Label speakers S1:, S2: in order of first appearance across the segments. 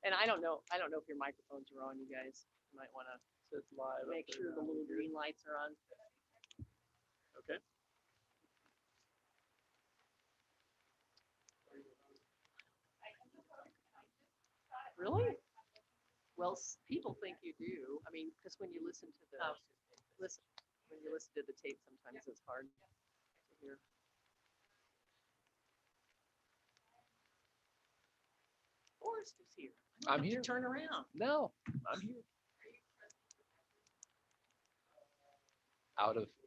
S1: And I don't know if your microphones are on, you guys. You might want to
S2: Says live.
S1: make sure the little green lights are on.
S2: Okay.
S1: Really? Well, people think you do. I mean, because when you listen to the when you listen to the tape, sometimes it's hard to hear. Forrest is here. I
S3: I'm
S1: don't have
S3: here.
S1: to turn around.
S3: No, I'm here.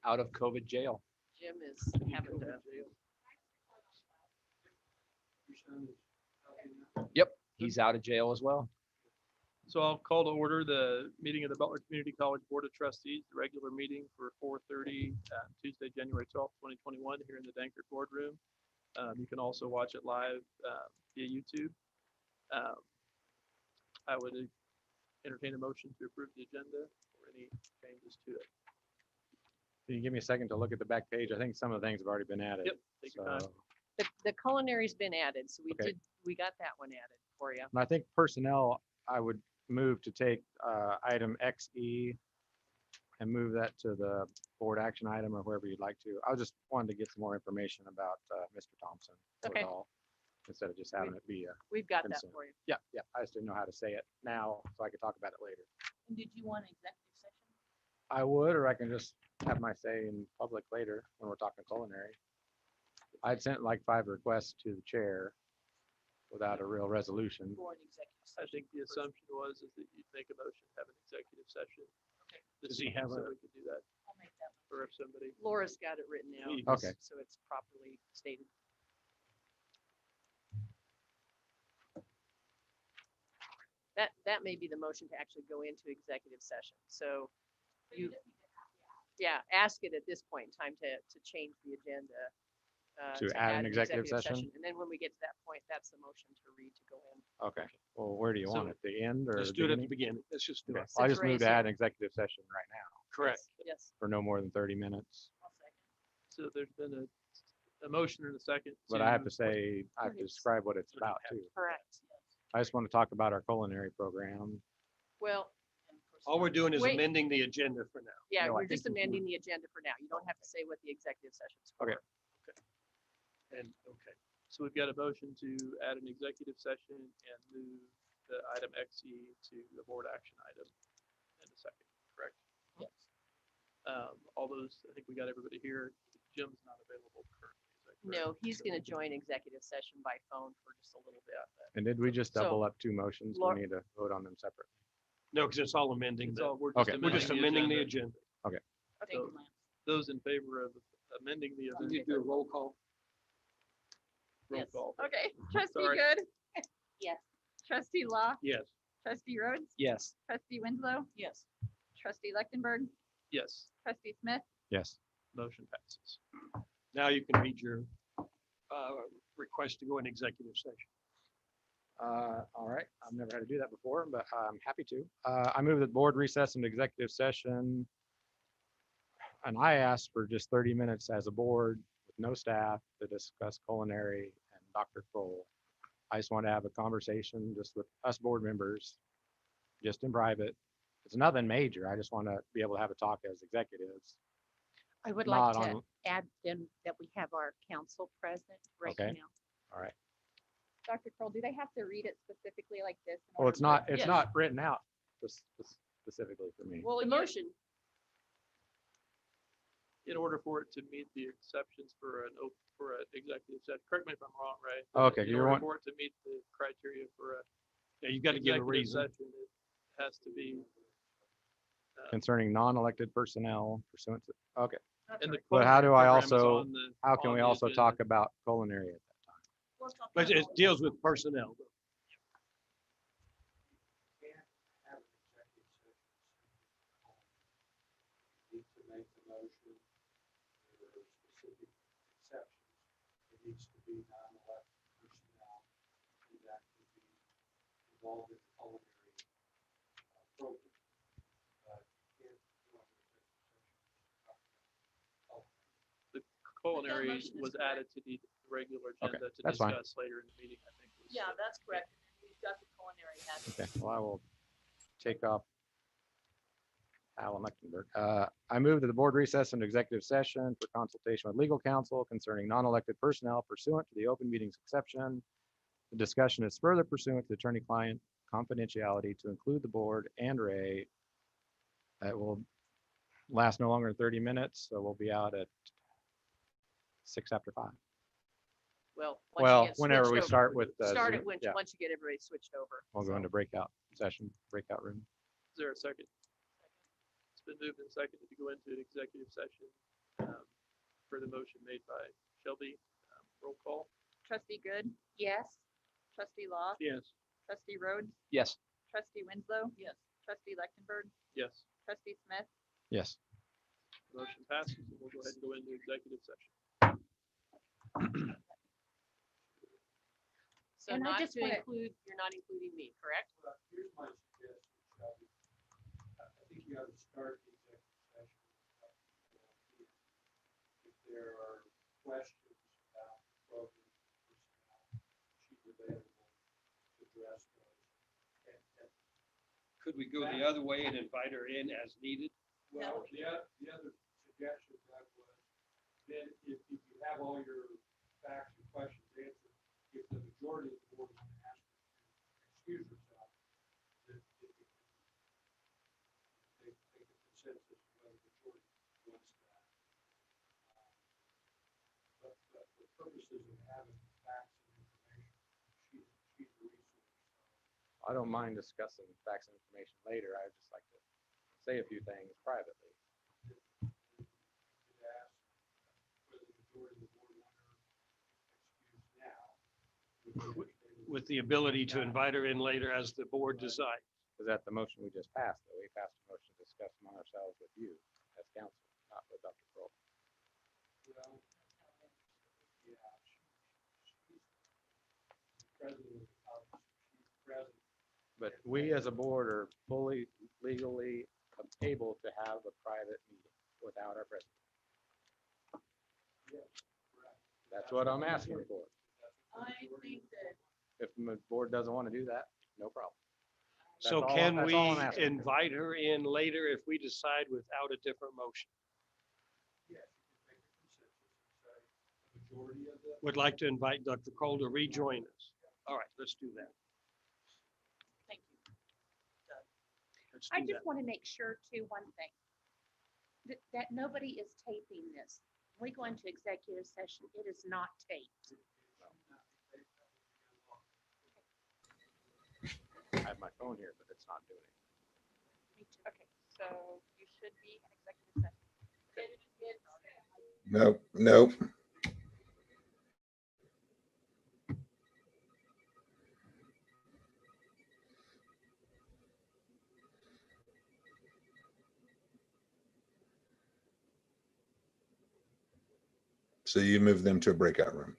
S3: Out of COVID jail.
S1: Jim is having to.
S3: Yep, he's out of jail as well.
S2: So I'll call to order the meeting of the Butler Community College Board of Trustees, the regular meeting for 4:30 Tuesday, January 12th, 2021, here in the Dankert Boardroom. You can also watch it live via YouTube. I would entertain a motion to approve the agenda or any changes to it.
S4: Can you give me a second to look at the back page? I think some of the things have already been added.
S2: Yep, take your time.
S4: So-
S1: The culinary's been added, so
S4: Okay.
S1: we got that one added for you.
S4: And I think personnel, I would move to take item XE and move that to the board action item or wherever you'd like to. I just wanted to get some more information about Mr. Thompson. was
S1: Okay.
S4: all, instead of just having it be a,
S1: We've got that
S4: consent.
S1: for you.
S4: yeah, I just didn't know how to say it now, so I could talk about it later.
S5: And did you want executive session?
S4: I would, or I can just have my say in public later when we're talking culinary. I'd sent like 5 requests to the chair without a real resolution.
S5: For an executive
S2: I
S5: session?
S2: think the assumption was is that you'd make a motion to have an executive session.
S5: Okay.
S2: Does he have so we could do that,
S5: I'll make that
S2: or if somebody,
S1: Laura's got it written out.
S4: Okay.
S1: So it's properly stated. That may be the motion to actually go into executive session. So you, yeah, ask it at this point in time to change the agenda.
S4: To add an executive session?
S1: And then when we get to that point, that's the motion to read to go in.
S4: Okay, well, where do you want
S2: So,
S4: it? The end or
S2: let's
S4: the
S2: do it at the
S4: beginning?
S2: beginning. Let's just do
S4: Okay,
S2: it.
S4: I
S1: Since
S4: just moved to
S1: Ray's
S4: add
S1: here.
S4: an executive session right now
S2: Correct.
S1: Yes.
S4: for no more than 30 minutes.
S5: I'll second.
S2: So there's been a motion and a second.
S4: But I have to say, I have to describe what it's about too.
S1: Correct.
S4: I just want to talk about our culinary program.
S1: Well,
S5: And
S6: All we're doing is
S1: Wait.
S6: amending the agenda for now.
S1: yeah,
S4: No, I
S1: we're just
S4: think you
S1: amending the agenda for now. You don't have to say what the executive session's for.
S4: Okay.
S2: And, okay, so we've got a motion to add an executive session and move the item XE to the board action item in a second, correct?
S5: Yes.
S2: All those, I think we got everybody here. Jim's not available currently. Is that correct?
S1: No, he's going to join executive session by phone for just a little bit.
S4: And did we just
S1: So,
S4: double up 2 motions?
S1: Laura-
S4: We need to vote on them separately.
S6: No, because it's all amending.
S2: It's
S6: the-
S2: all, we're
S4: Okay.
S6: We're just amending the agenda.
S5: Thank you,
S2: So-
S5: Lance.
S2: Those in favor of amending the agenda.
S6: You do a roll call.
S2: Roll
S1: Yes.
S2: call.
S7: Okay, trustee
S2: Sorry.
S7: Good,
S5: Yes.
S7: trustee Law,
S6: Yes.
S7: trustee Rhodes,
S3: Yes.
S7: trustee Winslow,
S5: Yes.
S7: trustee Lechtenberg,
S2: Yes,
S7: trustee Smith,
S4: Yes.
S2: motion passes.
S6: Now you can read your request to go in executive session.
S4: All right, I've never had to do that before, but I'm happy to. I move that the board recess into executive session. And I asked for just 30 minutes as a board with no staff to discuss culinary and Dr. Kroll. I just want to have a conversation just with us board members, just in private. It's nothing major. I just want to be able to have a talk as executives.
S1: I would like
S4: Not
S1: to
S4: on-
S1: add then that we have our council present right
S4: Okay.
S1: now.
S4: All right.
S7: Dr. Kroll, do they have to read it specifically like this? in
S4: Well,
S7: order
S4: it's
S7: for-
S4: not, it's
S1: Yes.
S4: not written out specifically for me.
S1: Well, the motion,
S2: In order for it to meet the exceptions for for an executive session, correct me if I'm wrong, Ray.
S4: Okay,
S2: In
S4: you're
S2: order
S4: one,
S2: for it to meet the criteria for a
S6: Yeah, you got to give a
S2: executive
S6: reason.
S2: session, it has to be.
S4: concerning non-elected personnel pursuant to, okay.
S2: And the
S4: But how do I
S2: program is
S4: also-
S2: on the-
S4: How can
S2: on
S4: we
S2: the
S4: also
S2: agenda.
S4: talk about culinary at that time?
S5: We'll talk
S6: But
S5: about
S6: it
S5: all
S6: deals with personnel.
S8: Need to make the motion. There are specific exceptions. It needs to be non-elected personnel. And that could be involved in the culinary program. But can't go into
S2: The culinary
S5: motion is
S2: was
S5: correct.
S2: added to the regular
S4: Okay,
S2: agenda to
S4: that's fine.
S2: discuss later in the meeting, I think. was-
S5: Yeah, that's correct. And then we've got the culinary has
S4: Okay, well, I will take off Alan Lechtenberg. I move that the board recess into executive session for consultation with legal counsel concerning non-elected personnel pursuant to the open meetings exception. The discussion is further pursuant to attorney-client confidentiality to include the board and Ray. It will last no longer than 30 minutes, so we'll be out at 5:06.
S1: Well,
S4: Well, whenever we start with the
S1: Start it
S4: Zoom,
S1: when,
S4: yeah,
S1: once you get everybody switched over.
S4: we'll go
S1: So,
S4: into breakout session, breakout room.
S2: Is there a second? It's been moved and seconded to go into an executive session. For the motion made by Shelby, roll call.
S7: Trustee Good,
S5: Yes.
S7: trustee Law,
S6: Yes.
S7: trustee Rhodes,
S3: Yes.
S7: trustee Winslow,
S1: Yes.
S7: trustee Lechtenberg,
S2: Yes,
S7: trustee Smith.
S4: Yes.
S2: motion passes, and we'll go ahead and go into executive session.
S1: So
S5: And I
S1: not
S5: just
S1: to
S5: wanna-
S1: include, you're not including me, correct?
S8: Well, here's my suggestion, Shelby. I think you ought to start the executive session. If there are questions about the program personnel, she's available to address those. And
S6: Could we go the other way and invite her in as needed?
S8: well, the other suggestion that was, then if you have all your facts and questions answered, if the majority of the board is going to ask you to excuse yourself, then it can take a consensus whether the majority wants that. But for purposes of having facts and information, she's a resource.
S4: I don't mind discussing facts and information later. I would just like to say a few things privately.
S8: Could ask whether the majority of the board want her excused now.
S6: With the ability to invite her in later as the board decides.
S4: Was that the motion we just passed, though? We passed a motion to discuss among ourselves with you as counsel, not with Dr. Kroll.
S8: Well, yeah, she's president of the college. She's present.
S4: But we as a board are fully legally able to have a private meeting without our president.
S8: Yes, correct.
S4: That's what I'm asking for.
S5: I think that
S4: If the board doesn't want to do that, no problem. That's
S6: So
S4: all-
S6: can
S4: that's
S6: we
S4: all I'm asking for.
S6: invite her in later if we decide without a different motion?
S8: Yes, you can make a consensus and say the majority of the.
S6: Would like to invite Dr. Cole to rejoin us. All right, let's do that.
S5: Thank you.
S6: Let's
S7: I
S6: do
S7: just
S6: that.
S7: want to make sure too, one thing. That nobody is taping this. When we go into executive session, it is not taped.
S4: I have my phone here, but it's not doing it.
S7: Okay, so you should be in executive session.
S9: Nope, nope. So you move them to a breakout room.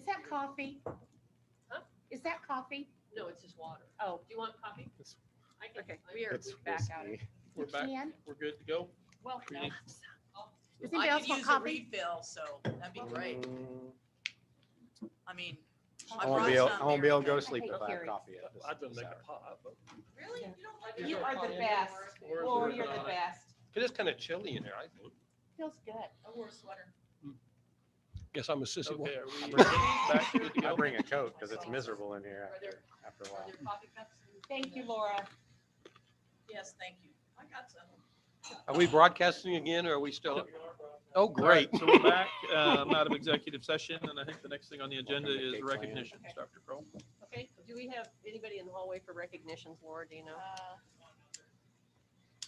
S7: Is that coffee?
S1: Huh?
S7: Is that coffee?
S1: No, it's just water.
S7: Oh,
S1: Do you want coffee?
S4: It's-
S1: I can- Okay, I we are
S4: It's
S1: back out of.
S4: whiskey.
S2: We're
S7: you
S2: back.
S7: can?
S2: We're good to go.
S1: Well,
S2: We
S1: no.
S2: need-
S7: Does anybody
S5: I
S7: else
S5: could
S7: want
S5: use a
S7: coffee?
S5: refill, so that'd be great. I mean.
S4: I won't be able, I won't be able to go to sleep
S7: I
S4: if I have
S7: hate
S4: coffee at this.
S6: I'd rather make
S4: hour.
S6: a pot, but,
S5: Really? You don't like
S6: Is
S5: it?
S6: there a pot in there? Or is
S5: Lord,
S6: there
S5: you're the
S6: not?
S5: best.
S6: Cause it's kind of chilly in there, I think.
S7: Feels good.
S5: I wore a sweater.
S6: Guess I'm a sissy one.
S2: Okay, are we back good to
S4: I
S2: go?
S4: bring a coat because it's miserable in here
S1: Are there,
S4: after a
S1: are
S4: while.
S1: there coffee cups?
S7: Thank you, Laura.
S5: Yes, thank you. I got some.
S6: Are we broadcasting again or are we still? Oh,
S2: All right,
S6: great.
S2: so we're back out of executive session, and I think the next thing on the agenda
S4: Welcome to
S2: is
S4: Cape Land.
S2: recognitions. Dr. Pearl.
S1: Okay, do we have anybody in the hallway for recognitions, Laura, do you know?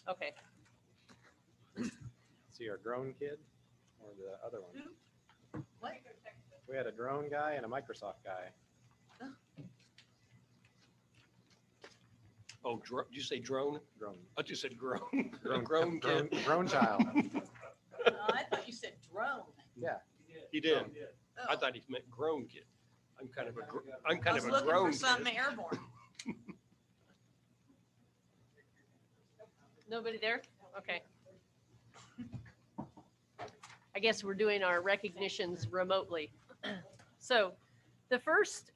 S1: Okay,
S4: See our drone kid or the other one?
S5: What?
S4: We had a drone guy and a Microsoft guy.
S6: Oh, did you say drone?
S4: Drone.
S6: I just said grown.
S4: Drone,
S6: Grown
S4: drone,
S6: kid.
S4: drone child.
S5: I thought you said drone.
S4: Yeah.
S6: He did.
S5: Oh.
S6: I thought he meant grown kid. I'm kind of a, I'm
S5: I
S6: kind
S5: was
S6: of a
S5: looking
S6: grown
S5: for something
S6: kid.
S5: airborne.
S1: nobody there? Okay. I guess we're doing our recognitions remotely. So the first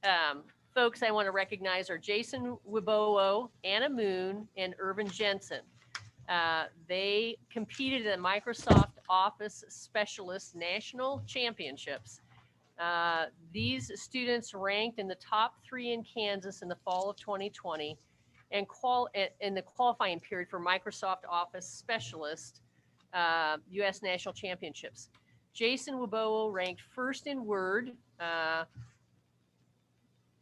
S1: folks I want to recognize are Jason Wibowo, Anna Moon, and Irvin Jensen. They competed in the Microsoft Office Specialist National Championships. These students ranked in the top 3 in Kansas in the fall of 2020 and in the qualifying period for Microsoft Office Specialist U.S. National Championships. Jason Wibowo ranked first in Word,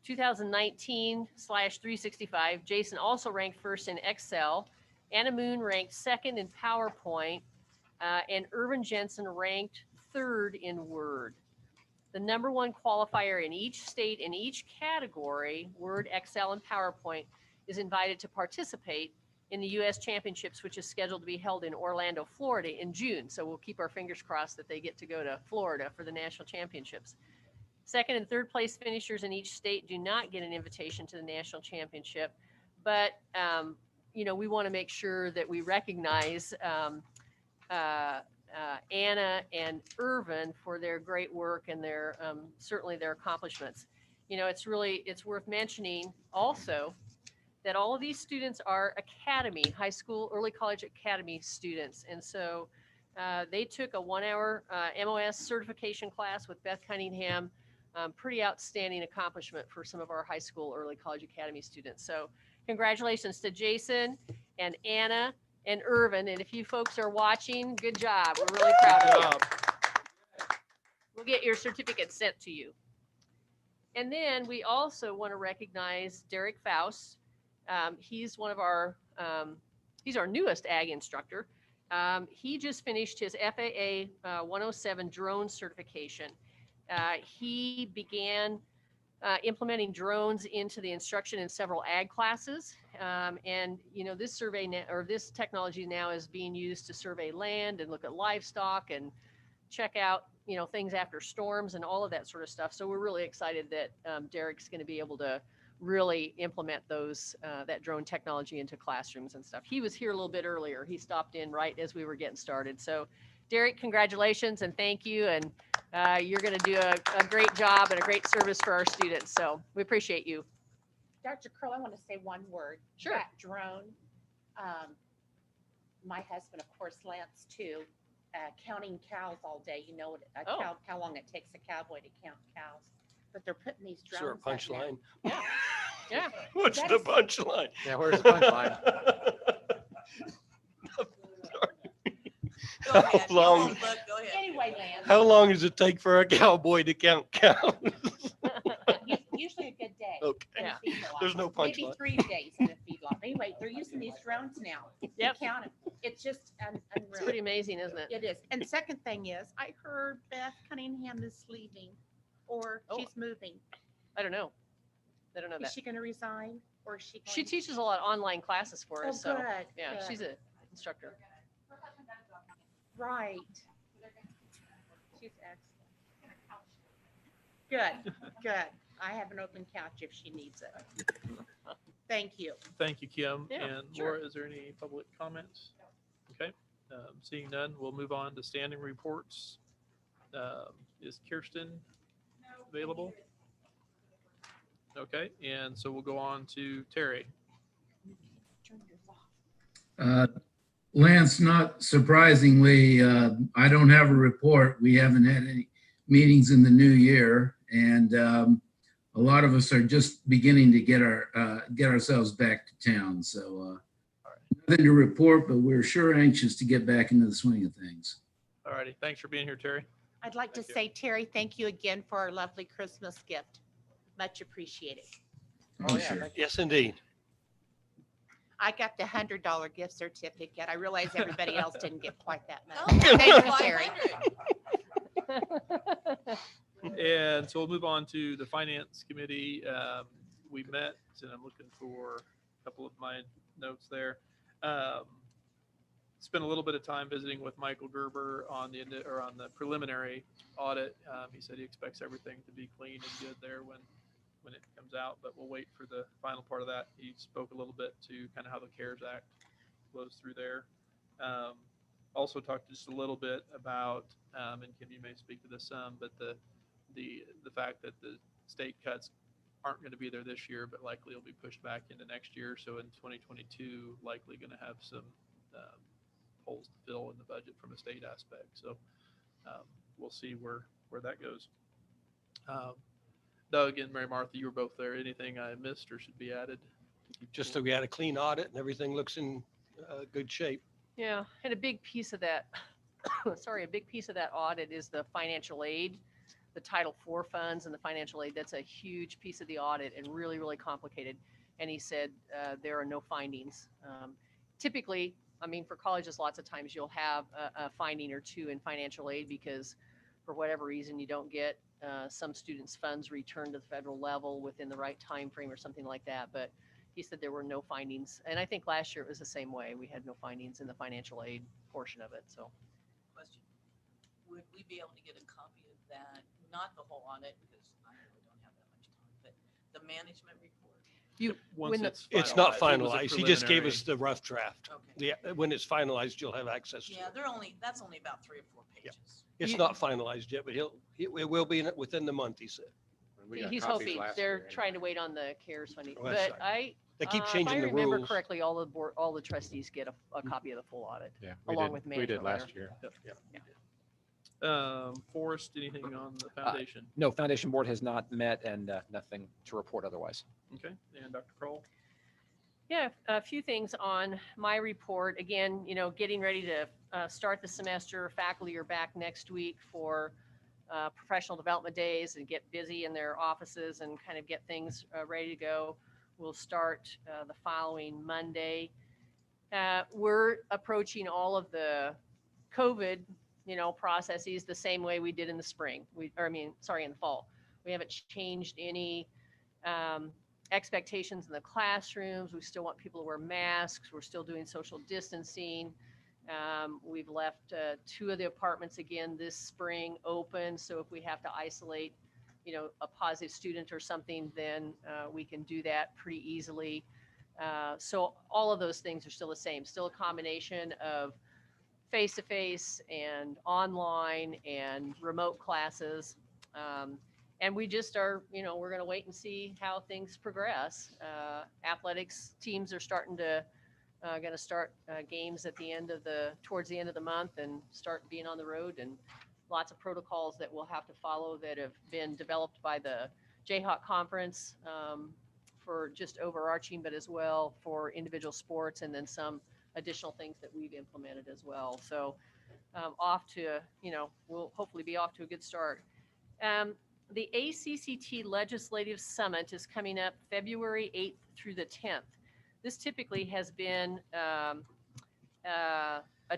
S1: 2019/365. Jason also ranked first in Excel. Anna Moon ranked second in PowerPoint, and Irvin Jensen ranked third in Word. The number 1 qualifier in each state in each category, Word, Excel, and PowerPoint, is invited to participate in the U.S. Championships, which is scheduled to be held in Orlando, Florida in June. So we'll keep our fingers crossed that they get to go to Florida for the national championships. Second and third place finishers in each state do not get an invitation to the national championship, but you know, we want to make sure that we recognize Anna and Irvin for their great work and their certainly their accomplishments. You know, it's worth mentioning also that all of these students are academy, high school, early college academy students. And so they took a 1-hour MOS certification class with Beth Cunningham. Pretty outstanding accomplishment for some of our high school, early college academy students. So congratulations to Jason and Anna and Irvin. And if you folks are watching, good job. We're really proud of you. We'll get your certificate sent to you. And then we also want to recognize Derek Faust. He's one of our, he's our newest ag instructor. He just finished his FAA 107 drone certification. He began implementing drones into the instruction in several ag classes. And, you know, this survey or this technology now is being used to survey land and look at livestock and check out, you know, things after storms and all of that sort of stuff. So we're really excited that Derek's going to be able to really implement those that drone technology into classrooms and stuff. He was here a little bit earlier. He stopped in right as we were getting started. So Derek, congratulations and thank you. And you're going to do a great job and a great service for our students. So we appreciate you.
S7: Dr. Curl, I want to say one word.
S1: Sure.
S7: That drone, my husband, of course, Lance too, counting cows all day. You know
S1: Oh.
S7: how long it takes a cowboy to count cows. But they're putting these
S6: Is there a
S7: drones up now.
S6: punchline?
S1: Yeah.
S6: What's
S7: That
S6: the
S7: is-
S6: punchline?
S4: Yeah, where's the punchline?
S5: Go ahead. You
S6: long-
S5: won't look. Go ahead.
S7: Anyway, Lance,
S6: How long does it take for a cowboy to count cows?
S7: usually a good day.
S6: Okay,
S7: in a
S1: Yeah.
S7: feedlot.
S6: there's no
S7: Maybe
S6: punchline.
S7: 3 days in a feedlot. Anyway, they're using these drones now.
S1: Yep.
S7: To count them. It's just
S1: It's
S7: unreal.
S1: pretty amazing, isn't it?
S7: It is. And second thing is, I heard Beth Cunningham is leaving or
S1: Oh.
S7: she's moving.
S1: I don't know. I don't know
S7: Is
S1: that.
S7: she going to resign or is she going?
S1: She teaches a lot of online classes for
S7: Oh,
S1: us. So
S7: good.
S1: yeah,
S7: good.
S1: she's an instructor.
S7: Right. She's excellent. Good, good. I have an open couch if she needs it. Thank you.
S2: Thank you, Kim.
S1: Yeah,
S2: And
S1: sure.
S2: Laura, is there any public comments? Okay, seeing none, we'll move on to standing reports. Is Kirsten available? Okay, and so we'll go on to Terry.
S10: Lance, not surprisingly, I don't have a report. We haven't had any meetings in the new year, and a lot of us are just beginning to get ourselves back to town. So nothing to report, but we're sure anxious to get back into the swing of things.
S2: All righty, thanks for being here, Terry.
S7: I'd like to
S2: Thank you.
S7: say, Terry, thank you again for our lovely Christmas gift. Much appreciated.
S9: Oh, sure.
S6: Yes, indeed.
S7: I got the $100 gift certificate. I realize everybody else didn't get quite that much.
S5: Oh,
S7: Thank you, Terry.
S5: 500.
S2: And so we'll move on to the Finance Committee. We met, and I'm looking for a couple of my notes there. Spent a little bit of time visiting with Michael Gerber on the preliminary audit. He said he expects everything to be clean and good there when it comes out, but we'll wait for the final part of that. He spoke a little bit to kind of how the CARES Act flows through there. Also talked just a little bit about, and Kim, you may speak to this some, but the fact that the state cuts aren't going to be there this year, but likely will be pushed back into next year. So in 2022, likely going to have some holes to fill in the budget from a state aspect. So we'll see where that goes. Doug and Mary Martha, you were both there. Anything I missed or should be added?
S6: Just that we had a clean audit and everything looks in good shape.
S1: Yeah, and a big piece of that, sorry, a big piece of that audit is the financial aid, the Title IV funds and the financial aid. That's a huge piece of the audit and really, really complicated. And he said there are no findings. Typically, I mean, for colleges, lots of times you'll have a finding or two in financial aid because for whatever reason you don't get some students' funds returned to the federal level within the right time frame or something like that. But he said there were no findings. And I think last year it was the same way. We had no findings in the financial aid portion of it. So
S5: Question. Would we be able to get a copy of that? Not the whole audit, because I really don't have that much time, but the management report?
S2: Once
S1: when the-
S6: It's not
S2: it was a
S6: finalized. He just gave
S2: preliminary.
S6: us the rough draft.
S5: Okay.
S6: Yeah, when it's finalized, you'll have access to
S5: Yeah,
S6: it.
S5: that's only about 3 or 4 pages.
S6: It's not finalized yet, but it will be within the month, he said.
S4: We got
S1: he's
S4: copies
S1: hoping
S4: last
S1: they're
S4: year
S1: trying to wait on the CARES funding.
S6: Oh, that's
S1: But
S6: right. They keep
S1: if
S6: changing the
S1: I remember
S6: rules.
S1: correctly, all the trustees get a copy of the full audit.
S4: Yeah,
S1: along with
S4: we did
S1: management letter.
S4: last year.
S2: Forrest, anything on the foundation?
S3: No, Foundation Board has not met and nothing to report otherwise.
S2: Okay, and Dr. Kroll?
S1: Yeah, a few things on my report. Again, getting ready to start the semester. Faculty are back next week for professional development days and get busy in their offices and kind of get things ready to go. We'll start the following Monday. We're approaching all of the COVID, processes the same way we did in the spring. In the fall. We haven't changed any expectations in the classrooms. We still want people to wear masks. We're still doing social distancing. We've left 2 of the apartments again this spring open. So if we have to isolate, a positive student or something, then we can do that pretty easily. So all of those things are still the same, still a combination of face-to-face and online and remote classes. And we just are, we're going to wait and see how things progress. Athletics teams are going to start games towards the end of the month and start being on the road, and lots of protocols that we'll have to follow that have been developed by the Jayhawk Conference for just overarching, but as well for individual sports, and then some additional things that we've implemented as well. So we'll hopefully be off to a good start. The ACCT Legislative Summit is coming up February 8th through the 10th. This typically has been a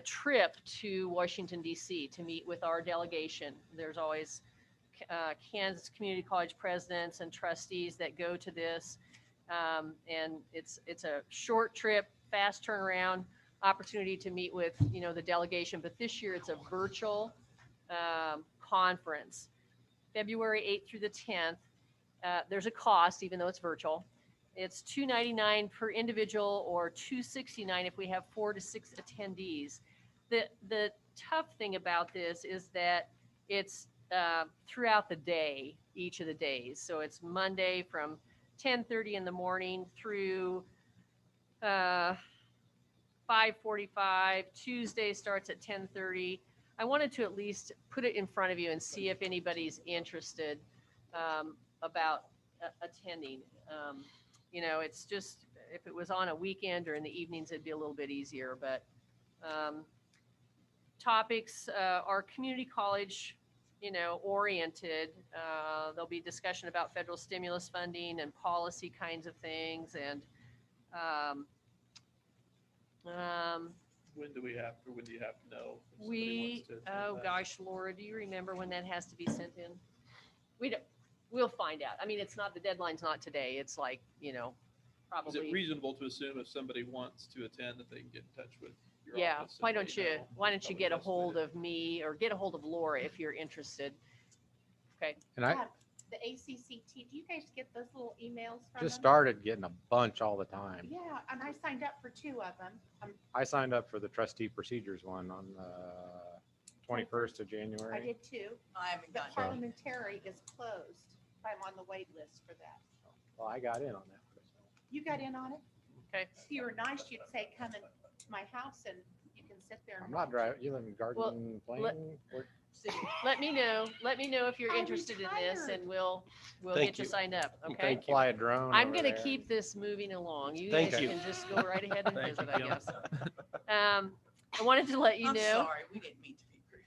S1: trip to Washington, D.C. to meet with our delegation. There's always Kansas Community College presidents and trustees that go to this. And it's a short trip, fast turnaround opportunity to meet with, the delegation. But this year it's a virtual conference. February 8th through the 10th. There's a cost, even though it's virtual. It's $299 per individual or $269 if we have 4 to 6 attendees. The tough thing about this is that it's throughout the day, each of the days. So it's Monday from 10:30 in the morning through 5:45. Tuesday starts at 10:30. I wanted to at least put it in front of you and see if anybody's interested about attending. It's just, if it was on a weekend or in the evenings, it'd be a little bit easier, but topics are community college, oriented. There'll be discussion about federal stimulus funding and policy kinds of things. And
S2: When do you have to know? if somebody wants to attend
S1: oh
S2: that?
S1: gosh, Laura, do you remember when that has to be sent in? We'll find out. I mean, the deadline's not today. It's like,
S2: Is
S1: probably.
S2: it reasonable to assume if somebody wants to attend that they can get in touch with your
S1: Yeah,
S2: office?
S1: why
S2: and
S1: don't
S2: let
S1: you,
S2: know?
S1: why don't you
S2: Probably
S1: get a
S2: the best way
S1: hold
S2: to-
S1: of me or get a hold of Laura if you're interested? Okay,
S4: And I
S7: The ACCT, do you guys get those little emails from
S4: just
S7: them?
S4: started getting a bunch all the time.
S7: Yeah, and I signed up for 2 of them.
S4: I signed up for the trustee procedures one on the 21st of
S7: I
S4: January.
S7: did too.
S5: I haven't
S7: The
S5: gotten it.
S7: parliamentary is closed. I'm on the wait list for that.
S4: Well, I got in on that.
S7: You got in on it?
S1: okay.
S7: If you were nice, you'd say, come in to my house and you can sit there.
S4: I'm
S7: and
S4: not
S7: watch.
S4: driving, you live in Garden Plain? Where-
S5: City.
S1: Let me know if you're
S7: I'm
S1: interested in this
S7: retired.
S1: and we'll
S6: Thank
S1: get you
S6: you.
S1: signed up, okay?
S6: Thank you.
S4: Fly a drone
S1: I'm
S4: over
S1: gonna
S4: there.
S1: keep this moving along. You
S6: Thank
S1: guys
S6: you.
S1: can just go right ahead and
S2: Thank
S1: visit,
S2: you,
S1: I
S2: Kim.
S1: guess. I wanted to let you
S5: I'm
S1: know.
S5: sorry, we didn't mean to be rude.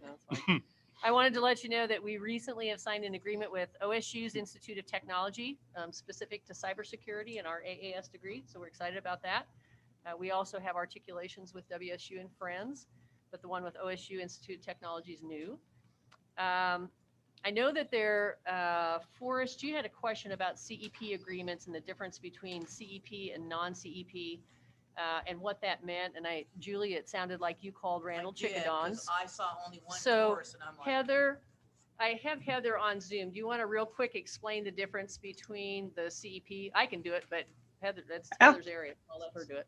S1: No, it's fine. I wanted to let you know that we recently have signed an agreement with OSU's Institute of Technology, specific to cybersecurity and our AAS degree. So we're excited about that. We also have articulations with WSU and Friends, but the one with OSU Institute of Technology is new. I know that Forrest, you had a question about CEP agreements and the difference between CEP and non-CEP. And what that meant. And Julie, it sounded like you called Randall
S5: I did, 'cause
S1: Chickadons.
S5: I saw only one
S1: So,
S5: course and I'm like.
S1: Heather, I have Heather on Zoom. Do you want to real quick explain the difference between the CEP? I can do it, but Heather, that's Heather's area. I'll let her do it.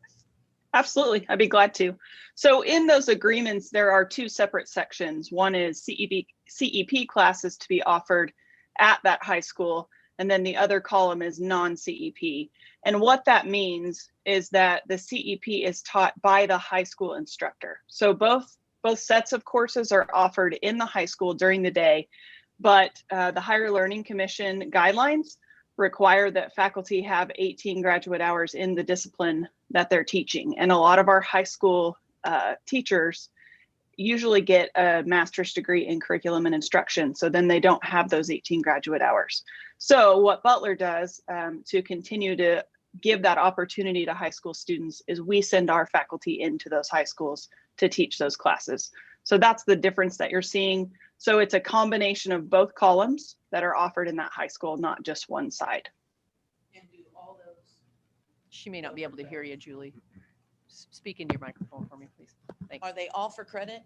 S11: Absolutely, I'd be glad to. So in those agreements, there are 2 separate sections. One is CEP classes to be offered at that high school, and then the other column is non-CEP. And what that means is that the CEP is taught by the high school instructor. So both sets of courses are offered in the high school during the day, but the Higher Learning Commission guidelines require that faculty have 18 graduate hours in the discipline that they're teaching. And a lot of our high school teachers usually get a master's degree in curriculum and instruction. So then they don't have those 18 graduate hours. So what Butler does to continue to give that opportunity to high school students is we send our faculty into those high schools to teach those classes. So that's the difference that you're seeing. So it's a combination of both columns that are offered in that high school, not just one side.
S5: And do all those.
S1: She may not be able to hear you, Julie. Speak into your microphone for me, please. Thanks.
S5: Are they all for credit?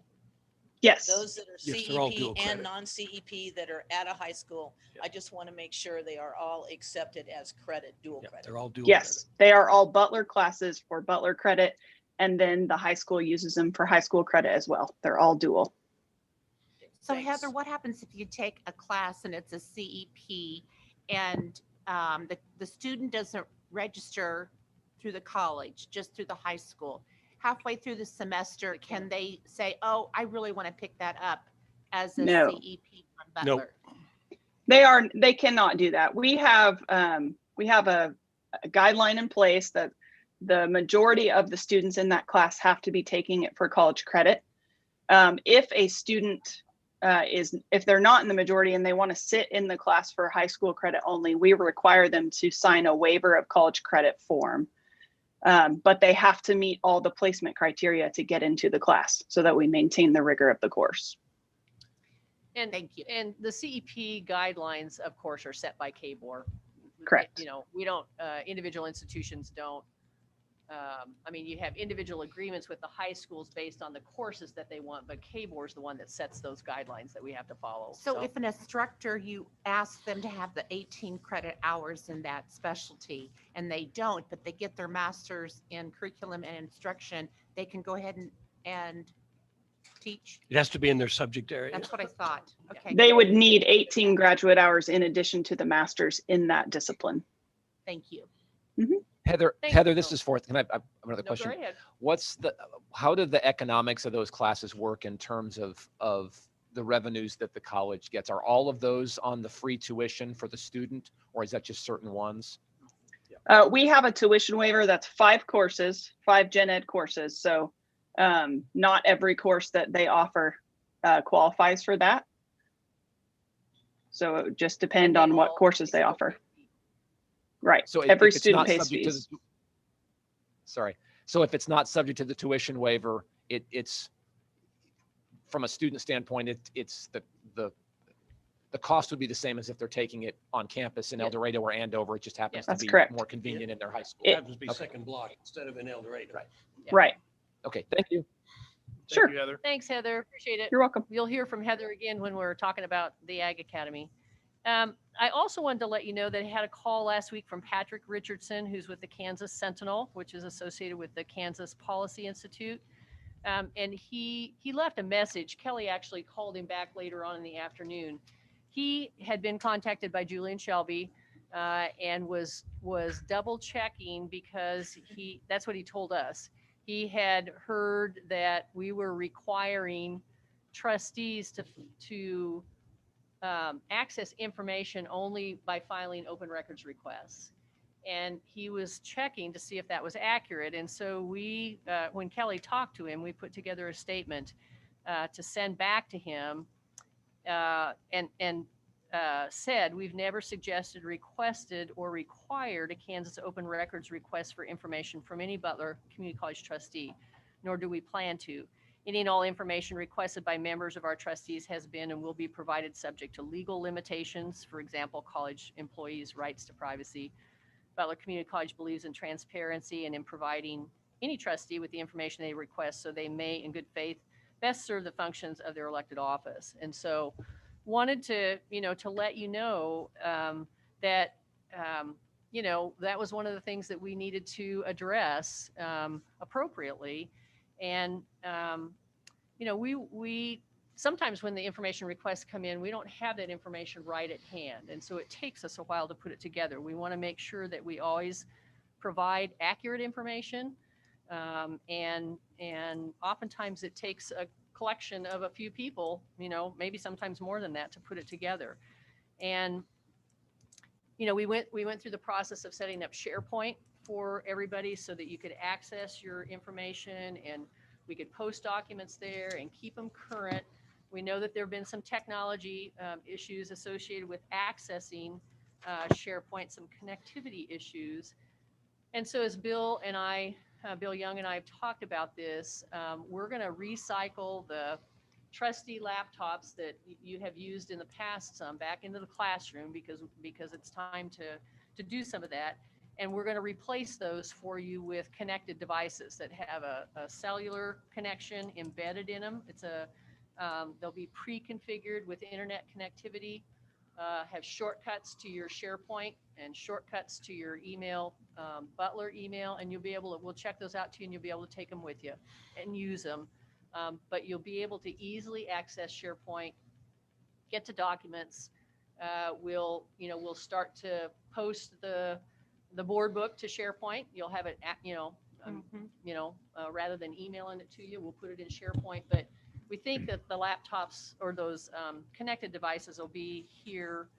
S11: Yes.
S5: Those that are
S6: Yes, they're all dual
S5: CEP and
S6: credit.
S5: non-CEP that are at a high school,
S6: Yeah.
S5: I just want to make sure they are all accepted as credit, dual
S6: Yeah,
S5: credit.
S6: they're all dual
S11: Yes, they are all Butler classes for Butler credit. And then the high school uses them for high school credit as well. They're all dual.
S7: So
S5: Thanks.
S7: Heather, what happens if you take a class and it's a CEP and the student doesn't register through the college, just through the high school? Halfway through the semester, can they say, oh, I really want to pick that up as a
S11: No.
S7: CEP from
S6: Nope.
S7: Butler?
S11: They cannot do that. We have a guideline in place that the majority of the students in that class have to be taking it for college credit. If a student if they're not in the majority and they want to sit in the class for high school credit only, we require them to sign a waiver of college credit form. But they have to meet all the placement criteria to get into the class so that we maintain the rigor of the course.
S1: And
S7: Thank you.
S1: And the CEP guidelines, of course, are set by KBOR.
S11: Correct.
S1: We don't, individual institutions don't I mean, you have individual agreements with the high schools based on the courses that they want, but KBOR is the one that sets those guidelines that we have to follow.
S7: So if an instructor, you ask them to have the 18 credit hours in that specialty and they don't, but they get their master's in curriculum and instruction, they can go ahead and teach?
S6: It has to be in their subject area.
S7: That's what I thought. Okay,
S11: They would need 18 graduate hours in addition to the master's in that discipline.
S7: thank you.
S3: Heather,
S1: Thank
S3: Heather,
S1: you.
S3: this is fourth. Can I have another
S1: No, go
S3: question?
S1: right ahead.
S3: How do the economics of those classes work in terms of the revenues that the college gets? Are all of those on the free tuition for the student, or is that just certain ones?
S11: We have a tuition waiver that's 5 courses, 5 gen ed courses. So not every course that they offer qualifies for that. So it would just depend
S1: They
S11: on what
S1: all
S11: courses they
S1: still
S11: offer.
S1: pay.
S11: Right.
S3: So
S11: Every
S3: if it's
S11: student
S3: not
S11: pays
S3: subject to
S11: fees.
S3: Sorry. So if it's not subject to the tuition waiver, it's from a student standpoint, it's the cost would be the same as if they're taking it on campus in
S1: Yeah.
S3: El Dorado or Andover. It just happens to
S11: That's
S3: be
S11: correct.
S3: more convenient in their high school.
S6: It happens to be
S3: Okay.
S6: second block instead of in El Dorado.
S3: Right.
S1: Yeah.
S11: Right.
S3: Okay, thank you.
S11: Sure.
S2: Thank you, Heather.
S1: Thanks, Heather. Appreciate it.
S11: You're welcome.
S1: You'll hear from Heather again when we're talking about the Ag Academy. I also wanted to let you know that I had a call last week from Patrick Richardson, who's with the Kansas Sentinel, which is associated with the Kansas Policy Institute. And he left a message. Kelly actually called him back later on in the afternoon. He had been contacted by Julian Shelby and was double checking because that's what he told us. He had heard that we were requiring trustees to access information only by filing open records requests. And he was checking to see if that was accurate. And so we, when Kelly talked to him, we put together a statement to send back to him and said, we've never suggested, requested, or required a Kansas open records request for information from any Butler Community College trustee, nor do we plan to. Any and all information requested by members of our trustees has been and will be provided subject to legal limitations. For example, college employees' rights to privacy. Butler Community College believes in transparency and in providing any trustee with the information they request so they may, in good faith, best serve the functions of their elected office. And so wanted to, to let you know that, that was one of the things that we needed to address appropriately. And, we sometimes when the information requests come in, we don't have that information right at hand. And so it takes us a while to put it together. We want to make sure that we always provide accurate information. And oftentimes it takes a collection of a few people, maybe sometimes more than that, to put it together. And, we went through the process of setting up SharePoint for everybody so that you could access your information and we could post documents there and keep them current. We know that there have been some technology issues associated with accessing SharePoint, some connectivity issues. And so as Bill Young and I have talked about this, we're going to recycle the trustee laptops that you have used in the past back into the classroom because it's time to do some of that. And we're going to replace those for you with connected devices that have a cellular connection embedded in them. They'll be pre-configured with internet connectivity, have shortcuts to your SharePoint and shortcuts to your email, Butler email, and we'll check those out to you and you'll be able to take them with you and use them. But you'll be able to easily access SharePoint, get to documents. We'll start to post the board book to SharePoint. You'll have it, rather than emailing it to you, we'll put it in SharePoint. But we think that the laptops or those connected devices will be here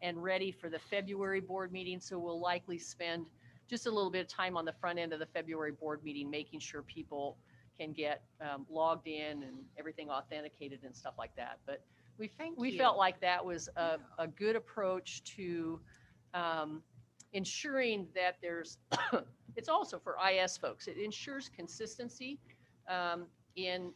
S1: and ready for the February board meeting. So we'll likely spend just a little bit of time on the front end of the February board meeting, making sure people can get logged in and everything authenticated and stuff like that. But we felt like that was a good approach to ensuring that it's also for IS folks. It ensures consistency in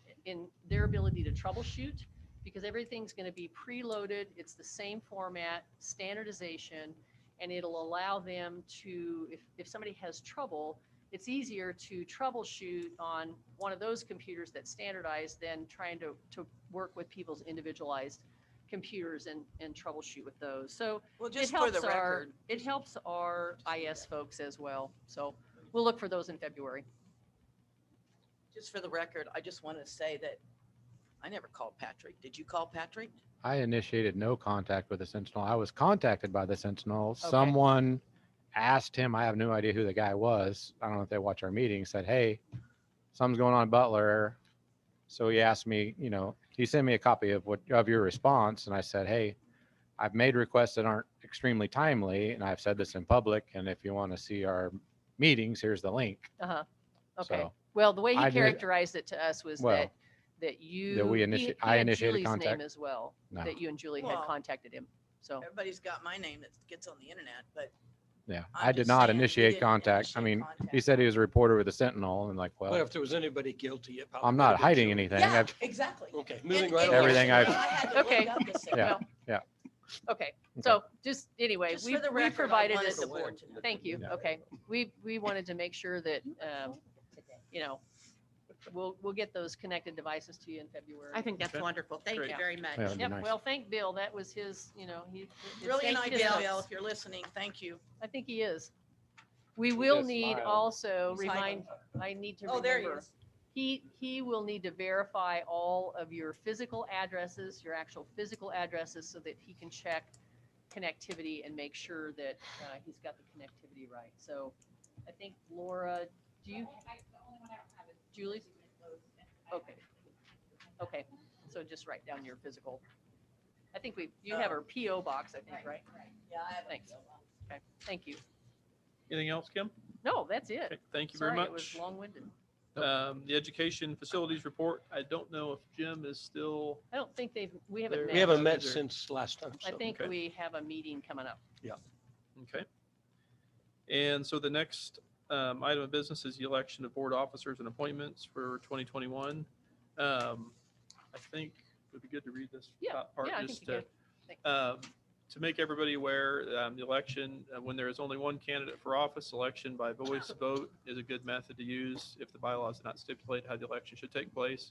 S1: their ability to troubleshoot because everything's going to be preloaded. It's the same format, standardization, and it'll allow them to, if somebody has trouble, it's easier to troubleshoot on one of those computers that's standardized than trying to work with people's individualized computers and troubleshoot with those. So
S5: Well,
S1: it
S5: just for the
S1: helps our,
S5: record,
S1: it helps our IS folks as well. So we'll look for those in February.
S5: just for the record, I just want to say that I never called Patrick. Did you call Patrick?
S4: I initiated no contact with the Sentinel. I was contacted by the Sentinel.
S1: Okay.
S4: Someone asked him, I have no idea who the guy was. I don't know if they watch our meeting, said, hey, something's going on in Butler. So he asked me, you know, he sent me a copy of your response. And I said, hey, I've made requests that aren't extremely timely. And I've said this in public. And if you want to see our meetings, here's the link.
S1: Uh-huh. Okay.
S4: So
S1: Well, the way he
S4: I did-
S1: characterized it to us was
S4: Well,
S1: that you,
S4: that we
S1: he
S4: I
S1: had
S4: initiated
S1: Julie's
S4: contact.
S1: name as well,
S4: No.
S1: that you and Julie had
S5: Well,
S1: contacted him. So,
S5: Everybody's got my name that gets on the internet, but
S4: Yeah,
S5: I'm
S4: I did
S5: just
S4: not
S5: saying, we
S4: initiate
S5: didn't
S4: contact. I
S5: initiate
S4: mean, he
S5: contact.
S4: said he was a reporter with the Sentinel and like,
S6: But
S4: well,
S6: if there was anybody guilty, it probably
S4: I'm
S6: would
S4: not
S6: have been
S4: hiding
S6: Julie.
S4: anything.
S5: Yeah,
S4: I've,
S5: exactly.
S6: Okay, moving
S5: And-
S6: right
S5: and
S6: along.
S4: Everything
S5: actually,
S4: I've-
S5: I had to look
S1: Okay.
S5: up to say,
S4: Yeah.
S1: well,
S4: yeah.
S1: okay. So just anyway,
S5: Just
S1: we
S5: for the record, I
S1: provided
S5: wanted
S1: it.
S5: the board to know.
S1: Thank you.
S4: Yeah.
S1: Okay. We wanted to make sure that, you know, we'll get those connected devices to you in February.
S7: I think that's
S2: Okay.
S7: wonderful. Thank
S2: Great.
S7: you very much.
S4: Yeah, that'd be
S1: Yep.
S4: nice.
S1: Well, thank Bill. That was his, you know, it's
S5: Brilliant
S1: his
S5: idea,
S1: notes.
S5: Bill, if you're listening, thank you.
S1: I think he is. We will
S4: just
S1: need
S4: smiled.
S1: also
S5: He's hiding.
S1: I need to
S5: Oh, there he
S1: remember.
S5: is.
S1: He will need to verify all of your physical addresses, your actual physical addresses, so that he can check connectivity and make sure that he's got the connectivity right. So I think Laura, do you? Julie's? Okay. Okay. So just write down your physical. I think you have her PO box, I think, right?
S5: Yeah, I have a
S1: Thanks.
S5: PO.
S1: Okay. Thank you.
S2: Anything else, Kim?
S1: No, that's it.
S2: Okay, thank you very
S1: Sorry,
S2: much.
S1: it was long-winded.
S2: The education facilities report, I don't know if Jim is still,
S1: I don't think we haven't
S2: There-
S1: met.
S6: We haven't
S2: Yeah.
S6: met since last time.
S1: I
S6: so-
S1: think
S2: okay.
S1: we have a meeting coming up.
S2: okay. And so the next item of business is the election of board officers and appointments for 2021. I think it would be good to read this
S1: Yeah,
S2: top part
S1: yeah, I
S2: just
S1: think you
S2: to make everybody aware, the election, when there is only one candidate for office, election by voice vote is a good method to use if the bylaws do not stipulate how the election should take place.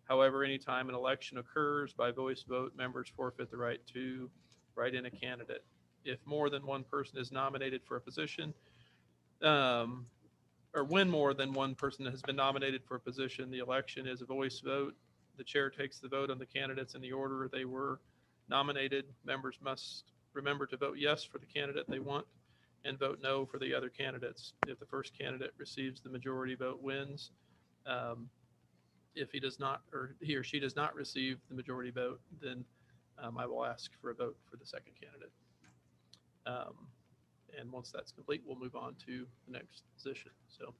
S2: However, anytime an election occurs by voice vote, members forfeit the right to write in a candidate. If more than one person is nominated for a position, or when more than one person has been nominated for a position, the election is a voice vote. The chair takes the vote on the candidates in the order they were nominated. Members must remember to vote yes for the candidate they want and vote no for the other candidates. If the first candidate receives the majority vote, wins. If he does not, or he or she does not receive the majority vote, then I will ask for a vote for the second candidate. And once that's complete, we'll move on to the next position. So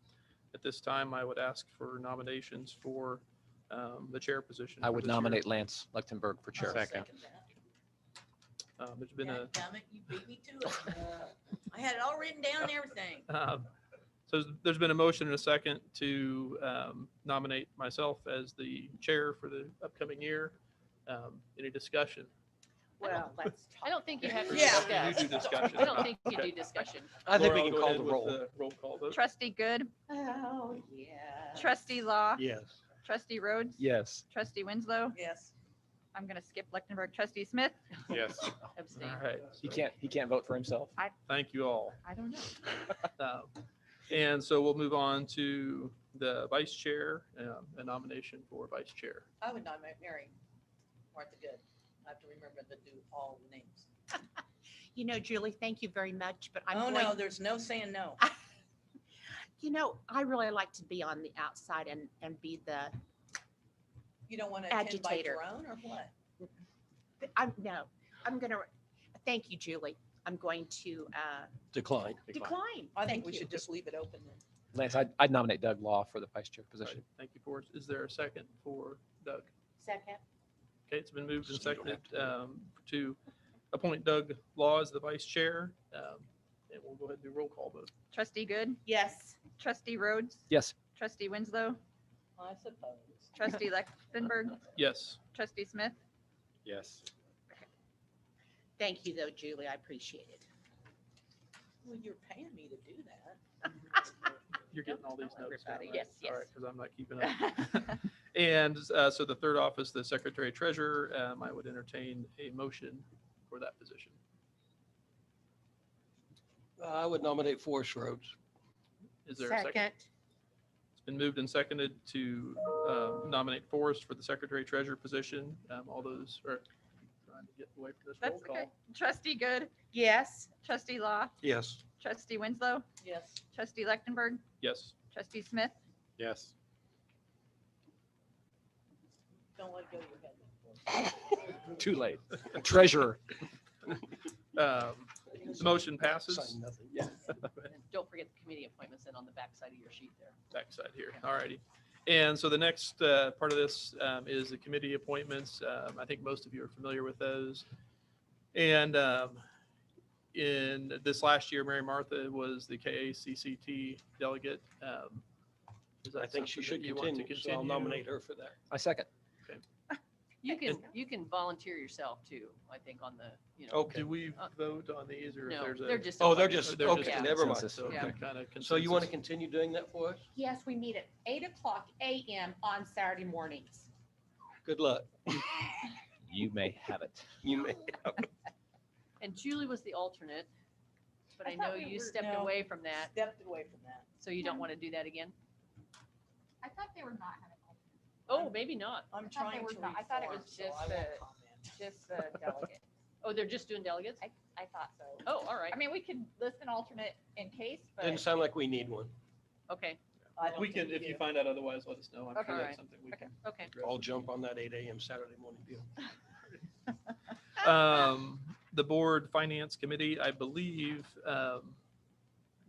S2: at this time, I would ask for nominations for the chair position.
S3: I
S2: for
S3: would
S2: this year.
S3: nominate Lance Lechtenberg for chair.
S5: I'll second that.
S2: There's been a,
S5: Damn it, you beat me to it. I had it all written down and everything.
S2: so there's been a motion and a second to nominate myself as the chair for the upcoming year. Any discussion?
S7: Well, let's
S1: I
S7: talk.
S1: don't think you have to
S5: Yeah.
S2: You do
S1: discuss.
S2: discussion.
S1: I don't think you
S2: Okay.
S1: do discussion.
S6: I think
S2: Laura,
S6: we
S2: I'll
S6: can
S2: go
S6: call
S2: ahead
S6: the
S2: with
S6: roll.
S2: the roll call vote.
S12: Trustee Good,
S7: Oh, yeah.
S12: Trustee Law,
S6: Yes.
S12: Trustee Rhodes,
S3: Yes.
S12: Trustee Winslow.
S5: Yes.
S12: I'm gonna skip Lechtenberg. Trustee Smith.
S4: Yes.
S1: Abstain.
S2: All right.
S3: He can't vote for himself.
S2: Thank you all.
S12: I don't know.
S2: And so we'll move on to the vice chair, a nomination for vice chair.
S5: I would nominate Mary Martha Good. I have to remember to do all the names.
S7: You know, Julie, thank you very much, but I'm
S5: Oh,
S7: going,
S5: no, there's no saying no.
S7: you know, I really like to be on the outside and be the,
S5: You don't want to attend by
S7: Agitator.
S5: your own or what?
S7: I'm going to, thank you, Julie. I'm going to
S6: Decline.
S7: decline.
S5: I think
S7: Thank
S5: we
S7: you.
S5: should just leave it open then.
S3: Lance, I'd nominate Doug Law for the vice chair
S2: All right,
S3: position.
S2: thank you, Forrest. Is there a second for Doug?
S7: Second.
S2: Okay, it's been moved and
S6: So you don't
S2: seconded
S6: have
S2: to appoint Doug Law as the vice chair. And we'll go ahead and do roll call vote.
S12: Trustee Good,
S7: Yes.
S12: Trustee Rhodes,
S3: Yes.
S12: Trustee Winslow,
S5: I suppose.
S12: Trustee Lechtenberg,
S2: Yes.
S12: Trustee Smith.
S4: Yes.
S7: Thank you, though, Julie. I appreciate it.
S5: Well, you're paying me to do that.
S2: You're getting all these notes down, right?
S12: Yes,
S2: All right,
S12: yes.
S2: because I'm not keeping up. And so the third office, the secretary treasurer, I would entertain a motion for that position.
S6: I would nominate Forest Roads.
S2: Is there a second?
S7: Second.
S2: It's been moved and seconded to nominate Forrest for the secretary treasurer position. All those are trying to get away from this roll
S12: That's
S2: call.
S12: okay. Trustee Good,
S7: Yes.
S12: trustee Law,
S6: Yes.
S12: trustee Winslow,
S5: Yes.
S12: trustee Lechtenberg,
S2: Yes.
S12: trustee Smith,
S4: Yes.
S5: Don't let it go to your head.
S3: Too late. Treasurer.
S2: The motion passes.
S6: Sign nothing.
S1: And don't forget the committee appointments in on the back side of your sheet there.
S2: Backside here. All righty. And so the next part of this is the committee appointments. I think most of you are familiar with those. And in this last year, Mary Martha was the KACCT delegate. Is that
S6: I think she
S2: something
S6: should
S2: that you want to
S6: continue, so I'll nominate her for that.
S3: I second.
S1: You can volunteer yourself too, I think, on the,
S6: Okay.
S2: Do we vote on these or if
S1: No,
S2: there's a?
S1: they're just.
S6: Oh, they're
S1: appointments.
S6: just,
S2: They're
S6: okay,
S2: just
S6: never mind.
S3: consensus.
S2: So
S1: Yeah.
S2: kind of
S6: So you want to
S2: consensus.
S6: continue doing that for us?
S7: Yes, we meet at 8:00 a.m. on Saturday mornings.
S6: Good luck.
S3: You may have it.
S6: You may.
S1: And Julie was the alternate, but
S5: I
S1: I
S5: thought
S1: know
S5: we
S1: you
S5: were-
S1: stepped
S5: no.
S1: away from that,
S5: Stepped away from that.
S1: so you don't want to do that again?
S7: I thought they were not having.
S1: Oh, maybe not.
S5: I'm
S7: thought they
S5: trying
S7: were
S5: to
S7: not. I thought it
S5: reform,
S7: was
S5: so
S7: just
S5: I won't
S7: the-
S5: comment.
S7: Just the delegate.
S1: Oh, they're just doing delegates?
S7: I thought so.
S1: Oh, all right.
S12: I mean, we could list an alternate in case,
S6: Didn't
S12: but
S6: sound like we need one.
S1: Okay,
S5: I don't
S2: We can,
S5: think
S2: if you
S5: do.
S2: find out otherwise, let us know. I'm
S12: Okay.
S2: sure
S1: Alright.
S2: that's something we can.
S1: okay.
S2: address.
S6: I'll jump on that 8 a.m. Saturday morning deal.
S2: The board finance committee, I believe,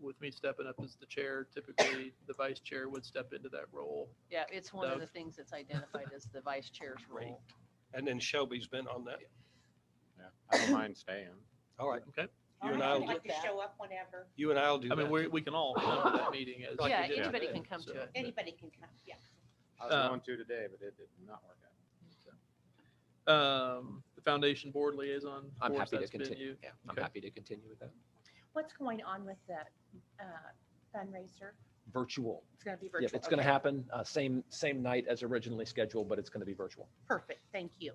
S2: with me stepping up as the chair, typically the vice chair would step into that role.
S1: Yeah, it's one of
S2: Doug?
S1: the things that's identified as the vice chair's
S6: Great.
S1: role.
S6: And then Shelby's been on that.
S4: Yeah, I don't mind staying.
S6: All right.
S2: Okay.
S6: You and
S5: All
S6: I'll
S5: right,
S6: do,
S5: with that.
S7: Show up whenever.
S6: you and I'll do
S2: I mean,
S6: that.
S2: we can all come to that meeting as.
S6: Like
S1: Yeah,
S6: we did
S1: anybody
S2: today,
S1: can come
S2: so.
S1: to it.
S7: Anybody can come, yeah.
S4: I was
S2: Um,
S4: going to today, but it did not work out.
S2: The foundation board liaison.
S3: I'm
S2: Forrest,
S3: happy to
S2: that's been
S3: continue.
S2: you.
S3: Yeah, I'm
S2: Okay.
S3: happy to continue with that.
S7: What's going on with that fundraiser?
S3: Virtual.
S7: It's going to be
S3: Yeah,
S7: virtual.
S3: it's going to
S7: Okay.
S3: happen, same night as originally scheduled, but it's going to be virtual.
S7: Perfect, thank you.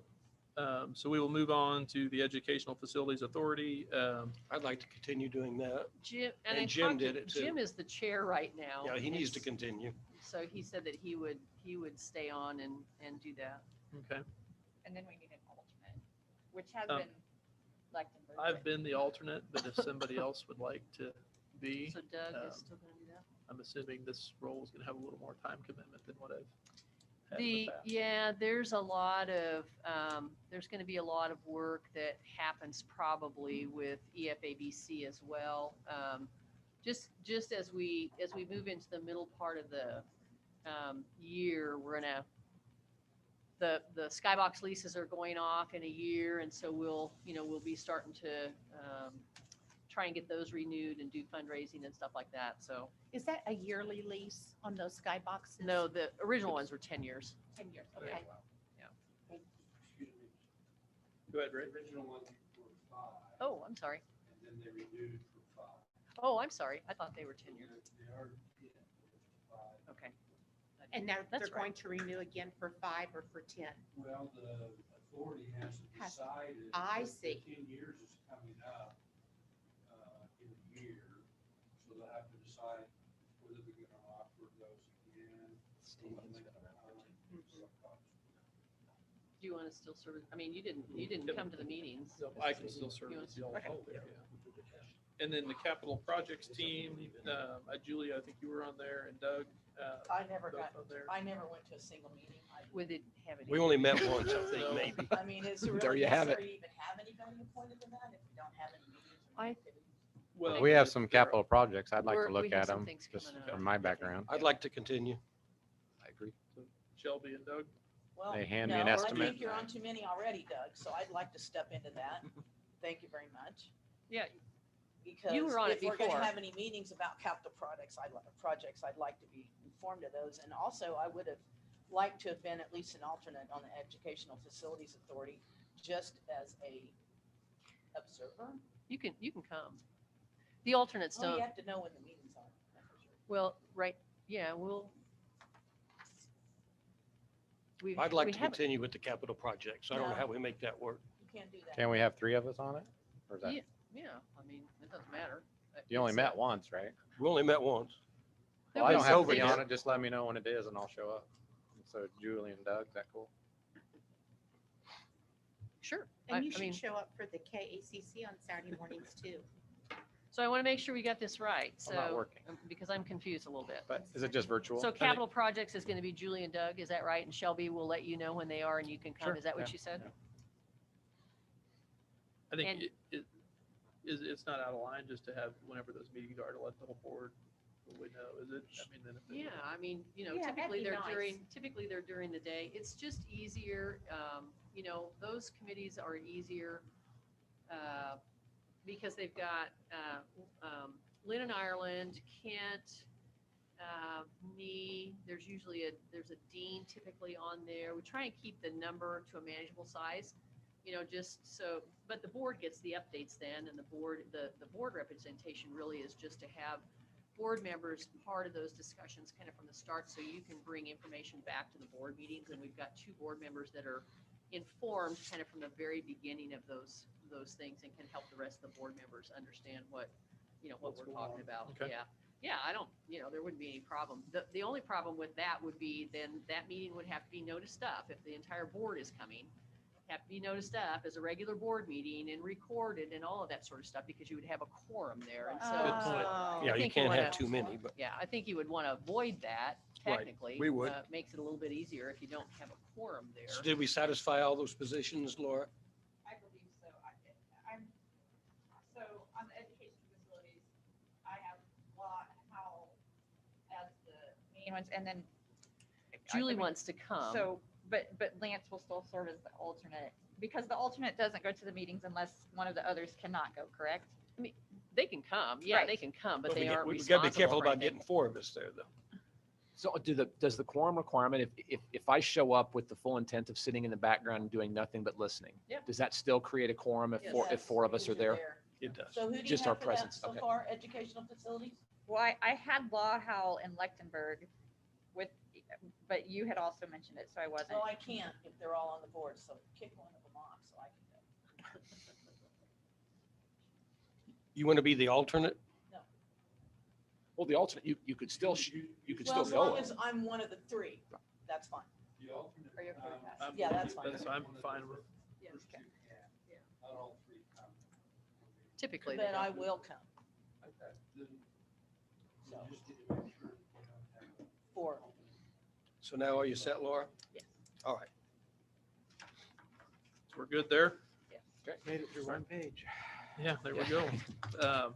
S2: So we will move on to the Educational Facilities Authority.
S6: I'd like to continue doing that.
S1: Jim,
S6: And
S1: I
S6: Jim
S1: talked to-
S6: did it too.
S1: Jim is the chair right now.
S6: Yeah, he needs to
S1: It's-
S6: continue.
S1: So he said that he would stay on and do that.
S2: Okay.
S12: and then we need an alternate, which has
S2: Um,
S12: been Lechtenberg.
S2: I've been the alternate, but if somebody else would like to be,
S1: So Doug
S2: um,
S1: is still going to do that?
S2: I'm assuming this role is going to have a little more time commitment than what I've had in
S1: The,
S2: the past.
S1: yeah, there's a lot of, there's going to be a lot of work that happens probably with E EFABC as well. Just as we move into the middle part of the year, we're gonna, the skybox leases are going off in a year, and so we'll be starting to try and get those renewed and do fundraising and stuff like that. So,
S7: Is that a yearly lease on those skyboxes?
S1: no, the original ones were 10 years.
S7: 10 years, okay.
S8: Excuse me.
S2: Go ahead, Ray.
S8: The original ones were 5,
S1: Oh, I'm sorry.
S8: and then they renewed for 5.
S1: Oh, I'm sorry. I thought they were 10 years.
S8: They are, yeah, 5.
S1: Okay.
S7: And now
S1: That's
S7: they're going to renew again for 5 or for 10?
S8: Well, the authority has to
S7: Has-
S8: decide. if
S7: I
S8: the
S7: see.
S8: 10 years is coming up in a year, so they'll have to decide whether they're going to offer those again. or what length of time, what cost.
S1: Do you want to still serve? I mean, you didn't come to the meetings.
S2: So I can still serve
S1: You
S2: as the
S1: want-
S2: alternate. Yeah. And then the capital projects team, Julie, I think you were on there, and Doug.
S5: I never
S2: both
S5: got,
S2: on there.
S5: I never went to a single meeting.
S1: We didn't have any.
S6: We only met once, I think, maybe.
S5: I mean, is it
S3: There
S5: really
S3: you have it.
S5: necessary to even have anybody appointed to that if we don't have any meetings? or
S1: I-
S5: activities?
S2: Well,
S4: We have some capital projects. I'd like
S1: We're-
S4: to
S1: we
S4: look
S1: have
S4: at
S1: some
S4: them,
S1: things
S4: just
S1: coming up.
S4: from my background.
S6: I'd like to continue.
S3: I agree.
S2: Shelby and Doug.
S5: Well,
S4: They hand me an
S5: no,
S4: estimate.
S5: I think you're on too many already, Doug, so I'd like to step into that. Thank you very much.
S1: Yeah,
S5: Because
S1: were on it
S5: if we're going to
S1: before.
S5: have any meetings about capital projects, I'd like to be informed of those. And also, I would have liked to have been at least an alternate on the Educational Facilities Authority, just as a observer.
S1: you can come. The alternates
S5: Well,
S1: don't.
S5: you have to know when the meetings are. that's for sure.
S1: Well, right, yeah,
S6: I'd like
S1: we
S6: to
S1: haven't-
S6: continue with the capital projects. I don't know
S5: No.
S6: how we make that work.
S5: You can't do that.
S4: Can we have 3 of us on it? Or is that,
S1: Yeah, yeah, I mean, it doesn't matter.
S4: you only
S1: It's,
S4: met once, right?
S6: We only met once.
S1: there
S4: Well, I
S1: was
S4: don't have to
S1: something-
S4: be on it. Just let me know when it is and I'll show up. So Julie and Doug, is that cool?
S1: Sure.
S7: And you
S1: I mean,
S7: should show up for the KACC on Saturday mornings too.
S1: so I want to make sure we got this right.
S4: I'm not
S1: So,
S4: working.
S1: because I'm confused a little bit.
S4: But is it just virtual?
S1: So capital projects is going to be Julie and Doug, is that right? And Shelby will let you know when they are and you can come.
S4: Sure,
S1: Is that what
S4: yeah,
S1: you said?
S4: yeah.
S2: I think
S1: And-
S2: it's not out of line just to have whenever those meetings are to let the whole board we know, is it? I mean, then if they-
S1: Yeah, I mean,
S7: Yeah, that'd
S1: typically
S7: be
S1: they're
S7: nice.
S1: during the day. It's just easier, those committees are easier because they've got Lynn in Ireland, Kent, me, there's usually there's a dean typically on there. We try and keep the number to a manageable size, just so, but the board gets the updates then, and the board representation really is just to have board members part of those discussions kind of from the start, so you can bring information back to the board meetings, and we've got 2 board members that are informed kind of from the very beginning of those things and can help the rest of the board members understand what
S2: What's
S1: we're
S2: going
S1: talking
S2: on.
S1: about.
S2: Okay.
S1: Yeah, I don't, there wouldn't be any problem. The only problem with that would be then that meeting would have to be noticed up if the entire board is coming. Have to be noticed up as a regular board meeting and recorded and all of that sort of stuff, because you would have a quorum there. And so,
S6: Good point.
S7: Oh.
S6: Yeah, you
S1: think you
S6: can't have
S1: wanna-
S6: too many, but
S1: yeah, I think you would want to avoid that
S6: Right,
S1: technically.
S6: we would.
S1: Makes it a little bit easier if you don't have a quorum there.
S6: so did we satisfy all those positions, Laura?
S12: I believe so. I'm, so on the education facilities, I have Law Howell as the main ones, and then.
S1: Julie
S12: I mean,
S1: wants to come.
S12: So, but Lance will still serve as the alternate, because the alternate doesn't go to the meetings unless one of the others cannot go, correct?
S1: They can come. Yeah,
S12: Right.
S1: they can come, but
S6: But
S1: they aren't
S6: We've
S1: responsible
S6: got to be careful
S1: for
S6: about
S1: anything.
S6: getting 4 of us there, though.
S3: So does the quorum requirement, if I show up with the full intent of sitting in the background and doing nothing but listening,
S1: Yep.
S3: does that still create a quorum if
S1: Yes.
S3: if 4 of us are there?
S6: It does.
S5: So who do you
S3: Just our
S5: have for that
S3: presence,
S5: so
S3: okay.
S5: far, educational facilities?
S12: Well, I had Law Howell in Lechtenberg with, but you had also mentioned it, so I wasn't.
S5: So I can't if they're all on the board, so kick one of them off so I can go.
S6: You want to be the alternate?
S3: Well, the alternate, you could still, you could
S5: Well,
S3: still
S5: as
S3: go.
S5: long as I'm one of the 3, that's fine.
S8: The alternate.
S12: Are you okay with that?
S5: Yeah, that's fine.
S2: I'm fine with.
S1: Yes.
S8: First two can, not all 3 come.
S1: Typically. they
S5: Then I
S1: don't.
S5: will come.
S8: Okay. Then
S5: So,
S8: we just need to make sure we don't have
S5: 4.
S6: So now are you set, Laura?
S1: Yes.
S6: All right.
S2: So we're good there?
S4: Made it through 1 page.
S2: Yeah, there we go.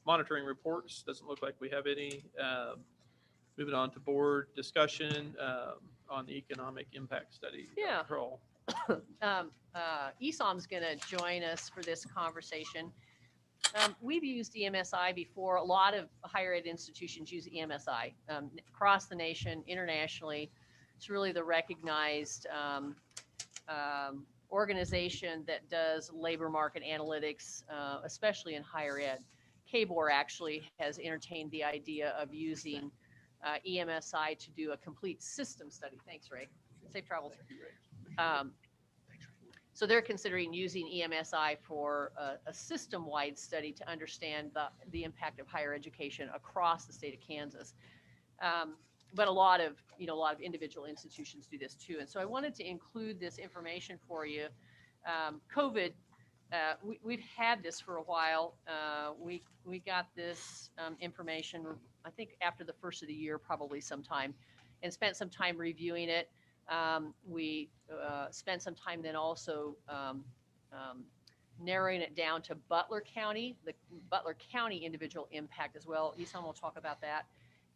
S2: Monitoring reports, doesn't look like we have any. Moving on to board discussion on the economic impact study.
S1: Yeah.
S2: Kroll.
S1: ESOM's going to join us for this conversation. We've used EMSI before. A lot of higher ed institutions use EMSI across the nation, internationally. It's really the recognized organization that does labor market analytics, especially in higher ed. KBOR actually has entertained the idea of using EMSI to do a complete system study. Thanks, Ray. Safe travels. So they're considering using EMSI for a system-wide study to understand the impact of higher education across the state of Kansas. But a lot of individual institutions do this too. And so I wanted to include this information for you. COVID, we've had this for a while. We got this information, I think after the first of the year, probably sometime, and spent some time reviewing it. We spent some time then also narrowing it down to Butler County, the Butler County individual impact as well. Esom will talk about that.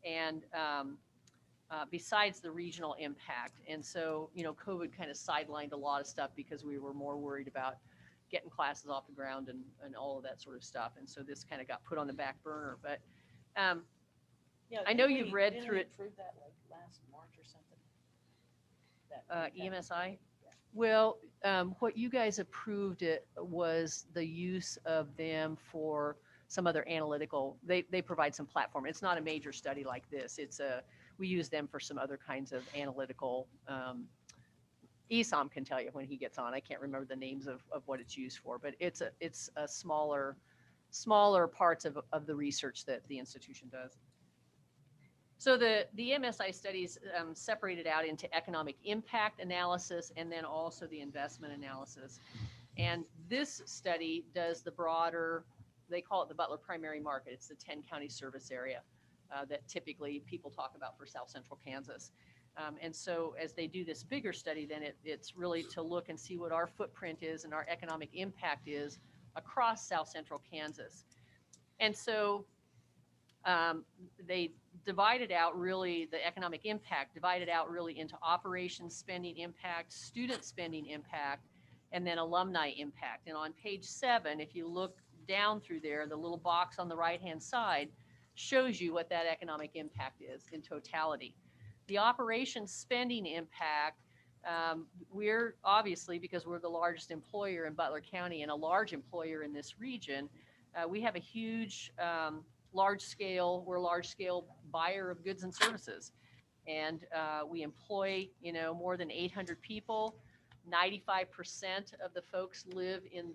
S1: And besides the regional impact. And so, COVID kind of sidelined a lot of stuff because we were more worried about getting classes off the ground and all of that sort of stuff. And so this kind of got put on the back burner. But
S5: Yeah,
S1: I know
S5: didn't
S1: you've
S5: we-
S1: read
S5: didn't
S1: through
S5: we
S1: it.
S5: approve that like last March or something? That
S1: EMSI? Well, what you guys approved it was the use of them for some other analytical, they provide some platform. It's not a major study like this. We use them for some other kinds of analytical, Esam can tell you when he gets on. I can't remember the names of what it's used for, but it's a smaller parts of the research that the institution does. So the MSI studies separated out into economic impact analysis and then also the investment analysis. And this study does the broader, they call it the Butler primary market. It's the 10 county service area that typically people talk about for South Central Kansas. And so as they do this bigger study, then it's really to look and see what our footprint is and our economic impact is across South Central Kansas. And so they divided out really the economic impact, divided out really into operations spending impact, student spending impact, and then alumni impact. And on page 7, if you look down through there, the little box on the right-hand side shows you what that economic impact is in totality. The operations spending impact, we're obviously, because we're the largest employer in Butler County and a large employer in this region, we have a huge, we're a large scale buyer of goods and services. And we employ, more than 800 people. 95% of the folks live in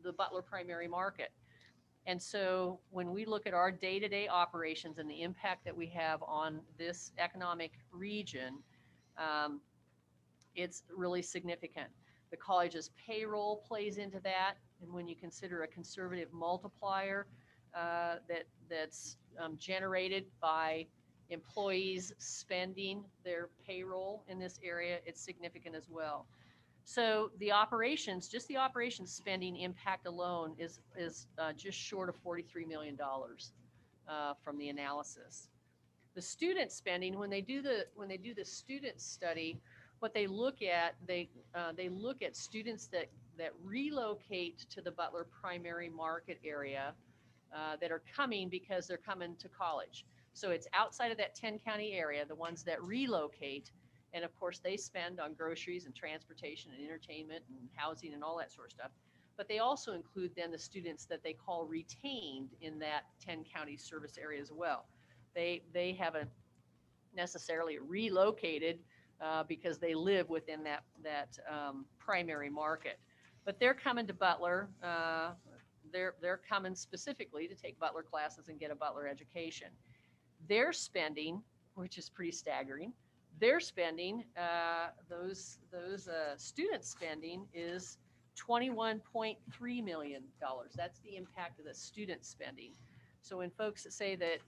S1: the Butler primary market. And so when we look at our day-to-day operations and the impact that we have on this economic region, it's really significant. The college's payroll plays into that. And when you consider a conservative multiplier that's generated by employees spending their payroll in this area, it's significant as well. So the operations, just the operations spending impact alone is just short of $43 million from the analysis. The student spending, when they do the student study, what they look at, they look at students that relocate to the Butler primary market area that are coming because they're coming to college. So it's outside of that 10 county area, the ones that relocate. And of course, they spend on groceries and transportation and entertainment and housing and all that sort of stuff. But they also include then the students that they call retained in that 10 county service area as well. They haven't necessarily relocated because they live within that primary market. But they're coming to Butler. They're coming specifically to take Butler classes and get a Butler education. Their spending, which is pretty staggering, their spending, those student spending is $21.3 million. That's the impact of the student spending. So when folks say that,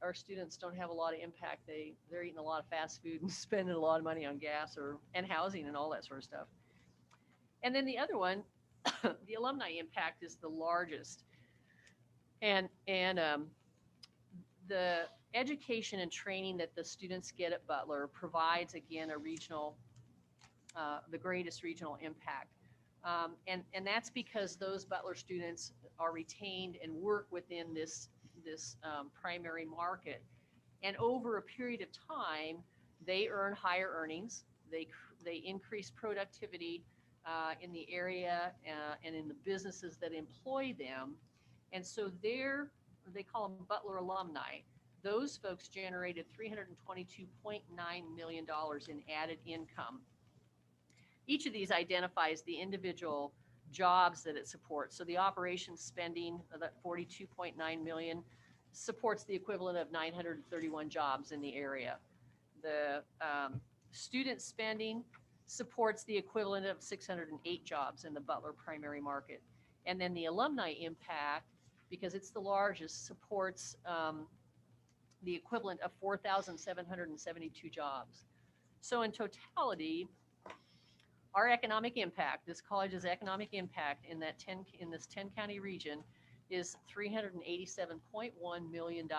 S1: our students don't have a lot of impact, they're eating a lot of fast food and spending a lot of money on gas and housing and all that sort of stuff. And then the other one, the alumni impact is the largest. And the education and training that the students get at Butler provides, again, the greatest regional impact. And that's because those Butler students are retained and work within this primary market. And over a period of time, they earn higher earnings. They increase productivity in the area and in the businesses that employ them. And so they call them Butler alumni. Those folks generated $322.9 million in added income. Each of these identifies the individual jobs that it supports. So the operations spending of that $42.9 million supports the equivalent of 931 jobs in the area. The student spending supports the equivalent of 608 jobs in the Butler primary market. And then the alumni impact, because it's the largest, supports the equivalent of 4,772 jobs. So in totality, our economic impact, this college's economic impact in this 10 county region is $387.1 million,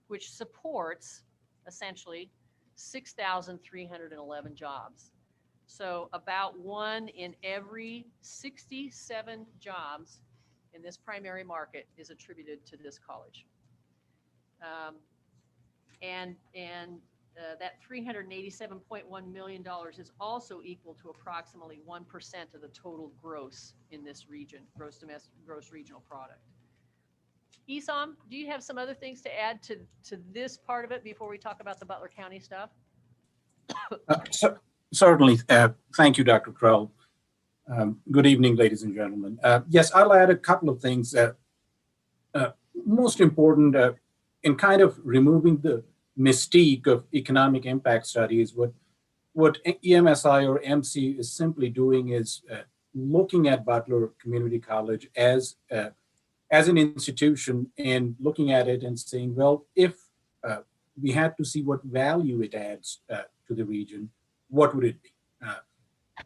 S1: which supports essentially 6,311 jobs. So about 1 in every 67 jobs in this primary market is attributed to this college. That $387.1 million is also equal to approximately 1% of the total gross in this region, gross regional product. Esam, do you have some other things to add to this part of it before we talk about the Butler County stuff?
S8: Certainly. Thank you, Dr. Krell. Good evening, ladies and gentlemen. Yes, I'll add a couple of things. Most important, in kind of removing the mystique of economic impact studies, what EMSI or MC is simply doing is looking at Butler Community College as an institution and looking at it and saying, well, if we had to see what value it adds to the region, what would it be?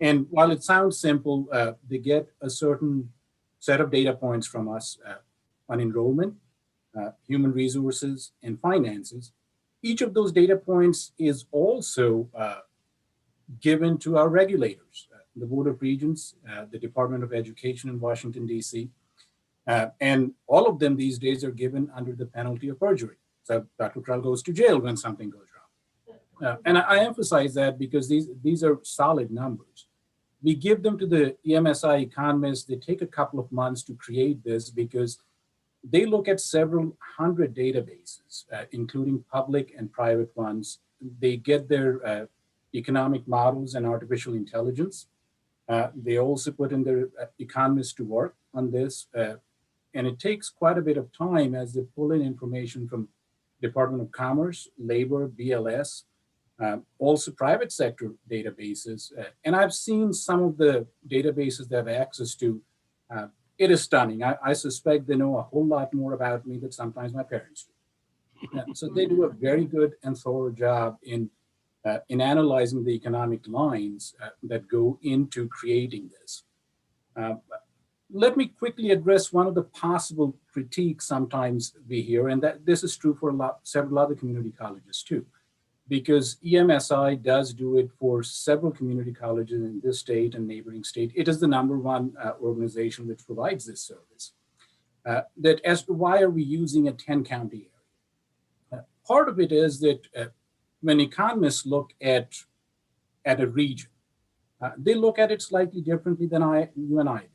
S8: And while it sounds simple, they get a certain set of data points from us on enrollment, human resources, and finances. Each of those data points is also given to our regulators, the Board of Regents, the Department of Education in Washington, D.C., and all of them these days are given under the penalty of perjury. So Dr. Krell goes to jail when something goes wrong. And I emphasize that because these are solid numbers. We give them to the EMSI economists. They take a couple of months to create this because they look at several hundred databases, including public and private ones. They get their economic models and artificial intelligence. They also put in their economists to work on this. And it takes quite a bit of time as they pull in information from Department of Commerce, Labor, BLS, also private sector databases. And I've seen some of the databases they have access to. It is stunning. I suspect they know a whole lot more about me than sometimes my parents do. So they do a very good and thorough job in analyzing the economic lines that go into creating this. Let me quickly address one of the possible critiques sometimes we hear, and that this is true for several other community colleges too, because EMSI does do it for several community colleges in this state and neighboring state. It is the #1 organization which provides this service. That as to why are we using a 10-county area? Part of it is that when economists look at a region, they look at it slightly differently than you and I do.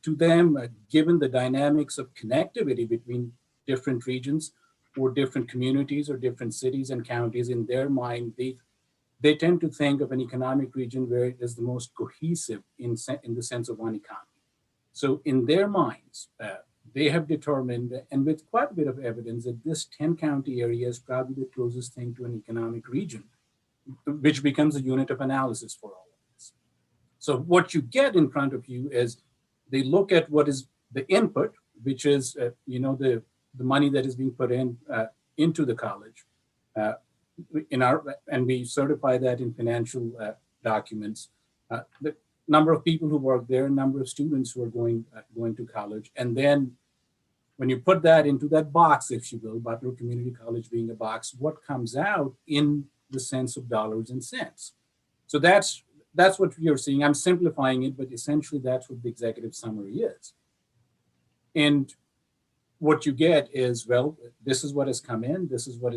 S8: To them, given the dynamics of connectivity between different regions or different communities or different cities and counties, in their mind, they tend to think of an economic region where it is the most cohesive in the sense of one economy. So in their minds, they have determined, and with quite a bit of evidence, that this 10-county area is probably the closest thing to an economic region, which becomes a unit of analysis for all of this. So what you get in front of you is they look at what is the input, which is the money that is being put into the college, and we certify that in financial documents. The number of people who work there, number of students who are going to college, and then when you put that into that box, if you will, Butler Community College being a box, what comes out in the sense of dollars and cents? So that's what you're seeing. I'm simplifying it, but essentially that's what the executive summary is. And what you get is, well, this is what has come in. This is what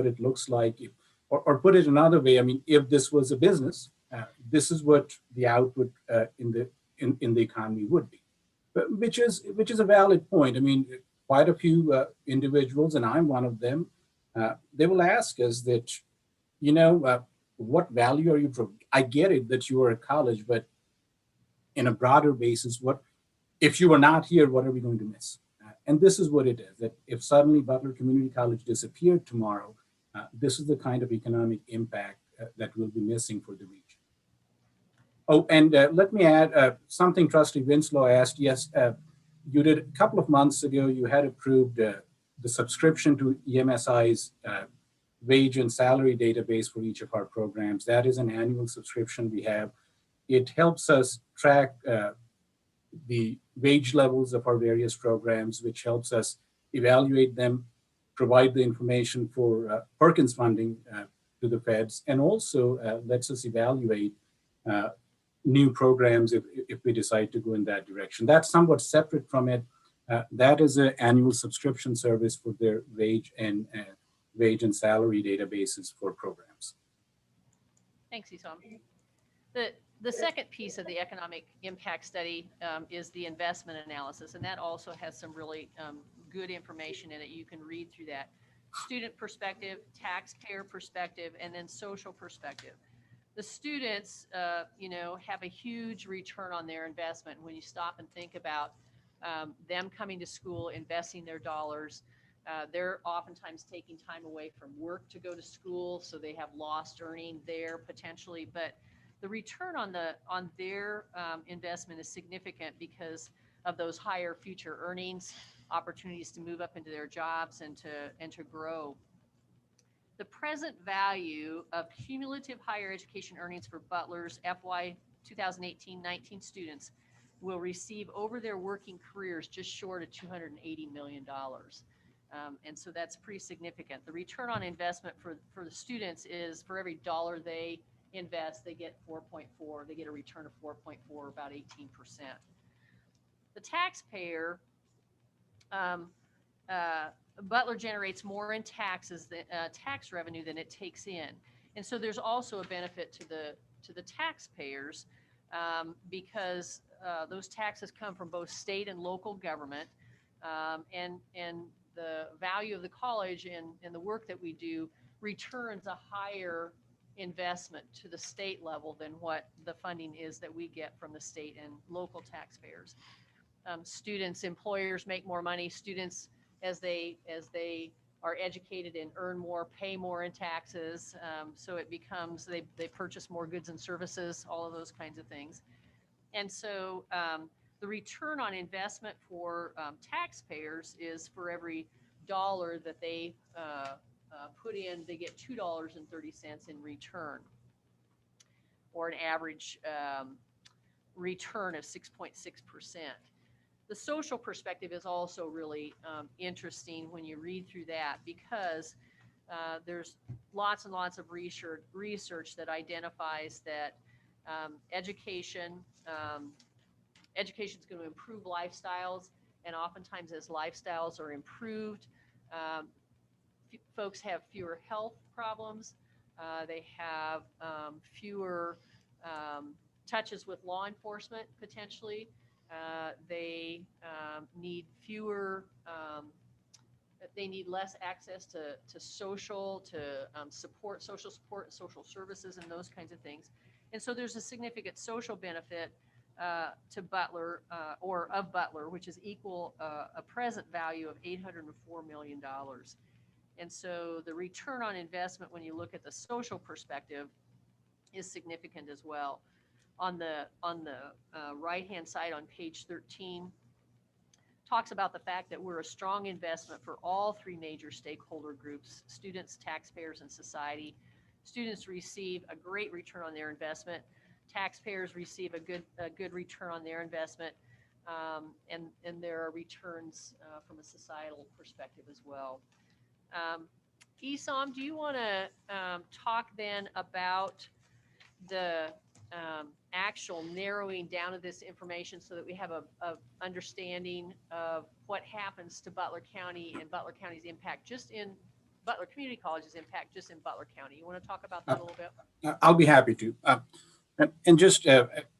S8: it looks like. Or put it another way, I mean, if this was a business, this is what the output in the economy would be, which is a valid point. I mean, quite a few individuals, and I'm one of them, they will ask us that, what value are you providing? I get it that you are a college, but in a broader basis, if you are not here, what are we going to miss? And this is what it is, that if suddenly Butler Community College disappeared tomorrow, this is the kind of economic impact that we'll be missing for the region. Oh, and let me add something Trustee Winslow asked. Yes, you did a couple of months ago, you had approved the subscription to EMSI's wage and salary database for each of our programs. That is an annual subscription we have. It helps us track the wage levels of our various programs, which helps us evaluate them, provide the information for Perkins funding to the feds, and also lets us evaluate new programs if we decide to go in that direction. That's somewhat separate from it. That is an annual subscription service for their wage and salary databases for programs.
S1: Thanks, Esam. The second piece of the economic impact study is the investment analysis, and that also has some really good information in it. You can read through that. Student perspective, taxpayer perspective, and then social perspective. The students, have a huge return on their investment when you stop and think about them coming to school, investing their dollars. They're oftentimes taking time away from work to go to school, so they have lost earning there potentially. But the return on their investment is significant because of those higher future earnings, opportunities to move up into their jobs and to grow. The present value of cumulative higher education earnings for Butler's FY 2018-19 students will receive over their working careers just short of $280 million. And so that's pretty significant. The return on investment for the students is for every dollar they invest, they get 4.4, they get a return of 4.4, about 18%. The taxpayer, Butler generates more in taxes, tax revenue than it takes in. And so there's also a benefit to the taxpayers because those taxes come from both state and local government, and the value of the college and the work that we do returns a higher investment to the state level than what the funding is that we get from the state and local taxpayers. Students, employers make more money. Students, as they are educated and earn more, pay more in taxes. So it becomes, they purchase more goods and services, all of those kinds of things. And so the return on investment for taxpayers is for every dollar that they put in, they get $2.30 in return, or an average return of 6.6%. The social perspective is also really interesting when you read through that, because there's lots and lots of research that identifies that education is going to improve lifestyles, and oftentimes as lifestyles are improved, folks have fewer health problems. They have fewer touches with law enforcement potentially. They need fewer, they need less access to social support, social services, and those kinds of things. And so there's a significant social benefit to Butler, or of Butler, which is equal a present value of $804 million. And so the return on investment, when you look at the social perspective, is significant as well. On the right-hand side on page 13, talks about the fact that we're a strong investment for all three major stakeholder groups: students, taxpayers, and society. Students receive a great return on their investment. Taxpayers receive a good return on their investment, and there are returns from a societal perspective as well. Esam, do you want to talk then about the actual narrowing down of this information so that we have a understanding of what happens to Butler County and Butler County's impact just in Butler Community College's impact just in Butler County? You want to talk about that a little bit?
S8: I'll be happy to. And just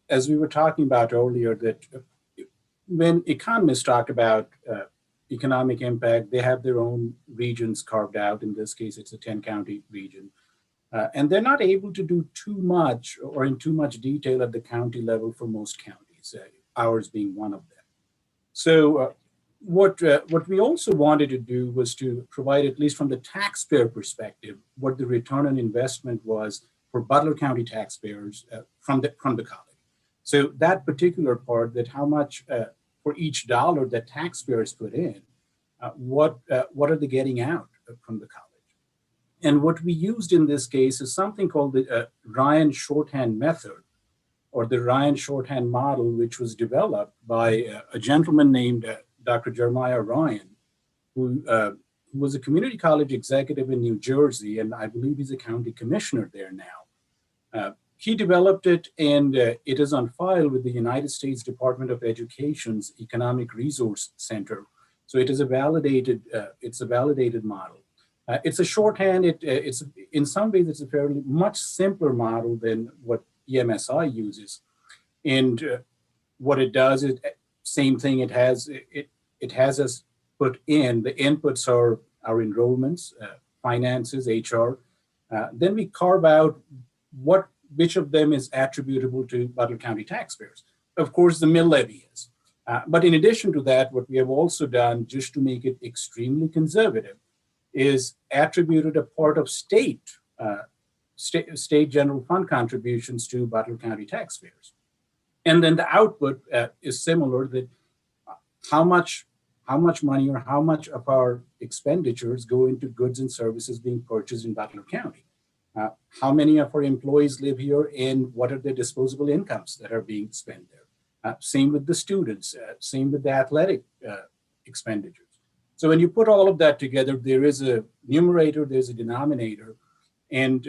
S8: as we were talking about earlier, that when economists talk about economic impact, they have their own regions carved out. In this case, it's a 10-county region. And they're not able to do too much or in too much detail at the county level for most counties, ours being one of them. So what we also wanted to do was to provide, at least from the taxpayer perspective, what the return on investment was for Butler County taxpayers from the college. So that particular part, that how much for each dollar that taxpayers put in, what are they getting out from the college? And what we used in this case is something called the Ryan Shorthand method, or the Ryan Shorthand model, which was developed by a gentleman named Dr. Jeremiah Ryan, who was a community college executive in New Jersey, and I believe he's a county commissioner there now. He developed it, and it is on file with the United States Department of Education's Economic Resource Center. So it is a validated, it's a validated model. It's a shorthand. It's in some ways it's a fairly much simpler model than what EMSI uses, and what it does is same thing. It has us put in, the inputs are our enrollments, finances, HR. Then we carve out which of them is attributable to Butler County taxpayers. Of course, the mill levy is. But in addition to that, what we have also done, just to make it extremely conservative, is attributed a part of state general fund contributions to Butler County taxpayers. And then the output is similar, that how much money or how much of our expenditures go into goods and services being purchased in Butler County. How many of our employees live here, and what are the disposable incomes that are being spent there? Same with the students, same with the athletic expenditures. So when you put all of that together, there is a numerator, there's a denominator, and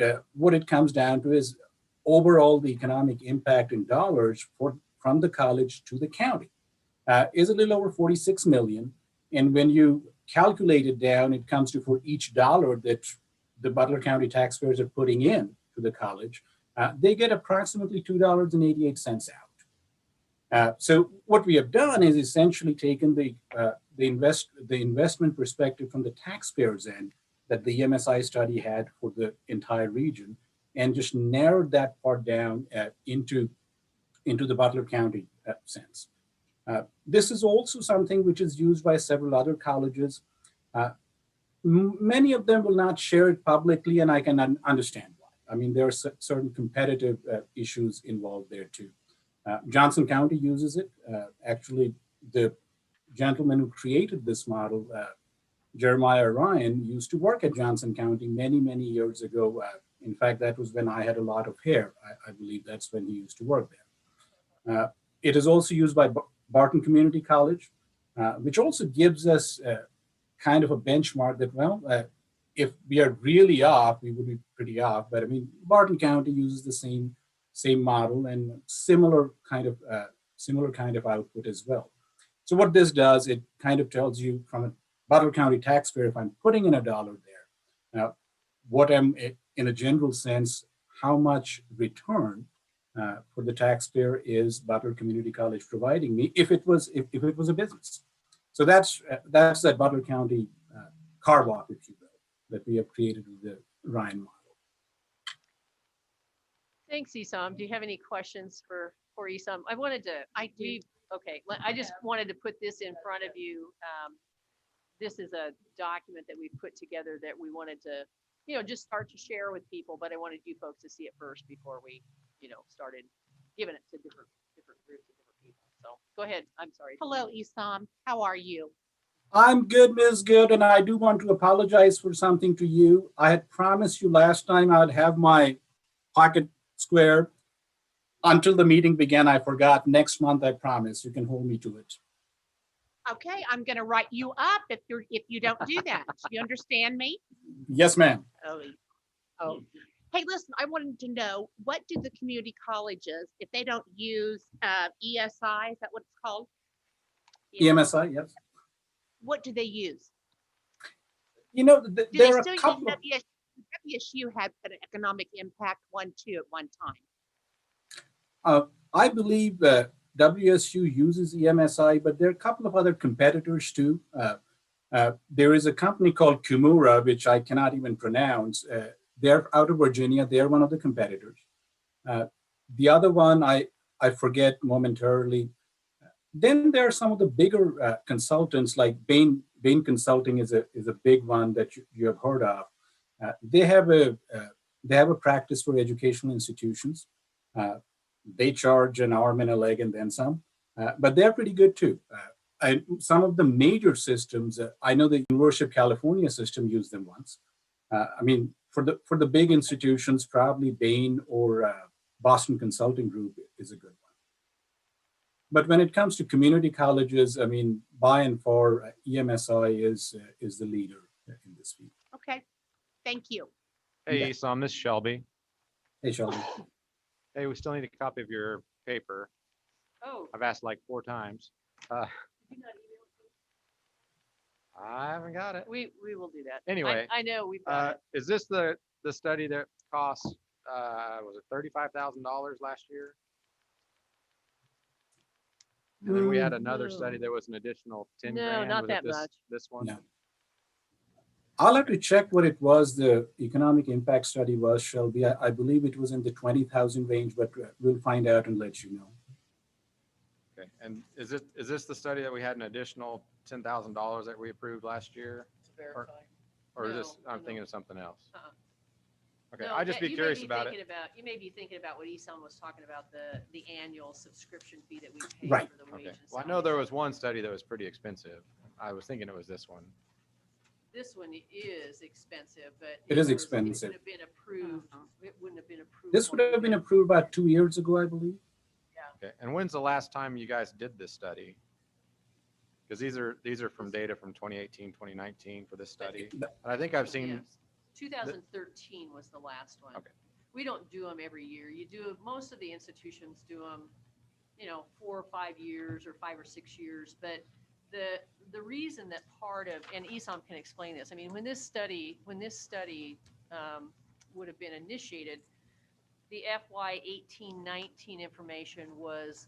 S8: what it comes down to is overall the economic impact in dollars from the college to the county is a little over 46 million. And when you calculate it down, it comes to, for each dollar that the Butler County taxpayers are putting in to the college, they get approximately $2.88 out. So what we have done is essentially taken the investment perspective from the taxpayers' end that the EMSI study had for the entire region, and just narrowed that part down into the Butler County sense. This is also something which is used by several other colleges. Many of them will not share it publicly, and I can understand why. I mean, there are certain competitive issues involved there too. Johnson County uses it. Actually, the gentleman who created this model, Jeremiah Ryan, used to work at Johnson County many, many years ago. In fact, that was when I had a lot of hair. I believe that's when he used to work there. It is also used by Barton Community College, which also gives us kind of a benchmark that, well, if we are really off, we would be pretty off. But I mean, Barton County uses the same model and similar kind of output as well. So what this does, it kind of tells you from a Butler County taxpayer, if I'm putting in $1 there, what I'm, in a general sense, how much return for the taxpayer is Butler Community College providing me if it was a business. So that's that Butler County carve off, if you will, that we have created with the Ryan model.
S1: Thanks, Isam. Do you have any questions for Isam? I just wanted to put this in front of you. This is a document that we put together that we wanted to, just start to share with people, but I wanted you folks to see it first before we, started giving it to different groups of different people. So go ahead. I'm sorry.
S7: Hello, Isam. How are you?
S8: I'm good, Ms. Good, and I do want to apologize for something to you. I had promised you last time I'd have my pocket square. Until the meeting began, I forgot. Next month, I promise. You can hold me to it.
S7: Okay, I'm going to write you up if you don't do that. You understand me?
S8: Yes, ma'am.
S7: Oh. Hey, listen, I wanted to know, what do the community colleges, if they don't use ESI, is that what it's called?
S8: EMSI, yes.
S7: What do they use?
S8: There are a couple of...
S7: WSU had an economic impact one too at one time.
S8: I believe WSU uses EMSI, but there are a couple of other competitors too. There is a company called Kumura, which I cannot even pronounce. They're out of Virginia. They're one of the competitors. The other one, I forget momentarily. Then there are some of the bigger consultants, like Bain Consulting is a big one that you have heard of. They have a practice for educational institutions. They charge an arm and a leg and then some, but they're pretty good too. Some of the major systems, I know the University of California system used them once. I mean, for the big institutions, probably Bain or Boston Consulting Group is a good one. But when it comes to community colleges, I mean, by and far, EMSI is the leader in this field.
S7: Okay, thank you.
S4: Hey, Isam, this is Shelby.
S8: Hey, Shelby.
S4: Hey, we still need a copy of your paper.
S1: Oh.
S4: I've asked like 4 times. I haven't got it.
S1: We will do that.
S4: Anyway,
S1: I know we've got it.
S4: is this the study that cost, was it $35,000 last year? And then we had
S1: Ooh,
S4: another
S1: no.
S4: study that was an additional 10
S1: No,
S4: grand.
S1: not
S4: Was it
S1: that
S4: this-
S1: much.
S4: This one?
S13: No. I'll have to check what it was. The economic impact study was, Shelby. I believe it was in the 20,000 range, but we'll find out and let you know.
S4: Okay, and is this the study that we had an additional $10,000 that we approved last year?
S5: To verify.
S4: Or is this,
S1: No,
S4: I'm
S1: no.
S4: thinking of something else?
S1: Uh-uh.
S4: Okay,
S1: No,
S4: I'd just be
S1: you may
S4: curious about
S1: thinking
S4: it.
S1: you may be thinking about what Esam was talking about, the annual subscription fee that we pay
S13: Right.
S1: for the wage
S4: Okay,
S1: and
S4: well, I
S1: salary.
S4: know there was one study that was pretty expensive. I was thinking it was this one.
S1: This one is expensive, but.
S13: It is
S1: It
S13: expensive.
S1: would have been approved. It wouldn't have been approved.
S13: This would have been approved about 2 years ago, I believe.
S4: Okay, and when's the last time you guys did this study? Because these are from data from 2018, 2019 for this study. And I think I've seen,
S1: Yes. 2013 was the last one.
S4: Okay.
S1: We don't do them every year. Most of the institutions do them, 4 or 5 years or 5 or 6 years. But the reason that part of, and Esam can explain this, I mean, when this study would have been initiated, the FY 18-19 information was,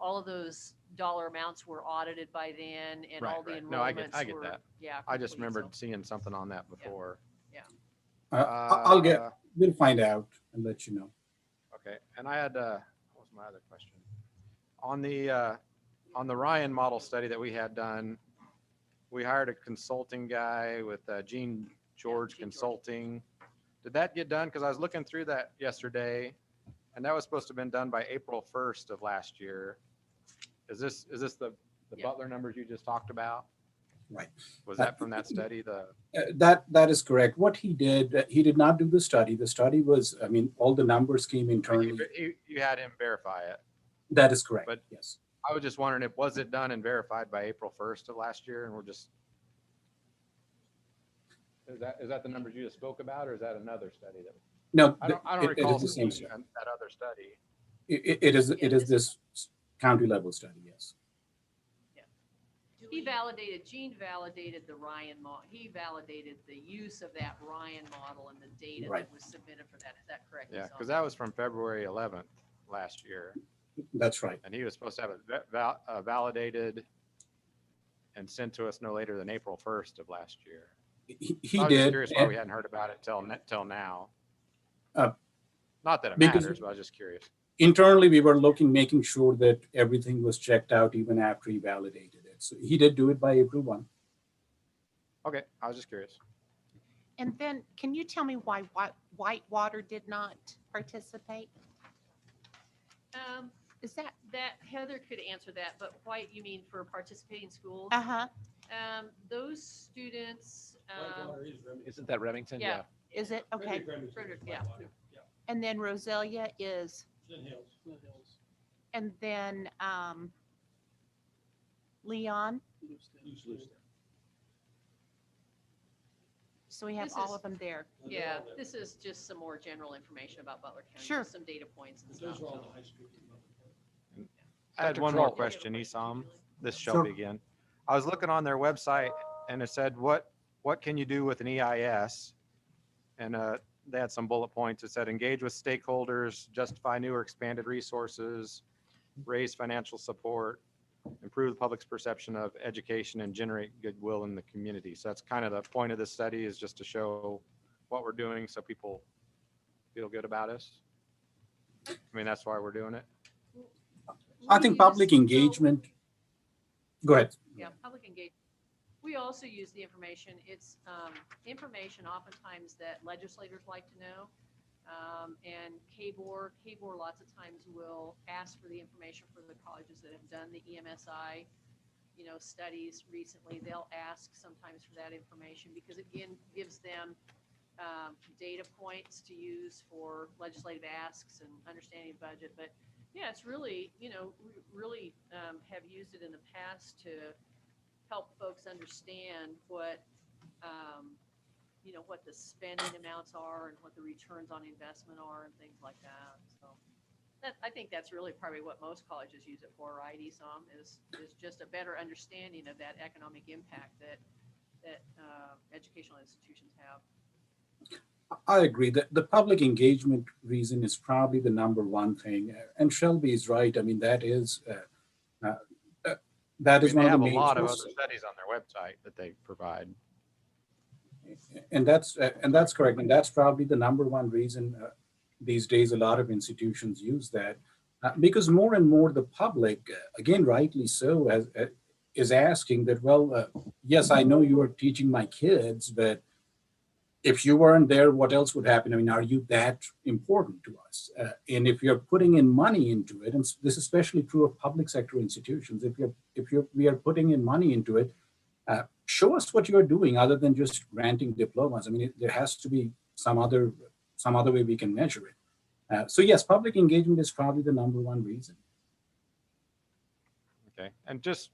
S1: all of those dollar amounts were audited by then, and all the
S4: right.
S1: enrollments
S4: No, I get
S1: were.
S4: that.
S1: Yeah.
S4: I just
S1: complete,
S4: remembered
S1: so.
S4: seeing something on that before.
S13: We'll find out and let you know.
S4: Okay, and I had, what was my other question? On the Ryan model study that we had done, we hired a consulting guy with Gene George
S1: Gene George.
S4: Consulting. Did that get done? Because I was looking through that yesterday, and that was supposed to have been done by April 1st of last year. Is this the
S1: Yeah.
S4: Butler numbers you just talked about?
S13: Right.
S4: Was that from that study?
S13: That is correct. What he did not do the study. The study was, I mean, all the numbers came internally.
S4: You had him verify it.
S13: That is correct.
S4: But-
S13: Yes.
S4: I was just wondering if, was it done and verified by April 1st of last year, and we're just, is that the numbers you just spoke about, or is that another study that?
S13: No,
S4: I don't
S13: it
S4: recall
S13: is the same
S4: seeing
S13: study.
S4: that other study.
S13: It is this county level study. Yes.
S1: Gene validated the Ryan model. He validated the use of that Ryan model and the data
S13: Right.
S1: that was submitted for that. Is that correct?
S4: Yeah,
S1: Esam?
S4: because that was from February 11th last year,
S13: That's right.
S4: and he was supposed to have it validated and sent to us no later than April 1st of last year.
S13: He
S4: I was just
S13: did.
S4: curious why we hadn't heard about it till now.
S13: Uh,
S4: Not that it
S13: because-
S4: matters, but I was just curious.
S13: Internally, we were making sure that everything was checked out even after he validated it. So he did do it by April 1.
S4: Okay, I was just curious.
S7: And then, can you tell me why Whitewater did not participate? Is that,
S1: Heather could answer that, but White, you mean for participating schools?
S7: uh-huh,
S1: Those students,
S3: Isn't that Remington?
S1: yeah.
S7: is it? Okay.
S1: Frederick, yeah.
S7: And then Roselia is,
S8: Flint Hills.
S7: and then Leon. So we have
S1: This
S7: all
S1: is-
S7: of them there.
S1: Yeah, this is just some more general information about Butler County.
S7: Sure.
S1: just Some data points and stuff.
S8: Those are all
S1: so.
S8: the high school.
S4: I had
S3: Dr.
S4: one more
S3: Kroll.
S4: question, Esam. This is
S13: Sure.
S4: Shelby again. I was looking on their website and it said, what can you do with an EIS? And they had some bullet points. It said, engage with stakeholders, justify new or expanded resources, raise financial support, improve the public's perception of education, and generate goodwill in the community. So that's kind of the point of this study, is just to show what we're doing so people feel good about us. I mean, that's why we're doing it.
S13: I think public engagement. Go ahead.
S1: Yeah, public engagement. We also use the information. It's information oftentimes that legislators like to know. And KBOR lots of times will ask for the information for the colleges that have done the EMSI, studies recently. They'll ask sometimes for that information because, again, gives them data points to use for legislative asks and understanding budget. But yeah, it's really, we really have used it in the past to help folks understand what the spending amounts are and what the returns on investment are and things like that. So I think that's really probably what most colleges use it for, right, Esam, is just a better understanding of that economic impact that educational institutions have.
S13: I agree that the public engagement reason is probably the number one thing. And Shelby is right. I mean, that is that is
S4: They
S13: one of
S4: have
S13: the
S4: a
S13: main
S4: lot of other
S13: sources.
S4: studies on their website that they provide.
S13: And that's correct. And that's probably the number one reason these days a lot of institutions use that, because more and more the public, again, rightly so, is asking that, well, yes, I know you are teaching my kids, but if you weren't there, what else would happen? I mean, are you that important to us? And if you're putting in money into it, and this is especially true of public sector institutions, we are putting in money into it, show us what you're doing other than just granting diplomas. I mean, there has to be some other way we can measure it. So yes, public engagement is probably the number one reason.
S4: Okay, and just,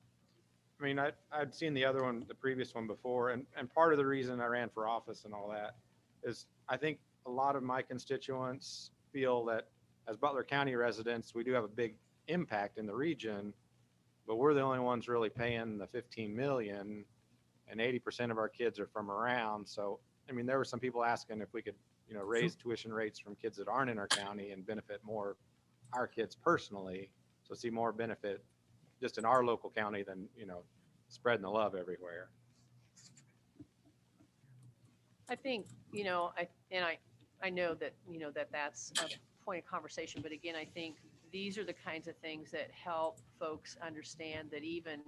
S4: I mean, I'd seen the other one, the previous one before, and part of the reason I ran for office and all that is I think a lot of my constituents feel that as Butler County residents, we do have a big impact in the region, but we're the only ones really paying the 15 million, and 80% of our kids are from around. So, I mean, there were some people asking if we could, you know, raise tuition rates from kids that aren't in our county and benefit more our kids personally. So see more benefit just in our local county than, you know, spreading the love everywhere.
S1: I think, you know, I know that, you know, that's a point of conversation, but again, I think these are the kinds of things that help folks understand that even,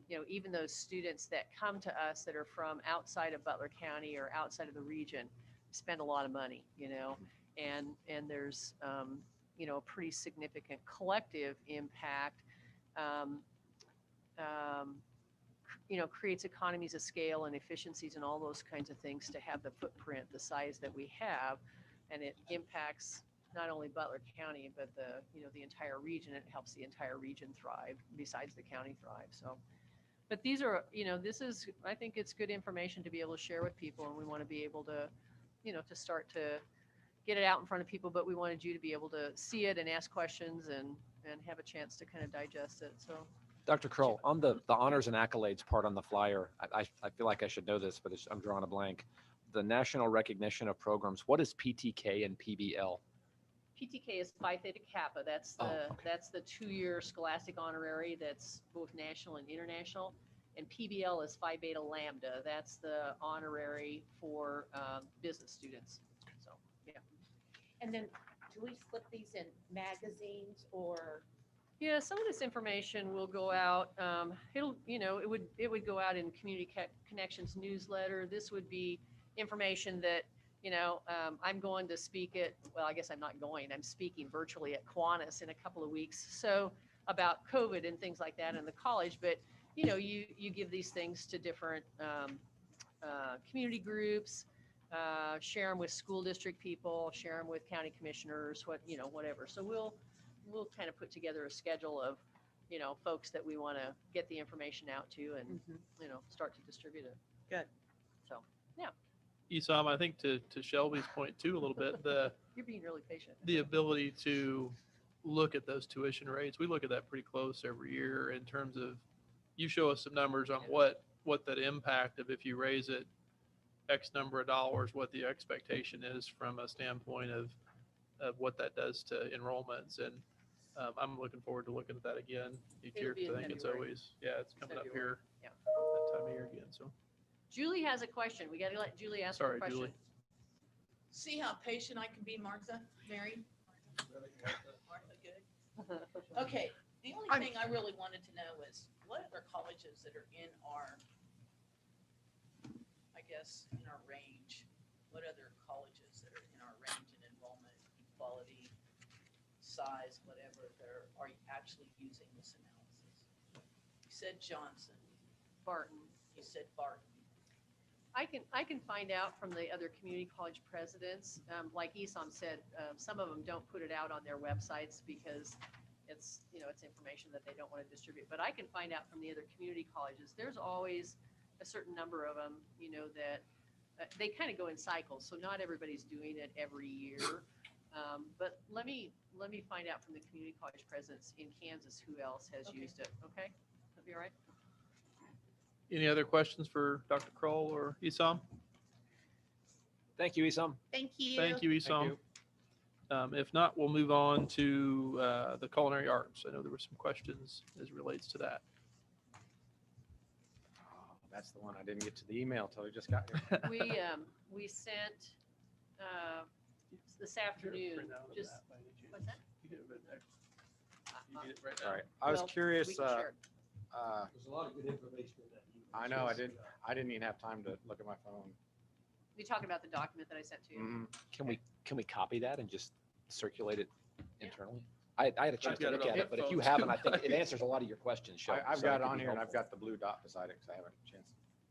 S1: you know, even those students that come to us that are from outside of Butler County or outside of the region spend a lot of money, you know, and there's, you know, a pretty significant collective impact, you know, creates economies of scale and efficiencies and all those kinds of things to have the footprint, the size that we have, and it impacts not only Butler County, but the, you know, the entire region. It helps the entire region thrive besides the county thrive. So, but these are, you know, this is, I think it's good information to be able to share with people, and we want to be able to, you know, to start to get it out in front of people, but we wanted you to be able to see it and ask questions and have a chance to kind of digest it. So,
S3: Dr. Kroll, on the honors and accolades part on the flyer, I feel like I should know this, but I'm drawing a blank. The national recognition of programs, what is PTK and PBL?
S1: PTK is Phi Theta Kappa. That's the 2-year scholastic honorary that's both national and international. And PBL is Phi Beta Lambda. That's the honorary for business students. So, yeah.
S7: And then do we split these in magazines or?
S1: Yeah, some of this information will go out. It'll, you know, it would go out in Community Connections newsletter. This would be information that, you know, I'm going to speak at, well, I guess I'm not going, I'm speaking virtually at Kiwanis in a couple of weeks. So about COVID and things like that in the college, but, you know, you give these things to different community groups, share them with school district people, share them with county commissioners, you know, whatever. So we'll kind of put together a schedule of, you know, folks that we want to get the information out to and, you know, start to distribute it.
S5: Good.
S1: So, yeah.
S2: Esam, I think to Shelby's point too, a little bit,
S1: You're being really patient.
S2: the ability to look at those tuition rates. We look at that pretty close every year in terms of, you show us some numbers on what that impact of if you raise it X number of dollars, what the expectation is from a standpoint of what that does to enrollments. And I'm looking forward to looking at that again each
S1: It'll
S2: year.
S1: be in
S2: I think it's
S1: February.
S2: always, yeah, it's coming up here
S1: Yeah.
S2: that time of year again. So
S1: Julie has a question. We got to let Julie ask her
S2: sorry,
S1: question.
S2: Julie.
S5: See how patient I can be, Martha, Mary? Martha, good. Okay, the only thing I really wanted to know is what other colleges that are in our, I guess, in our range, what other colleges that are in our range in enrollment, equality, size, whatever, are actually using this analysis? You said Johnson.
S1: Barton.
S5: You said Barton.
S1: I can find out from the other community college presidents. Like Esam said, some of them don't put it out on their websites because it's, you know, it's information that they don't want to distribute. But I can find out from the other community colleges. There's always a certain number of them, you know, that they kind of go in cycles. So not everybody's doing it every year. But let me find out from the community college presidents in Kansas who else has used it. Okay, that'd be all right.
S2: Any other questions for Dr. Kroll or Esam?
S3: Thank you, Esam.
S7: Thank you.
S2: Thank you, Esam. If not, we'll move on to the Culinary Arts. I know there were some questions as relates to that.
S4: That's the one. I didn't get to the email till we just got here.
S1: We sent, this afternoon, just, what's that?
S2: You need it right now.
S4: All right. I was
S1: Well,
S4: curious,
S1: we can share it.
S6: There's a lot of good information in that email.
S4: I know, I didn't even have time to look at my phone.
S1: We talking about the document that I sent to you.
S4: Mhm.
S3: Can we copy that and just circulate it
S1: Yeah.
S3: internally? I had a chance to
S2: got it
S3: look
S2: on
S3: at
S2: my
S3: it, but if you
S2: phone,
S3: haven't,
S2: too.
S3: I think it answers a lot of your questions, Shelby.
S4: I've
S3: so
S4: got it
S3: could
S4: on
S3: be
S4: here and I've
S3: helpful.
S4: got the blue dot beside it because I haven't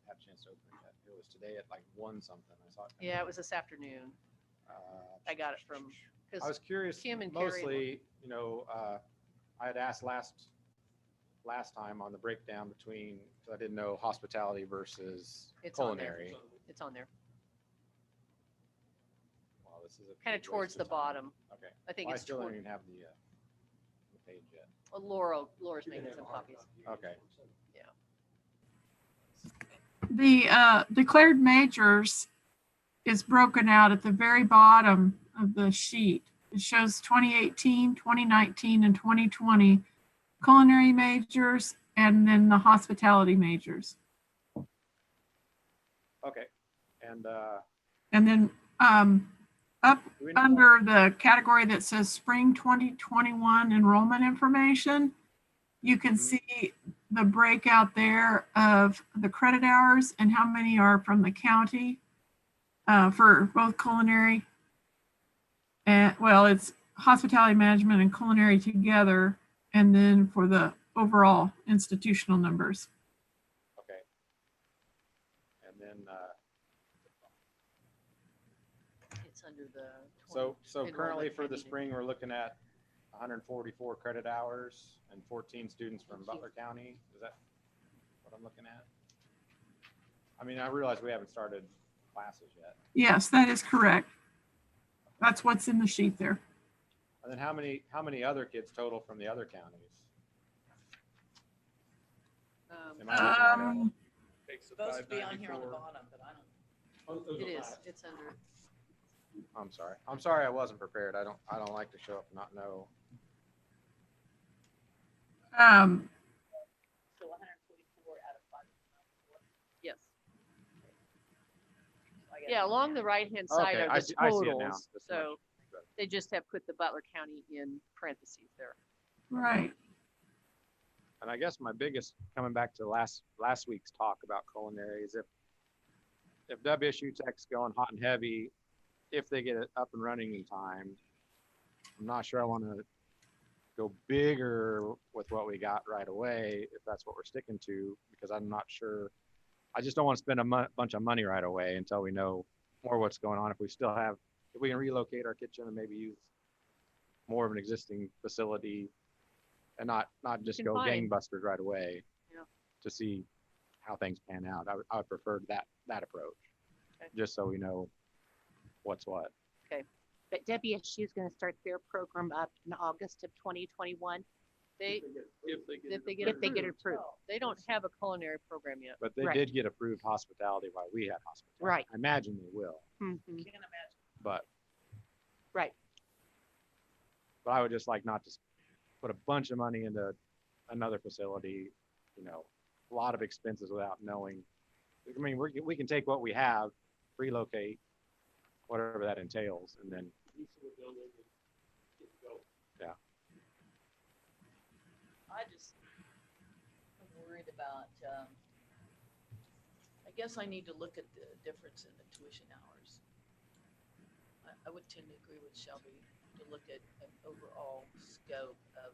S4: had a chance to open it yet. It was today at like 1 something. I saw it.
S1: Yeah, it was this afternoon. I got it from,
S4: I was
S1: because
S4: curious,
S1: Kim and Carrie
S4: mostly, I had asked last time on the breakdown between, because I didn't know hospitality versus
S1: It's on there.
S4: culinary.
S1: it's on there,
S4: Wow, this is a
S1: kind of
S4: waste
S1: towards the
S4: time.
S1: bottom.
S4: Okay.
S1: I think
S4: Well, I
S1: it's
S4: still don't
S1: toward,
S4: even have the page yet.
S1: Laura's making some copies.
S4: Okay.
S12: The declared majors is broken out at the very bottom of the sheet. It shows 2018, 2019, and 2020 culinary majors, and then the hospitality majors.
S4: Okay. And
S12: And then up
S4: do we know-
S12: under the category that says spring 2021 enrollment information, you can see the breakout there of the credit hours and how many are from the county for both culinary and, well, it's hospitality management and culinary together, and then for the overall institutional numbers.
S4: Okay. And then,
S1: It's under the.
S4: so
S1: enrollment
S4: currently for the
S1: pending.
S4: spring, we're looking at 144 credit hours and 14 students from Butler County. Is that what I'm looking at? I mean, I realize we haven't started classes yet.
S12: Yes, that is correct. That's what's in the sheet there.
S4: And then how many other kids total from the other counties? Am I looking at it?
S2: Takes the
S5: Supposed to be on here on the
S2: 594.
S5: bottom, but I don't.
S1: It is, it's under,
S4: I'm sorry. I'm sorry I wasn't prepared. I don't like to show up and not know.
S5: So 144 out of 594.
S1: yes.
S5: I got
S1: Yeah,
S5: it.
S1: along the right-hand side
S4: Okay,
S1: are
S4: I
S1: the
S4: see it now.
S1: totals.
S4: That's
S1: So
S4: much better.
S1: they just have put the Butler County in parentheses there.
S12: Right.
S4: And I guess my biggest, coming back to last week's talk about culinary, is if WSU Tech's going hot and heavy, if they get it up and running in time, I'm not sure I want to go bigger with what we got right away, if that's what we're sticking to, because I'm not sure. I just don't want to spend a bunch of money right away until we know more what's going on. If we can relocate our kitchen and maybe use more of an existing facility and not just
S1: can
S4: go
S1: find-
S4: gangbusters right away
S1: Yeah.
S4: to see how things pan out. I would prefer that approach,
S1: Okay.
S4: just so we know what's what.
S7: But WSU is going to start their program up in August of 2021.
S1: They,
S2: If they get
S1: if they
S2: it
S1: get
S7: If they get
S1: approved.
S7: approved.
S1: They don't have a culinary program yet.
S4: But they
S7: Right.
S4: did get approved hospitality while we had hospitality.
S7: Right.
S4: I imagine they will,
S7: Mhm.
S5: Can't imagine.
S4: but
S7: Right.
S4: I would just like not to put a bunch of money into another facility, a lot of expenses without knowing. I mean, we can take what we have, relocate, whatever that entails, and then,
S6: Use of the building and get it going.
S5: I just, I'm worried about, I guess I need to look at the difference in the tuition hours. I would tend to agree with Shelby to look at an overall scope of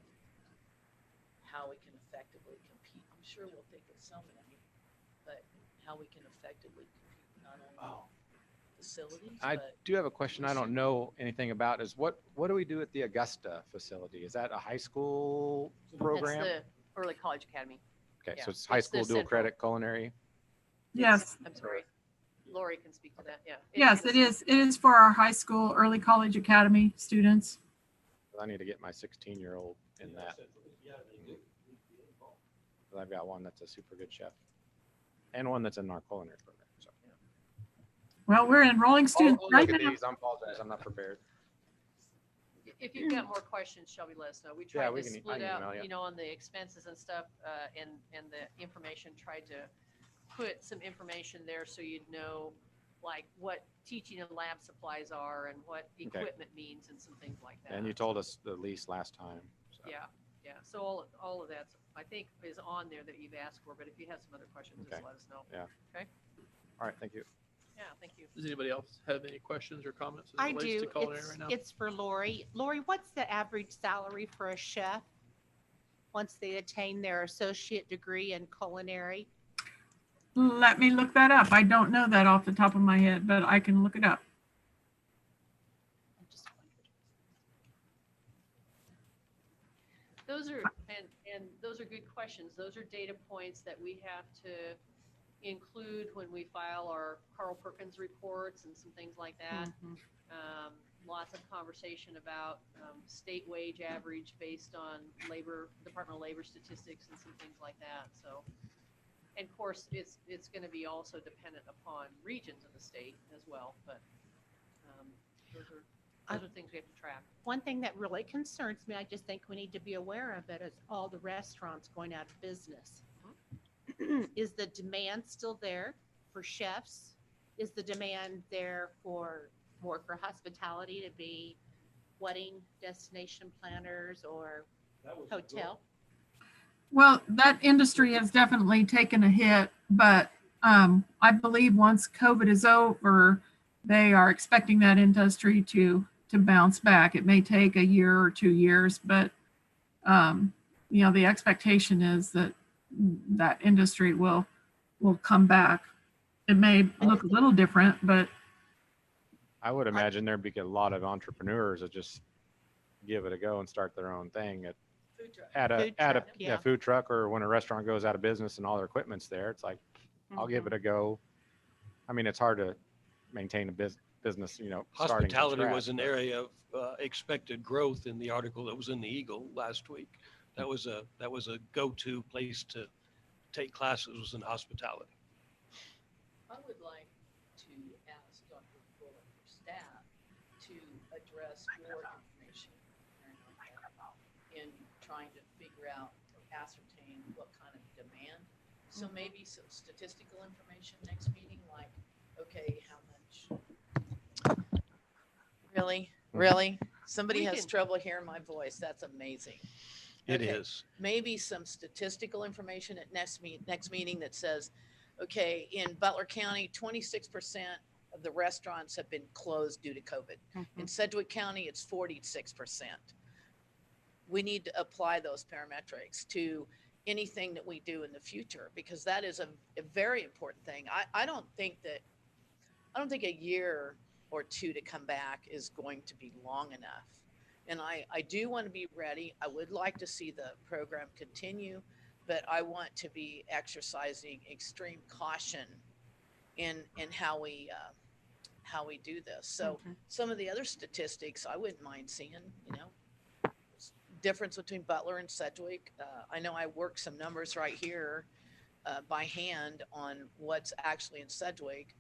S5: how we can effectively compete. I'm sure we'll think of some money, but how we can effectively compete, not only facilities,
S4: I
S5: but
S4: do have a question I don't know anything about, is what do we do at the Augusta facility? Is that a high school
S1: That's
S4: program?
S1: the Early College Academy.
S4: Okay,
S1: yeah.
S4: so it's high
S1: It's the
S4: school dual
S1: central.
S4: credit culinary?
S12: Yes.
S1: I'm sorry. Lori can speak to that, yeah.
S12: Yes, it is. It is for our high school, early college academy students.
S4: I need to get my 16-year-old in that.
S6: Yeah, they do. Involved.
S4: 'Cause I've got one that's a super good chef and one that's in our culinary program. So
S12: Well, we're enrolling students
S4: I'll
S12: right
S4: look at
S12: now.
S4: these. I apologize. I'm not prepared.
S1: If you've got more questions, Shelby, let us know. We
S4: Yeah,
S1: tried
S4: we
S1: to
S4: can- I
S1: split
S4: can
S1: out,
S4: email you.
S1: on the expenses and stuff, and the information, tried to put some information there so you'd know like what teaching and lab supplies are and what equipment means and some things like that.
S4: And you told us the lease last time. So.
S1: Yeah. So all of that, I think, is on there that you've asked for, but if you have some other questions,
S4: Okay.
S1: just let us know.
S4: Yeah.
S1: Okay.
S4: All right, thank you.
S1: Yeah, thank you.
S2: Does anybody else have any questions or comments as
S7: I
S2: it relates
S7: do.
S2: to culinary right now?
S7: It's for Lori. Lori, what's the average salary for a chef once they attain their associate degree in culinary?
S12: Let me look that up. I don't know that off the top of my head, but I can look it up.
S7: I just wondered.
S1: Those are, and those are good questions. Those are data points that we have to include when we file our Carl Perkins reports and some things like that.
S7: Mhm.
S1: Lots of conversation about state wage average based on Department of Labor statistics and some things like that. So, and of course, it's going to be also dependent upon regions of the state as well. But those are things we have to track.
S7: One thing that really concerns me, I just think we need to be aware of it, is all the restaurants going out of business. Is the demand still there for chefs? Is the demand there for more for hospitality to be wedding destination planners or hotel?
S12: Well, that industry has definitely taken a hit, but I believe once COVID is over, they are expecting that industry to bounce back. It may take a year or 2 years, but the expectation is that that industry will come back. It may look a little different, but
S4: I would imagine there'd be a lot of entrepreneurs that just give it a go and start their own thing
S5: Food truck.
S4: at a
S7: Food truck, yeah.
S4: food truck, or when a restaurant goes out of business and all their equipment's there. It's like, I'll give it a go. I mean, it's hard to maintain a business, starting from
S6: Hospitality was
S4: scratch,
S6: an
S4: but-
S6: area of expected growth in the article that was in the Eagle last week. That was a go-to place to take classes, was in hospitality.
S5: I would like to ask Dr. Fuller, your staff, to address your information in trying to figure out or ascertain what kind of demand. So maybe some statistical information next meeting, like, okay, how much? Really? Somebody
S1: We
S5: has
S1: can-
S5: trouble hearing my voice. That's amazing.
S6: It
S5: Okay.
S6: is.
S5: Maybe some statistical information at next meeting that says, okay, in Butler County, 26% of the restaurants have been closed due to COVID. In Sedgwick County, it's 46%. We need to apply those parametrics to anything that we do in the future, because that is a very important thing. I don't think a year or two to come back is going to be long enough. And I do want to be ready. I would like to see the program continue, but I want to be exercising extreme caution in how we do this. So some of the other statistics I wouldn't mind seeing, difference between Butler and Sedgwick. I know I worked some numbers right here by hand on what's actually in Sedgwick,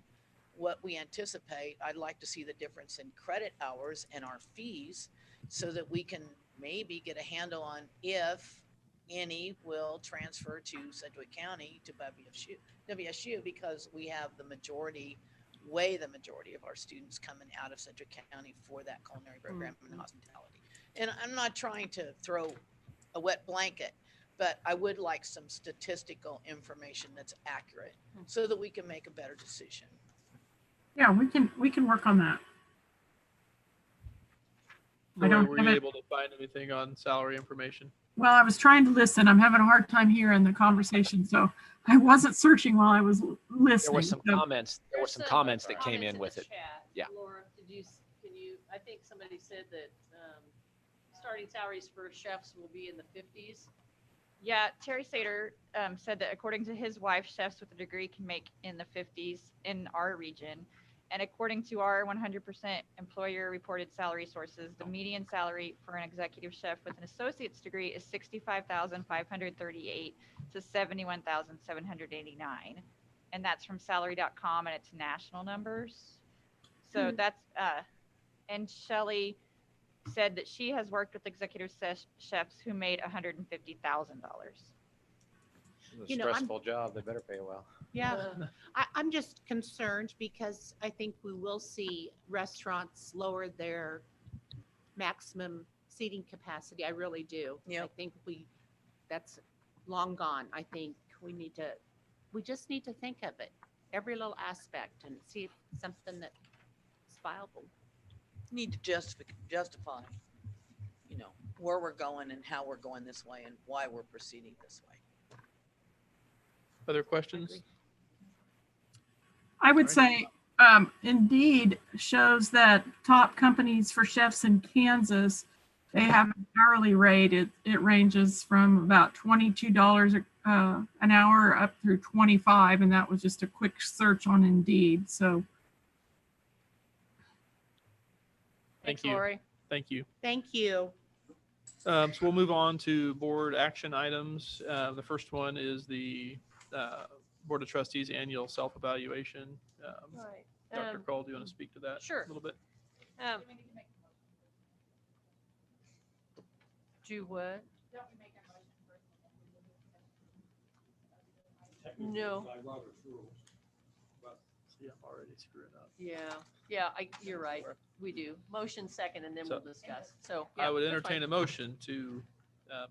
S5: what we anticipate. I'd like to see the difference in credit hours and our fees, so that we can maybe get a handle on if any will transfer to Sedgwick County to WSU, because we have the majority of our students coming out of Sedgwick County for that culinary program and hospitality. And I'm not trying to throw a wet blanket, but I would like some statistical information that's accurate so that we can make a better decision.
S12: yeah, we can work on that. I
S2: Lori,
S12: don't
S2: were
S12: have
S2: you
S12: it.
S2: able to find anything on salary information?
S12: Well, I was trying to listen. I'm having a hard time hearing the conversation, so I wasn't searching while I was listening.
S3: There were some
S12: So-
S3: comments. There were some comments that came in
S1: the
S3: with it.
S1: chat.
S3: Yeah.
S1: Laura, I think somebody said that starting salaries for chefs will be in the 50s.
S14: Yeah, Terry Sater said that according to his wife, chefs with a degree can make in the 50s in our region. And according to our 100% employer reported salary sources, the median salary for an executive chef with an associate's degree is $65,538 to $71,789. And that's from salary.com, and it's national numbers. So that's, and Shelley said that she has worked with executive chefs who made $150,000.
S4: It's a stressful job. They better pay well.
S7: Yeah, I'm just concerned because I think we will see restaurants lower their maximum seating capacity. I really do. I
S5: Yep.
S7: think that's long gone. I think we just need to think of it, every little aspect, and see if something that is viable.
S5: Need to justify, where we're going and how we're going this way and why we're proceeding this way.
S2: Other questions?
S12: I would
S2: Sorry.
S12: say, Indeed shows that top companies for chefs in Kansas, they have an hourly rate. It ranges from about $22 an hour up through 25, and that was just a quick search on Indeed. So
S1: Thanks,
S2: you.
S1: Lori.
S2: Thank you.
S7: Thank you.
S2: So we'll move on to board action items. The first one is the Board of Trustees annual self-evaluation.
S1: Right.
S2: Dr. Cole, do you want to speak to that
S1: Sure.
S2: a little bit?
S1: Do what? No.
S8: By Robert's rules. But
S2: See, I'm already screwing up.
S1: Yeah, you're right. We do. Motion second, and then we'll discuss. So.
S2: I would
S1: that's
S2: entertain
S1: fine.
S2: a motion to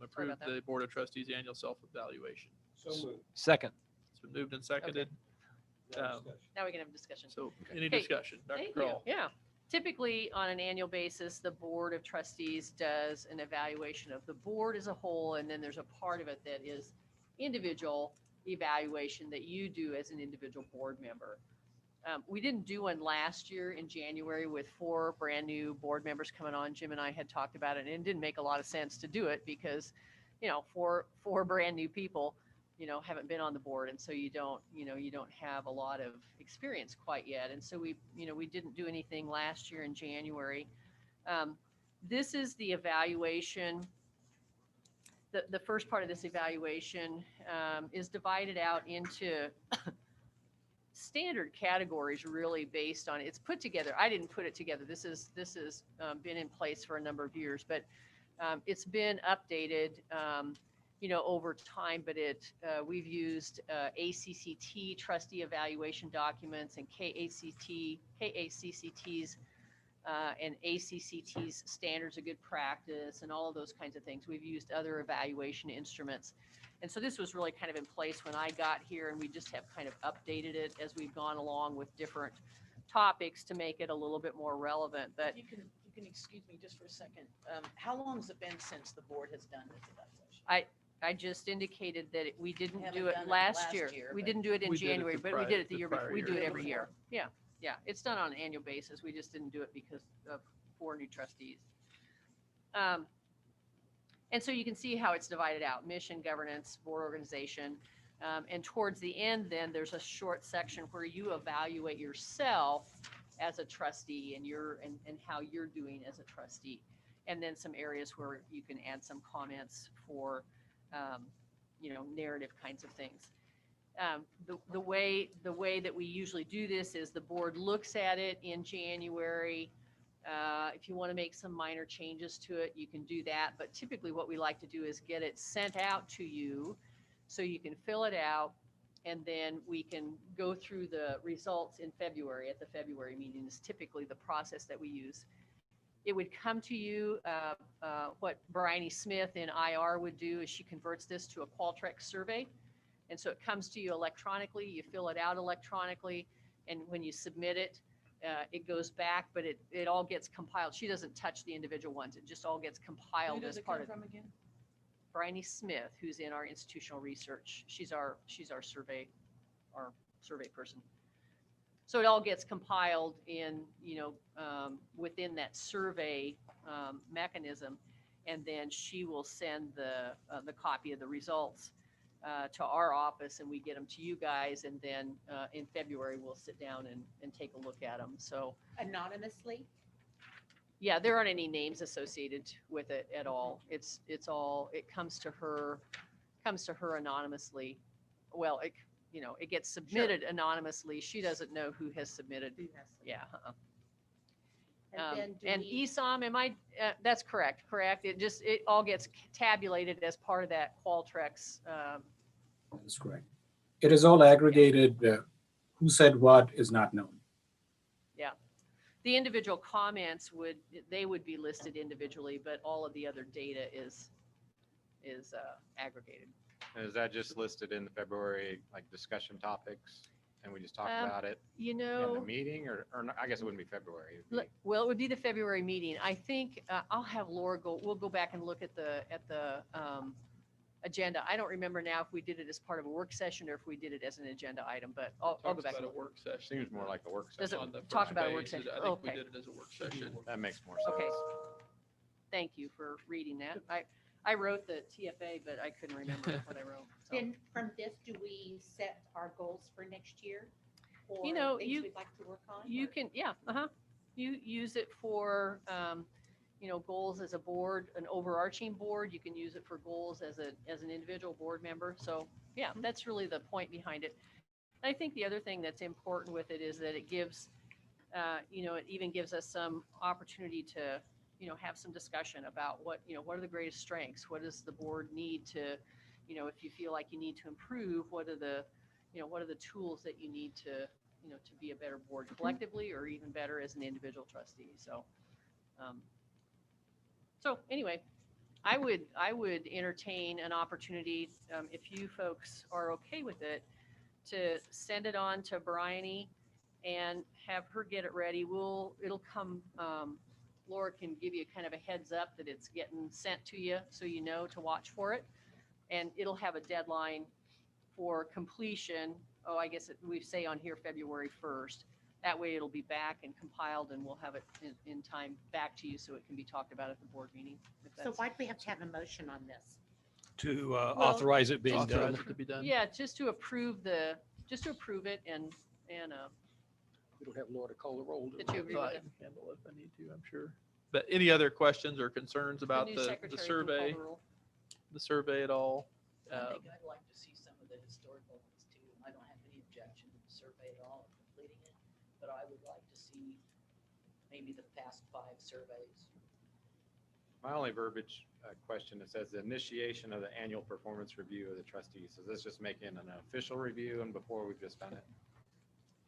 S2: approve
S1: about that.
S2: the Board of Trustees annual self-evaluation.
S8: so moved.
S3: Second.
S2: It's been moved and seconded.
S8: No
S2: Um,
S8: discussion.
S1: Now we can have a discussion.
S2: So any
S1: Okay,
S2: discussion? Dr.
S1: Thank you.
S2: Kroll?
S1: Yeah. Typically, on an annual basis, the Board of Trustees does an evaluation of the board as a whole, and then there's a part of it that is individual evaluation that you do as an individual board member. We didn't do one last year in January with 4 brand new board members coming on. Jim and I had talked about it, and it didn't make a lot of sense to do it because, four brand new people, haven't been on the board, and so you don't have a lot of experience quite yet. And so we didn't do anything last year in January. This is the evaluation. The first part of this evaluation is divided out into standard categories, really based on, it's put together. I didn't put it together. This has been in place for a number of years, but it's been updated, over time. But we've used ACCT trustee evaluation documents and KACCT's and ACCT's standards of good practice and all of those kinds of things. We've used other evaluation instruments. And so this was really kind of in place when I got here, and we just have kind of updated it as we've gone along with different topics to make it a little bit more relevant. But
S5: You can excuse me just for a second. How long has it been since the board has done this evaluation?
S1: I just indicated that we didn't
S5: Haven't
S1: do it
S5: done it
S1: last
S5: last
S1: year.
S5: year,
S1: We
S5: but-
S1: didn't do it in
S2: We did it
S1: January,
S2: the
S1: but we
S2: prior-
S1: did it the
S2: the
S1: year before.
S2: prior
S1: We do
S2: year.
S1: it every year. Yeah. It's done on an annual basis. We just didn't do it because of 4 new trustees. And so you can see how it's divided out: mission, governance, board organization. And towards the end, then there's a short section where you evaluate yourself as a trustee and how you're doing as a trustee. And then some areas where you can add some comments for, narrative kinds of things. The way that we usually do this is the board looks at it in January. If you want to make some minor changes to it, you can do that. But typically what we like to do is get it sent out to you so you can fill it out, and then we can go through the results in February. At the February meeting is typically the process that we use. It would come to you, what Bryony Smith in IR would do is she converts this to a Qualtrics survey. And so it comes to you electronically, you fill it out electronically, and when you submit it, it goes back, but it all gets compiled. She doesn't touch the individual ones. It just all gets compiled as part of.
S5: again?
S1: Bryony Smith, who's in our institutional research. She's our survey person. So it all gets compiled in, within that survey mechanism, and then she will send the copy of the results to our office, and we get them to you guys, and then in February we'll sit down and take a look at them. So
S7: Anonymously?
S1: yeah, there aren't any names associated with it at all. It comes to her anonymously. Well, it gets submitted anonymously. She doesn't know who has submitted. Yeah. And ESOM, that's correct. It all gets tabulated as part of that Qualtrics.
S13: That's correct. it is all aggregated. Who said what is not known.
S1: Yeah. The individual comments would be listed individually, but all of the other data is aggregated.
S4: And is that just listed in the February, like, discussion topics? And we just talk about it
S1: You
S4: in the
S1: know,
S4: meeting, or I guess it wouldn't be February. It'd be-
S1: well, it would be the February meeting. I think I'll have Laura we'll go back and look at the agenda. I don't remember now if we did it as part of a work session or if we did it as an agenda item, but I'll go
S2: Talks
S1: back and
S2: about a
S1: look.
S2: work session.
S4: Seems more like a work
S1: Does
S4: session.
S1: it
S2: On the
S1: talk
S2: first
S1: about a work
S2: page,
S1: session?
S2: I think we
S1: Okay.
S2: did it as a work session.
S4: That makes more sense.
S1: Okay. Thank you for reading that. I wrote the TFA, but I couldn't remember what I wrote. So.
S7: Then from this, do we set our goals for next year? Or
S1: You know,
S7: things
S1: you-
S7: we'd like to work on?
S1: You
S7: or-
S1: can, yeah, You use it for, goals as a board, an overarching board. You can use it for goals as an individual board member. So, yeah, that's really the point behind it. I think the other thing that's important with it is that it gives, it even gives us some opportunity to, have some discussion about what are the greatest strengths? What does the board need to, if you feel like you need to improve, what are the tools that you need to, to be a better board collectively or even better as an individual trustee. So anyway, I would entertain an opportunity, if you folks are okay with it, to send it on to Bryony and have her get it ready. It'll come, Laura can give you kind of a heads up that it's getting sent to you so you know to watch for it. And it'll have a deadline for completion. Oh, I guess we say on here February 1st. That way it'll be back and compiled and we'll have it in time back to you so it can be talked about at the board meeting.
S7: So why do we have to have a motion on this?
S6: To authorize it being
S2: Authorize
S6: done.
S2: it to be done.
S1: Yeah, just to approve it and
S6: We don't have Laura to call the roll. do
S1: that you
S6: we?
S1: agree
S2: So I
S1: with it.
S2: can handle it if I need to, I'm sure. But any other questions or concerns about
S1: new
S2: the
S1: secretary can call
S2: survey,
S1: the roll.
S2: the survey at all?
S5: I think I'd like to see some of the historical ones too. I don't have any objection to the survey at all, completing it, but I would like to see maybe the past 5 surveys.
S4: My only verbiage question, it says the initiation of the annual performance review of the trustees. Is this just making an official review and before we've just done it?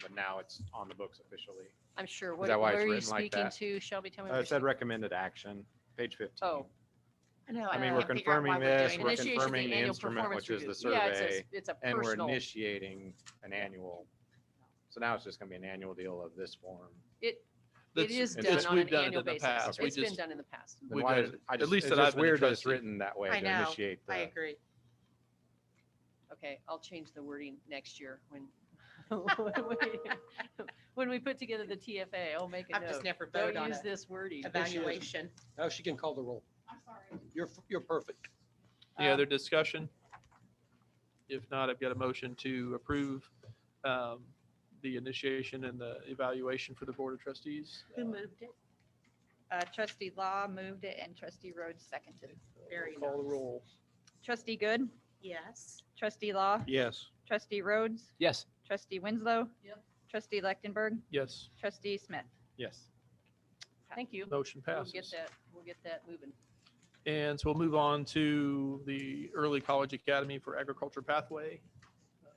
S4: But now it's on the books officially.
S1: I'm sure.
S4: Is
S1: What
S4: that why it's
S1: are you
S4: written like
S1: speaking
S4: that?
S1: to? Shelby, tell me. what
S4: It
S1: you're
S4: said
S1: speaking-
S4: recommended action, page 15.
S1: Oh.
S7: I know.
S4: I mean,
S7: can't
S4: we're
S7: figure out
S4: confirming
S7: why we're
S4: this,
S7: doing
S4: we're
S7: it.
S1: Initiation of the
S4: confirming the
S1: annual
S4: instrument,
S1: performance
S4: which is the
S1: review. Yeah,
S4: survey,
S1: it's a
S4: and we're
S1: personal.
S4: initiating an annual. So now it's just gonna be an annual deal of this form.
S1: It
S2: That's-
S1: is
S4: it's
S1: done
S4: just-
S1: on
S2: we've
S1: an
S2: done it
S1: annual
S2: in the
S1: basis.
S2: past. We
S1: It's been
S2: just-
S1: done in the past.
S4: Then
S2: We've
S4: why
S2: done
S4: is
S2: it-
S4: it- I
S2: at
S4: just,
S2: least
S4: it's
S2: that I've
S4: just
S2: been a
S4: weird that it's
S2: trustee.
S4: written that way
S7: I
S4: to
S7: know.
S4: initiate
S7: I
S4: the.
S7: agree.
S1: Okay, I'll change the wording next year when when we put together the TFA. I'll make a
S7: I've
S1: note.
S7: just never
S1: Don't
S7: voted on
S1: use
S7: it.
S1: this wording.
S7: Evaluation.
S6: Now she can call the roll.
S7: I'm sorry.
S6: You're perfect.
S2: Any other discussion? If not, I've got a motion to approve the initiation and the evaluation for the Board of Trustees.
S7: Who moved it?
S14: Trustee Law moved it and trustee Rhodes seconded it.
S7: Very
S2: Call the
S7: nice.
S2: roll.
S14: Trustee Good,
S7: Yes.
S14: trustee Law,
S6: Yes.
S14: trustee Rhodes,
S3: Yes.
S14: trustee Winslow.
S1: Yep.
S14: Trustee Lechtenberg,
S2: Yes,
S14: trustee Smith.
S4: Yes.
S1: Thank you.
S2: motion
S1: We'll
S2: passes.
S1: get that moving.
S2: And so we'll move on to the Early College Academy for Agriculture Pathway.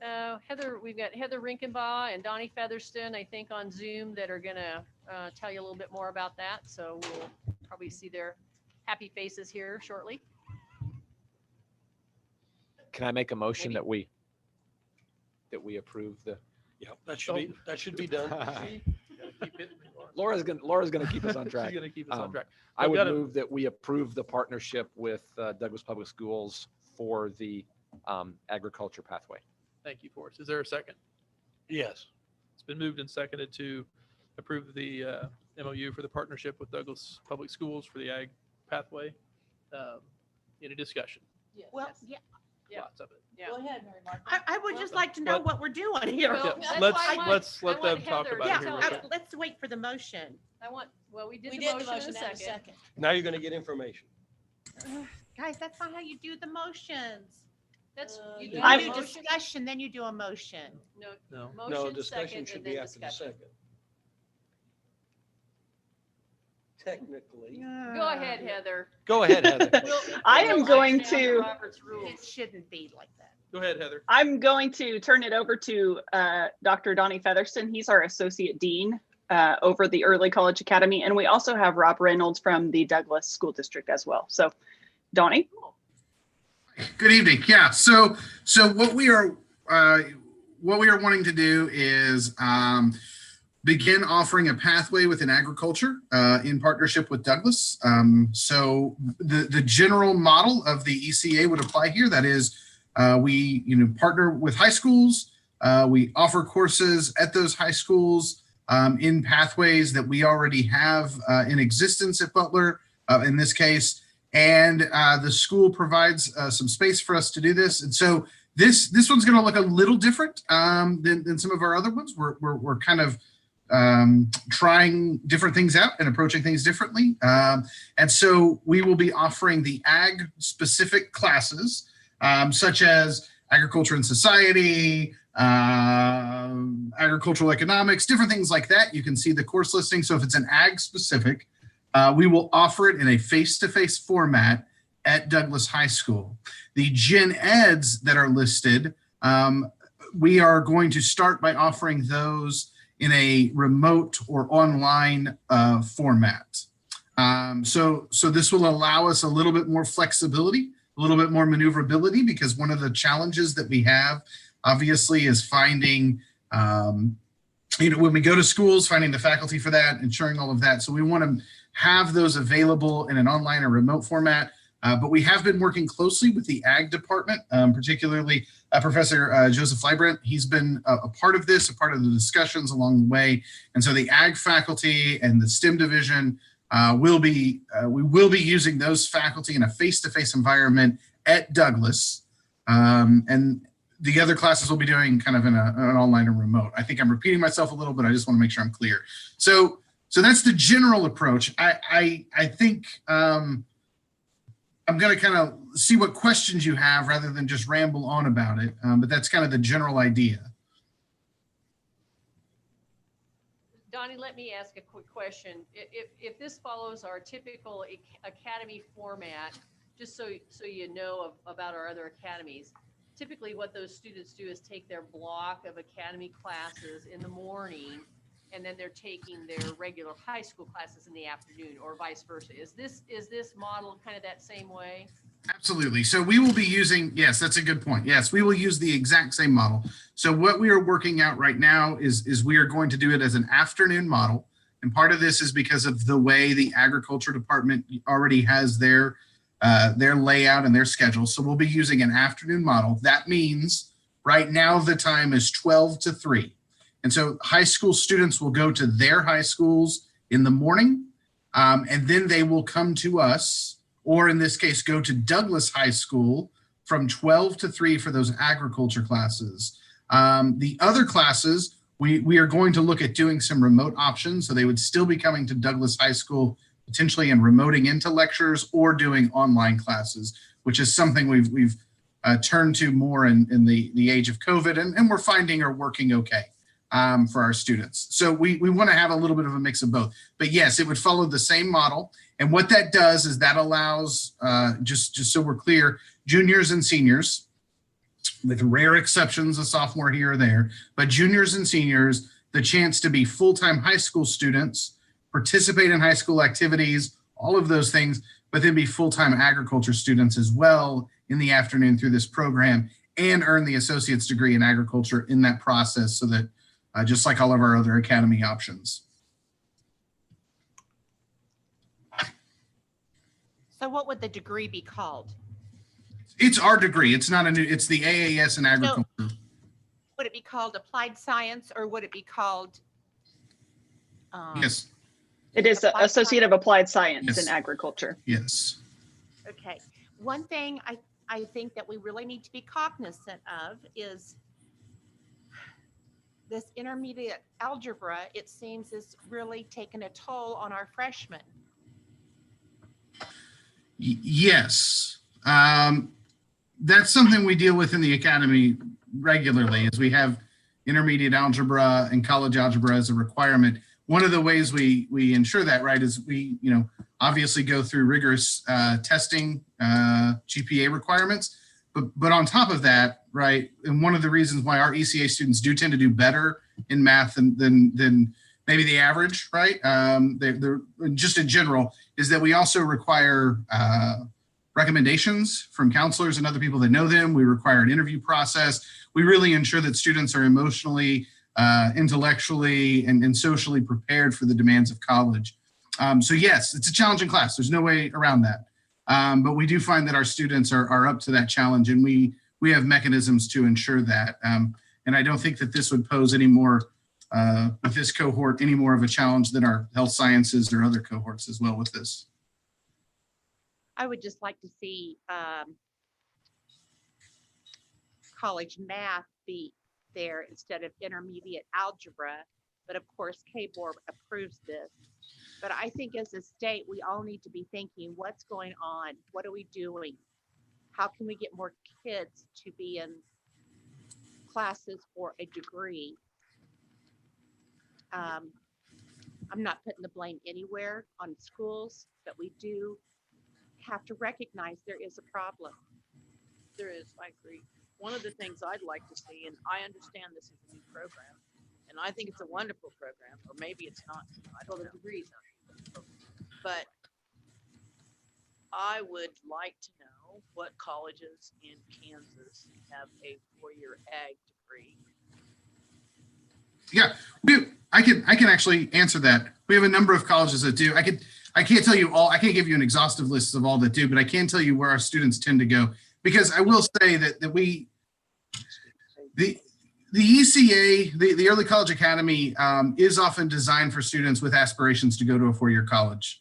S1: Heather, we've got Heather Rinkenbaugh and Donnie Featherston, I think, on Zoom that are gonna tell you a little bit more about that. So we'll probably see their happy faces here shortly.
S3: Can I make a motion
S1: Maybe.
S3: that we approve the,
S6: Yeah, that should be done.
S3: Laura's gonna keep us on track.
S2: She's gonna keep us on
S3: Um,
S2: track.
S3: I
S2: I've
S3: would
S2: got a-
S3: move that we approve the partnership with Douglas Public Schools for the agriculture pathway.
S2: Thank you, Forrest. Is there a second?
S6: Yes.
S2: It's been moved and seconded to approve the MOU for the partnership with Douglas Public Schools for the Ag Pathway. Any discussion?
S7: Well,
S1: Yes.
S7: yeah,
S1: Yeah.
S2: Lots of it.
S1: Yeah.
S5: Go ahead, Mary Martha.
S7: I would just like to know
S2: But-
S7: what we're doing here.
S1: Well,
S2: Yeah,
S1: that's
S2: let's-
S1: why I want-
S2: let's let
S1: I want
S2: them talk
S1: Heather
S2: about
S1: to
S2: it
S7: Yeah,
S2: here
S1: tell
S2: real
S1: you.
S2: quick.
S7: let's wait for the motion.
S1: We did
S5: We
S1: the
S5: did the
S1: motion in
S5: motion
S1: a
S5: and a
S1: second.
S5: second.
S6: Now you're going to get information.
S7: Guys, that's not how you do the motions.
S1: That's, you
S5: You
S1: do
S7: You
S1: the
S11: I'm-
S7: do
S1: motion.
S7: discussion, then you do a motion.
S1: No,
S2: No.
S6: No,
S1: motion,
S6: discussion
S1: second,
S6: should
S1: and
S6: be
S1: then
S6: after the
S1: discussion.
S6: second. Technically.
S1: Go ahead, Heather.
S2: Go ahead, Heather.
S1: We'll-
S11: I
S1: we'll
S11: am going
S1: understand
S11: to-
S1: Robert's
S7: It
S1: rules.
S7: shouldn't be like that.
S2: Go ahead, Heather.
S11: I'm going to turn it over to Dr. Donnie Featherston. He's our Associate Dean over the Early College Academy. And we also have Rob Reynolds from the Douglas School District as well. So, Donnie.
S15: Good evening. Yeah. So what we are wanting to do is begin offering a pathway within agriculture in partnership with Douglas. So the general model of the ECA would apply here. That is, we partner with high schools. We offer courses at those high schools in pathways that we already have in existence at Butler, in this case. And the school provides some space for us to do this. And so this one's going to look a little different than some of our other ones. We're kind of trying different things out and approaching things differently. And so we will be offering the ag specific classes, such as agriculture and society, agricultural economics, different things like that. You can see the course listing. So if it's an ag specific, we will offer it in a face-to-face format at Douglas High School. The gen eds that are listed, we are going to start by offering those in a remote or online format. So this will allow us a little bit more flexibility, a little bit more maneuverability, because one of the challenges that we have obviously is finding, when we go to schools, finding the faculty for that, ensuring all of that. So we want to have those available in an online or remote format. But we have been working closely with the ag department, particularly Professor Joseph Leibrent. He's been a part of this, a part of the discussions along the way. And so the ag faculty and the STEM division we will be using those faculty in a face-to-face environment at Douglas. And the other classes we'll be doing kind of in an online and remote. I think I'm repeating myself a little bit. I just want to make sure I'm clear. So that's the general approach. I think I'm going to kind of see what questions you have rather than just ramble on about it. But that's kind of the general idea.
S1: Donnie, let me ask a quick question. If this follows our typical academy format, just so you know about our other academies, typically what those students do is take their block of academy classes in the morning, and then they're taking their regular high school classes in the afternoon, or vice versa. Is this model kind of that same way?
S15: Absolutely. So we will be using, yes, that's a good point. Yes, we will use the exact same model. So what we are working out right now is we are going to do it as an afternoon model. And part of this is because of the way the agriculture department already has their layout and their schedule. So we'll be using an afternoon model. That means right now the time is 12 to 3. And so high school students will go to their high schools in the morning, and then they will come to us, or in this case, go to Douglas High School from 12 to 3 for those agriculture classes. The other classes, we are going to look at doing some remote options. So they would still be coming to Douglas High School, potentially and remoting into lectures or doing online classes, which is something we've turned to more in the age of COVID, and we're finding are working okay. For our students. So we want to have a little bit of a mix of both. But yes, it would follow the same model. And what that does is that allows, just so we're clear, juniors and seniors, with rare exceptions, a sophomore here or there, but juniors and seniors, the chance to be full-time high school students, participate in high school activities, all of those things, but then be full-time agriculture students as well in the afternoon through this program, and earn the associate's degree in agriculture in that process, so that just like all of our other academy options.
S7: So what would the degree be called?
S15: It's our degree. It's not a new, it's the AAS in agriculture.
S7: So would it be called applied science, or would it be called?
S15: Yes.
S11: It is the Associate of Applied Science
S15: Yes.
S11: in Agriculture.
S15: Yes.
S7: Okay. One thing I think that we really need to be cognizant of is this intermediate algebra, it seems, is really taking a toll on our freshmen.
S15: Yes. That's something we deal with in the academy regularly, as we have intermediate algebra and college algebra as a requirement. One of the ways we ensure that, right, is we, obviously go through rigorous testing, GPA requirements. but on top of that, right, and one of the reasons why our ECA students do tend to do better in math than maybe the average, right? They're just in general, is that we also require recommendations from counselors and other people that know them. We require an interview process. We really ensure that students are emotionally, intellectually, and socially prepared for the demands of college. So yes, it's a challenging class. There's no way around that. But we do find that our students are up to that challenge, and we have mechanisms to ensure that. And I don't think that this would pose any more, with this cohort, any more of a challenge than our health sciences or other cohorts as well with this.
S7: I would just like to see college math be there instead of intermediate algebra. But of course, K-Board approves this. But I think as a state, we all need to be thinking, what's going on? What are we doing? How can we get more kids to be in classes for a degree? I'm not putting the blame anywhere on schools, but we do have to recognize there is a problem.
S5: There is, I agree. One of the things I'd like to see, and I understand this is a new program, and I think it's a wonderful program, or maybe it's not, I don't know, degrees, but I would like to know what colleges in Kansas have a 4-year ag degree.
S15: Yeah, I can actually answer that. We have a number of colleges that do. I can't tell you all, I can't give you an exhaustive list of all that do, but I can tell you where our students tend to go. Because I will say that the ECA, the Early College Academy, is often designed for students with aspirations to go to a 4-year college.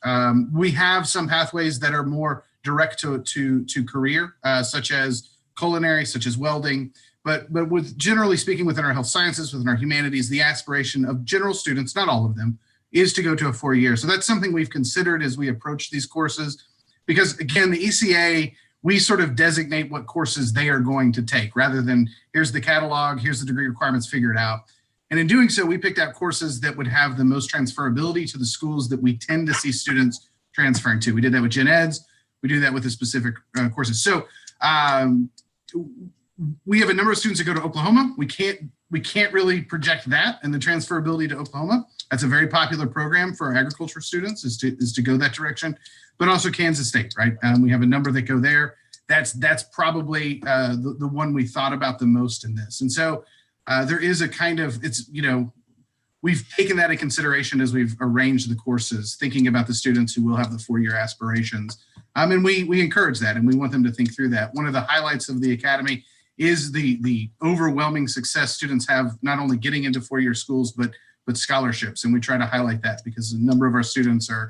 S15: We have some pathways that are more direct to career, such as culinary, such as welding. But with generally speaking, within our health sciences, within our humanities, the aspiration of general students, not all of them, is to go to a 4-year. So that's something we've considered as we approach these courses. Because again, the ECA, we sort of designate what courses they are going to take rather than here's the catalog, here's the degree requirements, figure it out. And in doing so, we picked out courses that would have the most transferability to the schools that we tend to see students transferring to. We did that with gen eds. We do that with the specific courses. So we have a number of students that go to Oklahoma. We can't really project that and the transferability to Oklahoma. That's a very popular program for our agriculture students is to go that direction, but also Kansas State, right? We have a number that go there. That's probably the one we thought about the most in this. And so there is a kind of, we've taken that in consideration as we've arranged the courses, thinking about the students who will have the 4-year aspirations. And we encourage that and we want them to think through that. One of the highlights of the Academy is the overwhelming success students have, not only getting into 4-year schools, but scholarships. And we try to highlight that because a number of our students are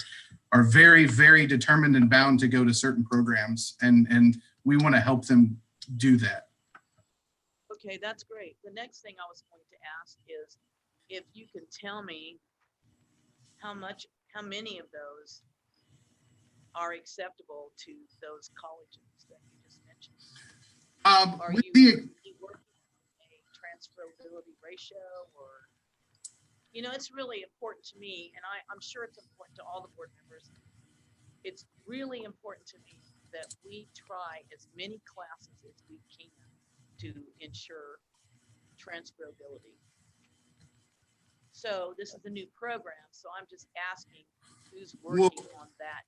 S15: very, very determined and bound to go to certain programs. And we want to help them do that.
S5: Okay, that's great. The next thing I was going to ask is if you can tell me how many of those are acceptable to those colleges that you just mentioned. Are you working on a transferability ratio, or it's really important to me, and I'm sure it's important to all the board members. It's really important to me that we try as many classes as we can to ensure transferability. So this is a new program, so I'm just asking who's working on that.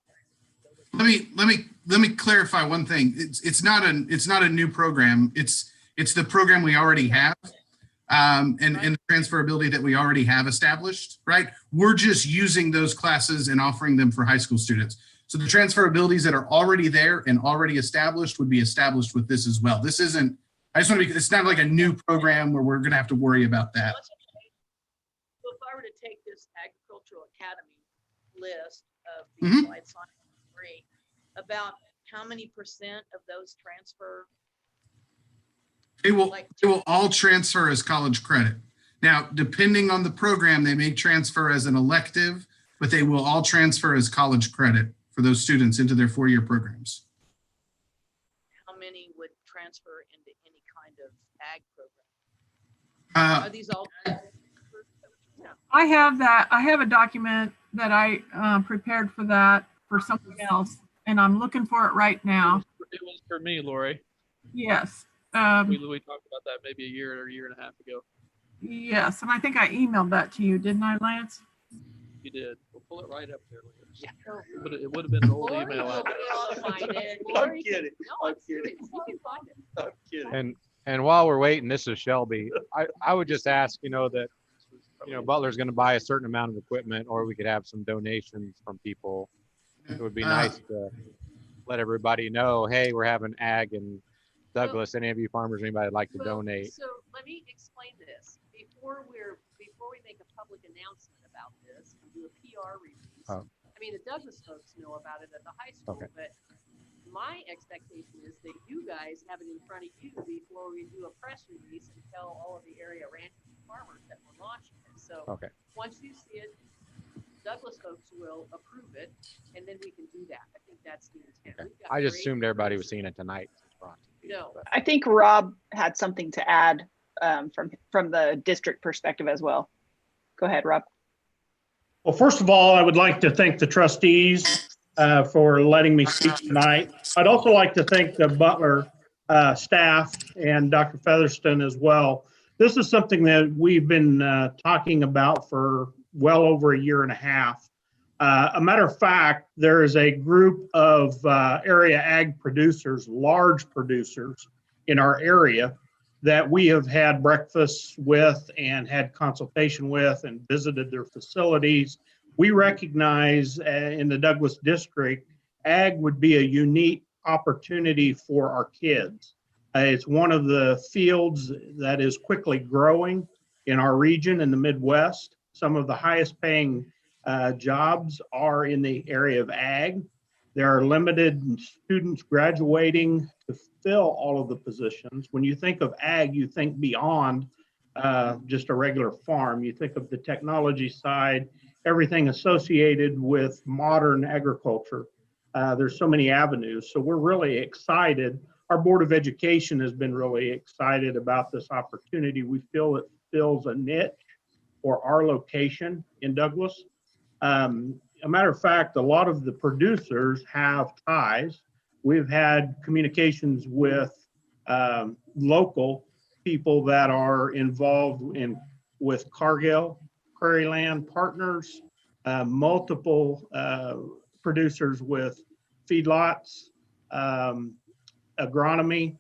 S15: Let me clarify one thing. It's not a new program. It's the program we already have. And the transferability that we already have established, right? We're just using those classes and offering them for high school students. So the transferabilities that are already there and already established would be established with this as well. This isn't, it's not like a new program where we're going to have to worry about that.
S5: So if I were to take this Agricultural Academy list of the applied science degree, about how many % of those transfer?
S15: They will all transfer as college credit. Now, depending on the program, they may transfer as an elective, but they will all transfer as college credit for those students into their 4-year programs.
S5: How many would transfer into any kind of ag program? Are these all?
S12: I have that. I have a document that I prepared for that for someone else, and I'm looking for it right now.
S2: It was for me, Lori.
S12: Yes.
S2: We talked about that maybe a year or a year and a half ago.
S12: Yes, and I think I emailed that to you, didn't I, Lance?
S2: You did. We'll pull it right up there.
S1: So
S2: But it would have been an old
S1: Lori
S2: email
S1: will
S2: address.
S1: be able to find it.
S6: I'm
S1: Lori can-
S6: kidding.
S1: No,
S6: I'm
S1: serious.
S6: kidding.
S1: You can find it.
S6: I'm kidding.
S4: And while we're waiting, this is Shelby. I would just ask, that, Butler's going to buy a certain amount of equipment, or we could have some donations from people. It would be nice to let everybody know, hey, we're having ag in Douglas. Any of you farmers, anybody would like to donate?
S1: So let me explain this. Before we make a public announcement about this, and do a PR release.
S4: Oh.
S1: I mean, the Douglas folks know about it at the high school,
S4: Okay.
S1: but my expectation is that you guys have it in front of you before we do a press release and tell all of the area ranchers and farmers that we're launching it. So
S4: Okay.
S1: once you see it, Douglas folks will approve it, and then we can do that. I think that's the intent.
S4: Okay.
S1: We've got
S4: I just
S1: great
S4: assumed everybody was
S1: groups.
S4: seeing it tonight.
S1: No.
S11: I think Rob had something to add from the district perspective as well. Go ahead, Rob.
S16: Well, first of all, I would like to thank the trustees for letting me speak tonight. I'd also like to thank the Butler staff and Dr. Featherston as well. This is something that we've been talking about for well over a year and a half. A matter of fact, there is a group of area ag producers, large producers in our area that we have had breakfasts with and had consultation with and visited their facilities. We recognize in the Douglas district, ag would be a unique opportunity for our kids. It's one of the fields that is quickly growing in our region in the Midwest. Some of the highest paying jobs are in the area of ag. There are limited students graduating to fill all of the positions. When you think of ag, you think beyond just a regular farm. You think of the technology side, everything associated with modern agriculture. There's so many avenues. So we're really excited. Our Board of Education has been really excited about this opportunity. We feel it fills a niche for our location in Douglas. A matter of fact, a lot of the producers have ties. We've had communications with local people that are involved with Cargill, Prairie Land Partners, multiple producers with feedlots, agronomy,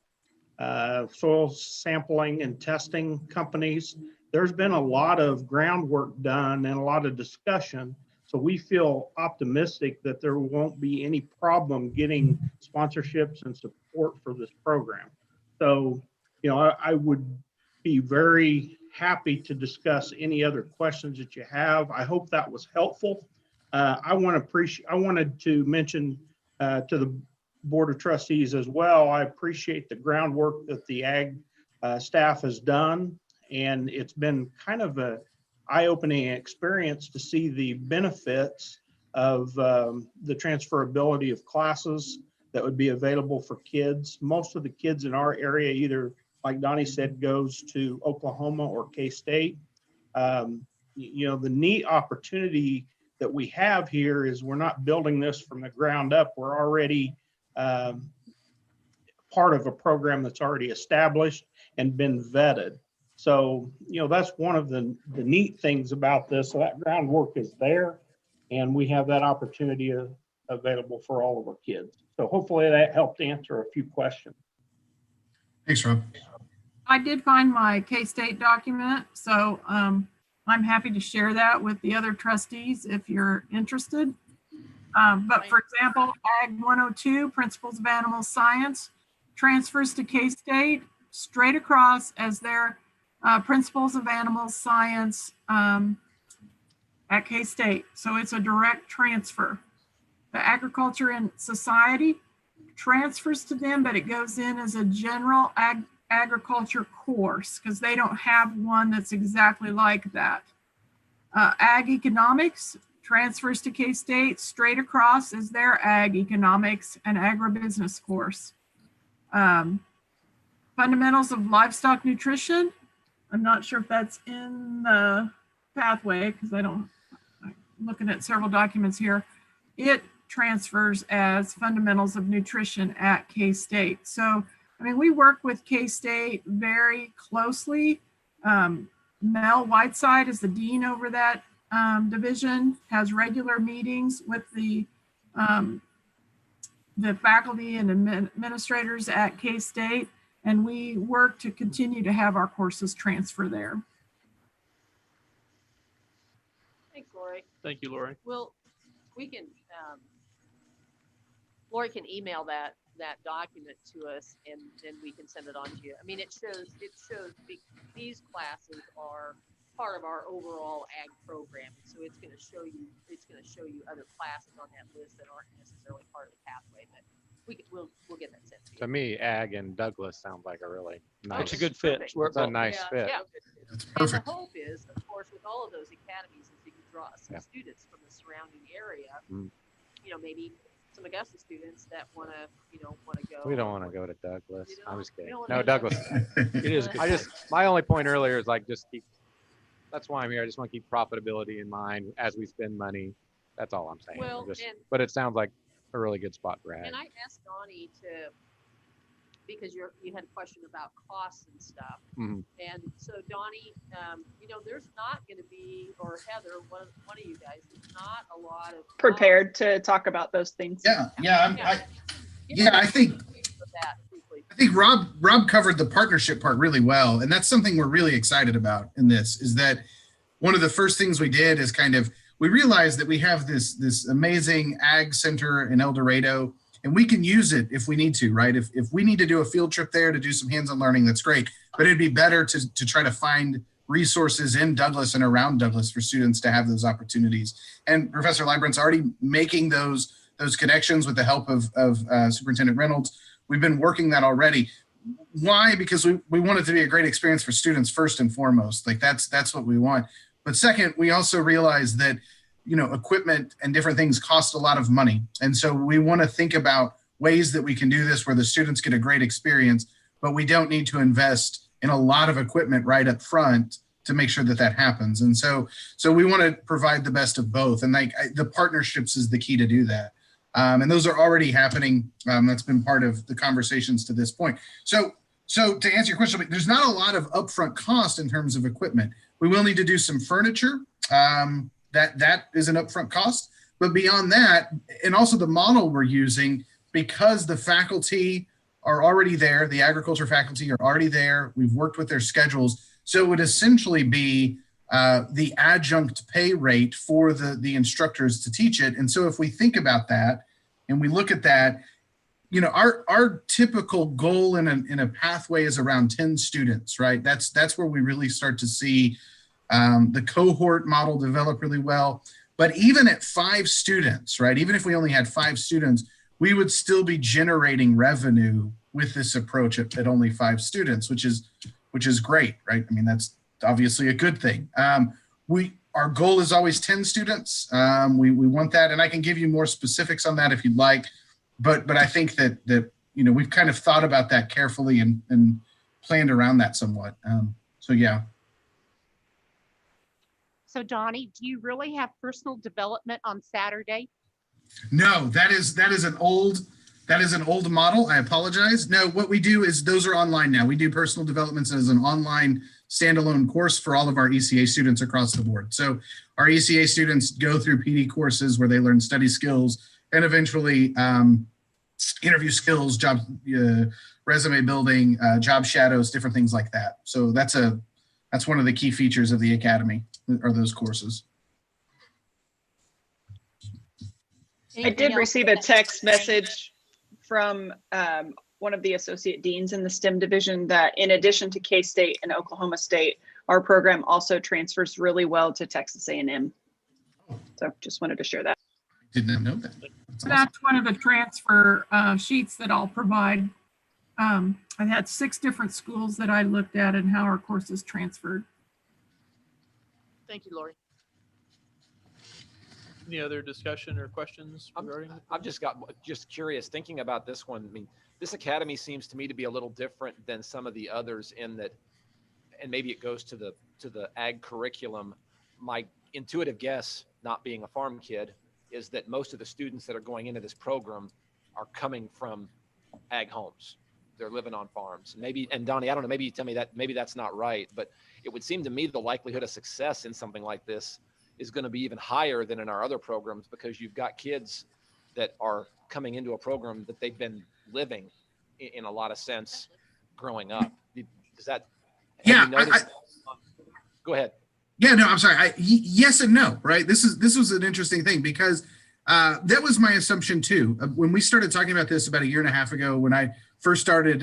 S16: soil sampling and testing companies. There's been a lot of groundwork done and a lot of discussion. So we feel optimistic that there won't be any problem getting sponsorships and support for this program. So, I would be very happy to discuss any other questions that you have. I hope that was helpful. I wanted to mention to the Board of Trustees as well, I appreciate the groundwork that the ag staff has done. And it's been kind of a eye-opening experience to see the benefits of the transferability of classes that would be available for kids. Most of the kids in our area either, like Donnie said, goes to Oklahoma or K-State. The neat opportunity that we have here is we're not building this from the ground up. We're already part of a program that's already established and been vetted. So, that's one of the neat things about this. So that groundwork is there, and we have that opportunity available for all of our kids. So hopefully that helped answer a few questions.
S15: Thanks, Rob.
S12: I did find my K-State document, so I'm happy to share that with the other trustees if you're interested. But for example, Ag 102, Principles of Animal Science, transfers to K-State straight across as their Principles of Animal Science at K-State. So it's a direct transfer. The Agriculture and Society transfers to them, but it goes in as a general agriculture course because they don't have one that's exactly like that. Ag Economics transfers to K-State straight across as their Ag Economics and Agribusiness course. Fundamentals of Livestock Nutrition. I'm not sure if that's in the pathway because I'm looking at several documents here. It transfers as Fundamentals of Nutrition at K-State. So I mean, we work with K-State very closely. Mel Whiteside is the dean over that division, has regular meetings with the faculty and administrators at K-State, and we work to continue to have our courses transfer there.
S1: Thanks, Lori.
S2: Thank you, Lori.
S1: Well, we can, Lori can email that document to us, and then we can send it on to you. I mean, it shows these classes are part of our overall ag program, so it's going to show you other classes on that list that aren't necessarily part of the pathway, but we'll get that sent to you.
S4: To me, ag and Douglas sounds like a really nice.
S2: It's a good fit.
S4: It's a nice fit.
S1: Yeah.
S15: That's
S1: And
S15: perfect.
S1: the hope is, of course, with all of those academies, is that you draw some students from the surrounding area.
S4: Mm.
S1: You know, maybe some Augusta students that want to go.
S4: We don't want to go to Douglas.
S1: You
S4: I'm
S1: don't?
S4: just
S1: We
S4: kidding.
S1: don't wanna
S4: No,
S1: go to
S4: Douglas.
S2: It is good.
S4: My only point earlier is like, just keep, that's why I'm here. I just want to keep profitability in mind as we spend money. That's all I'm saying.
S1: Well,
S4: Just-
S1: and-
S4: but it sounds like a really good spot for ag.
S1: And I asked Donnie because you had a question about costs and stuff.
S4: Mhm.
S1: And so Donnie, you know, there's not going to be, or Heather, one of you guys, there's not a lot of
S11: Prepared to talk about those things.
S15: Yeah, I think
S1: that briefly.
S15: I think Rob covered the partnership part really well, and that's something we're really excited about in this. Is that one of the first things we did is we realized that we have this amazing ag center in El Dorado, and we can use it if we need to, right? If we need to do a field trip there to do some hands-on learning, that's great. But it'd be better to try to find resources in Douglas and around Douglas for students to have those opportunities. And Professor Leibrandt's already making those connections with the help of Superintendent Reynolds. We've been working that already. Why? Because we want it to be a great experience for students first and foremost. Like that's what we want. But second, we also realize that, you know, equipment and different things cost a lot of money. And so we want to think about ways that we can do this where the students get a great experience, but we don't need to invest in a lot of equipment right up front to make sure that that happens. And so we want to provide the best of both. And the partnerships is the key to do that. And those are already happening. That's been part of the conversations to this point. So to answer your question, there's not a lot of upfront cost in terms of equipment. We will need to do some furniture. That is an upfront cost. But beyond that, and also the model we're using, because the faculty are already there, the agriculture faculty are already there, we've worked with their schedules. So it would essentially be the adjunct pay rate for the instructors to teach it. And so if we think about that and we look at that, you know, our typical goal in a pathway is around 10 students, right? That's where we really start to see the cohort model develop really well. But even at 5 students, right? Even if we only had 5 students, we would still be generating revenue with this approach at only 5 students, which is great, right? I mean, that's obviously a good thing. Our goal is always 10 students. We want that, and I can give you more specifics on that if you'd like. But I think that you know, we've kind of thought about that carefully and planned around that somewhat. So yeah.
S7: So Donnie, do you really have personal development on Saturday?
S15: No, that is an old model. I apologize. No, what we do is those are online now. We do personal developments as an online standalone course for all of our ECA students across the board. So our ECA students go through PD courses where they learn study skills and eventually interview skills, job resume building, job shadows, different things like that. So that's one of the key features of the Academy, are those courses.
S11: I did receive a text message from one of the associate deans in the STEM division that in addition to K-State and Oklahoma State, our program also transfers really well to Texas A&M. So just wanted to share that.
S15: Did not know that.
S12: That's one of the transfer sheets that I'll provide. I had 6 different schools that I looked at and how our courses transferred.
S1: Thank you, Lori.
S2: Any other discussion or questions regarding?
S3: I've just curious, thinking about this one. I mean, this academy seems to me to be a little different than some of the others in that, and maybe it goes to the ag curriculum. My intuitive guess, not being a farm kid, is that most of the students that are going into this program are coming from ag homes. they're living on farms. Maybe, and Donnie, I don't know, maybe you tell me that maybe that's not right, but it would seem to me the likelihood of success in something like this is going to be even higher than in our other programs, because you've got kids that are coming into a program that they've been living in a lot of sense growing up. Does that, have
S15: Yeah,
S3: you noticed? Go ahead.
S15: Yeah, no, I'm sorry. Yes and no, right? This was an interesting thing because that was my assumption too. When we started talking about this about a year and a half ago, when I first started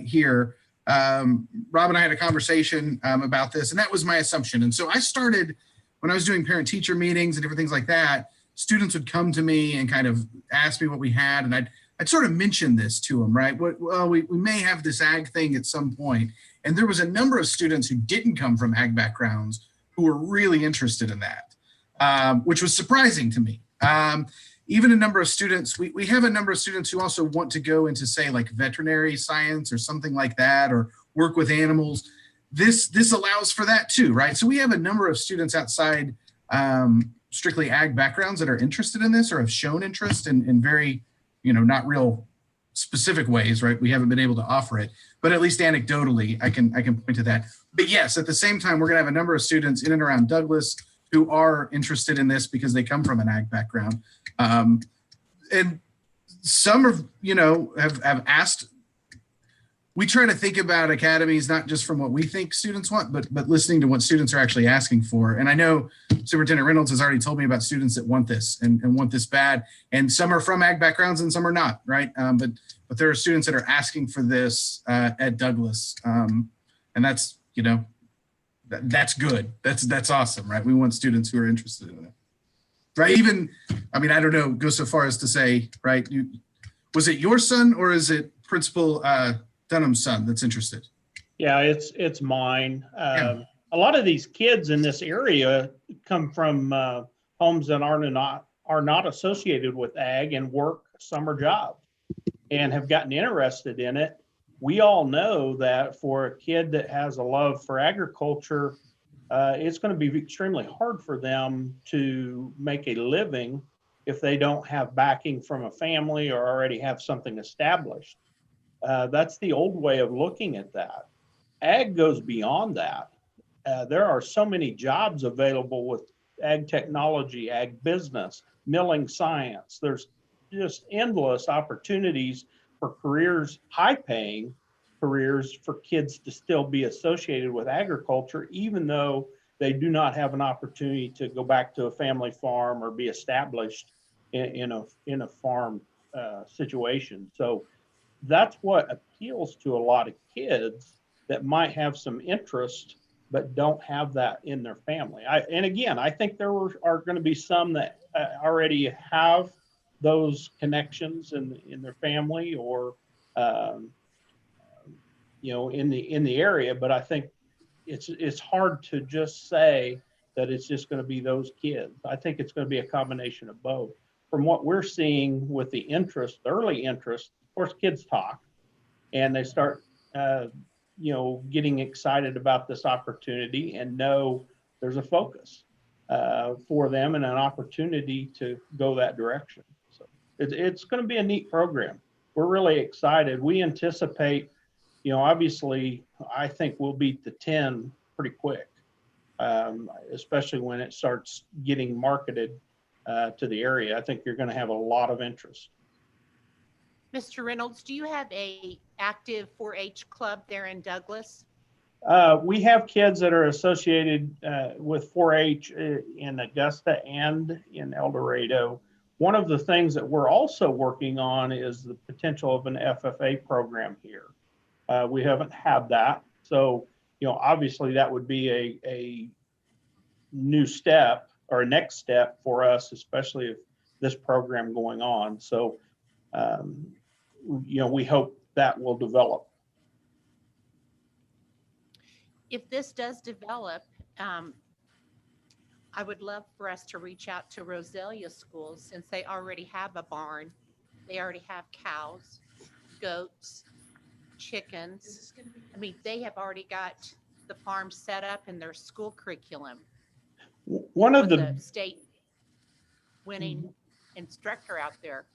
S15: here, Rob and I had a conversation about this, and that was my assumption. And so I started, when I was doing parent-teacher meetings and different things like that, students would come to me and kind of ask me what we had, and I'd sort of mention this to them, right? Well, we may have this ag thing at some point. And there was a number of students who didn't come from ag backgrounds who were really interested in that, which was surprising to me. Even a number of students, we have a number of students who also want to go into, say, like veterinary science or something like that, or work with animals. This allows for that too, right? So we have a number of students outside strictly ag backgrounds that are interested in this or have shown interest in very, not real specific ways, right? We haven't been able to offer it, but at least anecdotally, I can point to that. But yes, at the same time, we're gonna have a number of students in and around Douglas who are interested in this because they come from an ag background. And some are, have asked, we try to think about academies, not just from what we think students want, but listening to what students are actually asking for. And I know Superintendent Reynolds has already told me about students that want this and want this bad. And some are from ag backgrounds and some are not, right? But there are students that are asking for this at Douglas. And that's, that's good. That's awesome, right? We want students who are interested in it. Right? Even, I don't know, go so far as to say, right? Was it your son or is it Principal Dunham's son that's interested?
S16: Yeah, it's mine. A lot of these kids in this area come from homes that are not associated with ag and work summer jobs and have gotten interested in it. We all know that for a kid that has a love for agriculture, it's going to be extremely hard for them to make a living if they don't have backing from a family or already have something established. That's the old way of looking at that. Ag goes beyond that. There are so many jobs available with ag technology, ag business, milling science. There's just endless opportunities for careers, high-paying careers for kids to still be associated with agriculture, even though they do not have an opportunity to go back to a family farm or be established in a farm situation. So that's what appeals to a lot of kids that might have some interest but don't have that in their family. And again, I think there are going to be some that already have those connections in their family or in the area, but I think it's hard to just say that it's just going to be those kids. I think it's going to be a combination of both. From what we're seeing with the interest, the early interest, of course, kids talk and they start, getting excited about this opportunity and know there's a focus for them and an opportunity to go that direction. So it's going to be a neat program. We're really excited. We anticipate, obviously, I think we'll beat the 10 pretty quick, especially when it starts getting marketed to the area. I think you're going to have a lot of interest.
S7: Mr. Reynolds, do you have a active 4-H club there in Douglas?
S16: We have kids that are associated with 4-H in Augusta and in El Dorado. One of the things that we're also working on is the potential of an FFA program here. We haven't had that. So, obviously that would be a new step or a next step for us, especially if this program going on. So, we hope that will develop.
S7: If this does develop, I would love for us to reach out to Roselia schools since they already have a barn. They already have cows, goats, chickens. I mean, they have already got the farm set up in their school curriculum.
S16: One of
S7: the state winning instructor out there.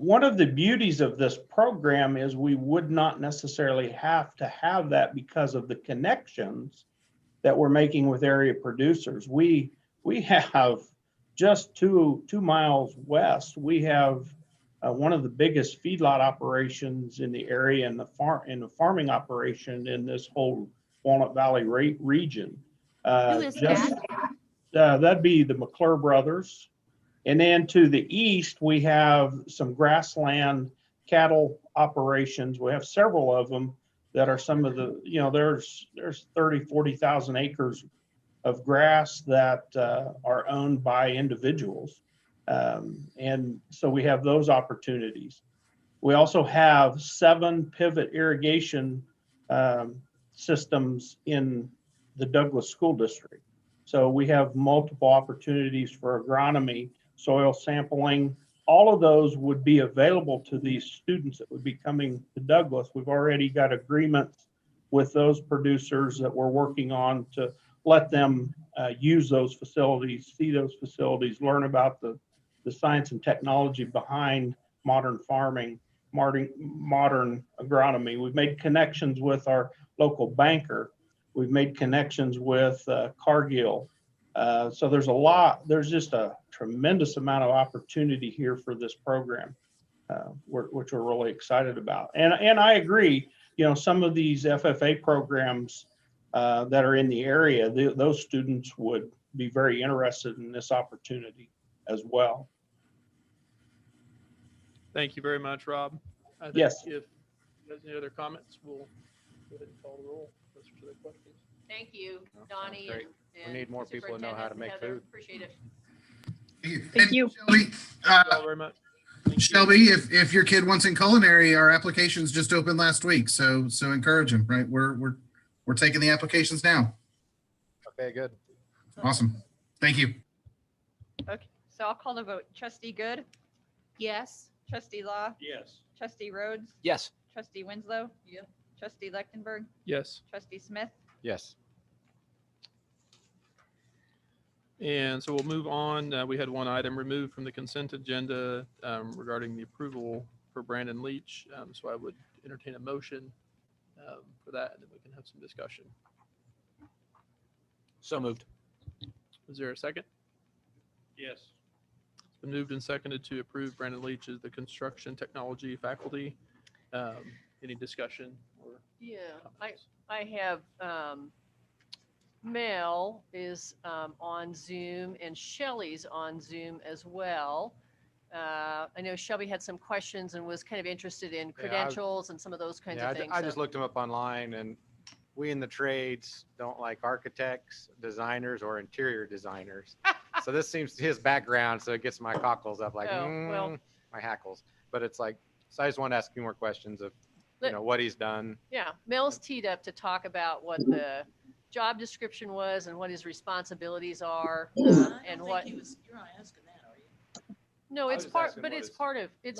S16: one of the beauties of this program is we would not necessarily have to have that because of the connections that we're making with area producers. We have just two miles west, we have one of the biggest feedlot operations in the area, and the farming operation in this whole Walnut Valley region.
S7: Who is that?
S16: That'd be the McClure brothers. And then to the east, we have some grassland cattle operations. We have several of them that are some of the, there's 30, 40,000 acres of grass that are owned by individuals. And so we have those opportunities. We also have 7 pivot irrigation systems in the Douglas School District. So we have multiple opportunities for agronomy, soil sampling. All of those would be available to these students that would be coming to Douglas. We've already got agreements with those producers that we're working on to let them use those facilities, see those facilities, learn about the science and technology behind modern farming, modern agronomy. We've made connections with our local banker. We've made connections with Cargill. So there's just a tremendous amount of opportunity here for this program, which we're really excited about. And I agree, some of these FFA programs that are in the area, those students would be very interested in this opportunity as well.
S2: Thank you very much, Rob. I think
S16: Yes.
S2: if there's any other comments, we'll go ahead and call the roll. Those are the questions.
S1: Thank you, Donnie.
S4: Great. We need more people to know how to make
S1: Heather.
S4: food.
S1: Appreciate it.
S11: Thank you.
S9: Shelby,
S2: Thank you all very much.
S9: Shelby, if your kid wants in culinary, our applications just opened last week. So encourage him, right? We're taking the applications now.
S4: Okay, good.
S9: Awesome. Thank you.
S14: Okay, so I'll call the vote. Trustee Good,
S7: Yes.
S14: Trustee Law,
S6: Yes.
S14: Trustee Rhodes,
S3: Yes.
S14: Trustee Winslow. Yep. Trustee Lechtenberg,
S2: Yes.
S14: Trustee Smith.
S4: Yes.
S2: And so we'll move on. We had one item removed from the consent agenda regarding the approval for Brandon Leach. So I would entertain a motion for that, and then we can have some discussion.
S3: So moved.
S2: Is there a second?
S6: Yes.
S2: It's been moved and seconded to approve Brandon Leach as the construction technology faculty. Any discussion? Or
S1: Yeah,
S2: comments?
S1: I have Mel is on Zoom and Shelley's on Zoom as well. I know Shelby had some questions and was kind of interested in credentials and some of those kinds of things.
S4: I just looked them up online, and we in the trades don't like architects, designers, or interior designers. So this seems his background, so it gets my cockles up, like,
S1: well,
S4: my hackles. But it's like, so I just want to ask you more questions of, what he's done.
S1: Yeah, Mel's teed up to talk about what the job description was and what his responsibilities are, and what.
S5: You're not asking that, are you?
S1: No,
S4: I
S1: it's
S4: was
S1: part,
S4: asking
S1: but
S4: what
S1: it's
S4: his-
S1: part of,
S4: Yeah,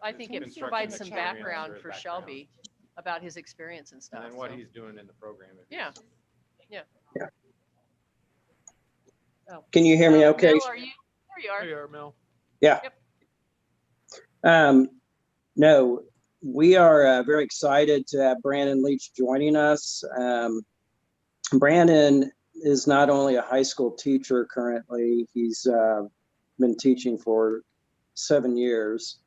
S1: I
S4: his
S1: think it
S4: construction
S1: provides some
S4: experience
S1: background
S4: or
S1: for
S4: background.
S1: Shelby about his experience and stuff.
S4: And then what
S1: so.
S4: he's doing in the program.
S1: Yeah. Oh.
S17: Can you hear me okay?
S1: Mel, are you? There you are.
S2: There you are, Mel.
S17: Yeah.
S1: Yep.
S17: No, we are very excited to have Brandon Leach joining us. Brandon is not only a high school teacher currently, he's been teaching for 7 years.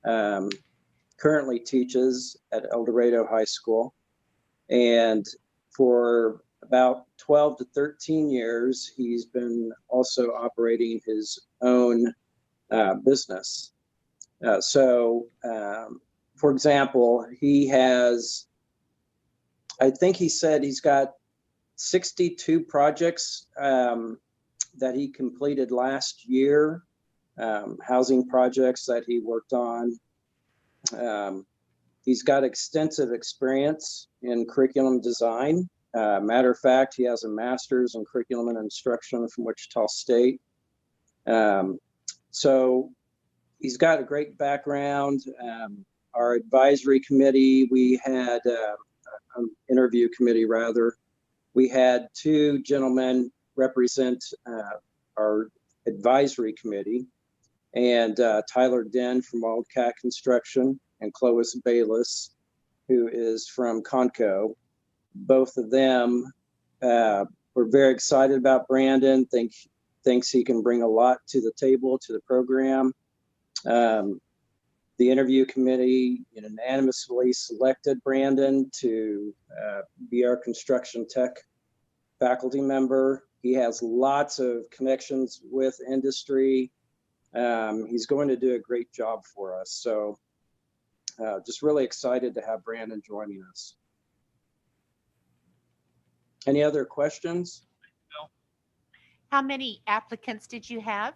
S17: Currently teaches at El Dorado High School. And for about 12 to 13 years, he's been also operating his own business. For example, he has, I think he said he's got 62 projects that he completed last year, housing projects that he worked on. He's got extensive experience in curriculum design. Matter of fact, he has a master's in curriculum and instruction from Wichita State. So he's got a great background. Our advisory committee, we had an interview committee rather. We had 2 gentlemen represent our advisory committee. and Tyler Den from Wildcat Construction, and Clovis Bayless, who is from Conco. Both of them were very excited about Brandon, thinks he can bring a lot to the table, to the program. The interview committee unanimously selected Brandon to be our construction tech faculty member. He has lots of connections with industry. He's going to do a great job for us. So just really excited to have Brandon joining us. Any other questions?
S7: How many applicants did you have?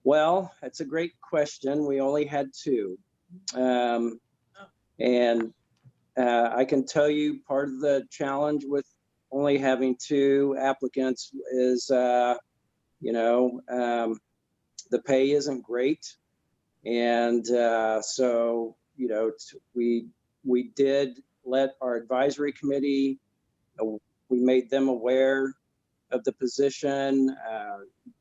S17: Well, that's a great question. We only had 2. And I can tell you part of the challenge with only having 2 applicants is, the pay isn't great. And so, we did let our advisory committee, we made them aware of the position.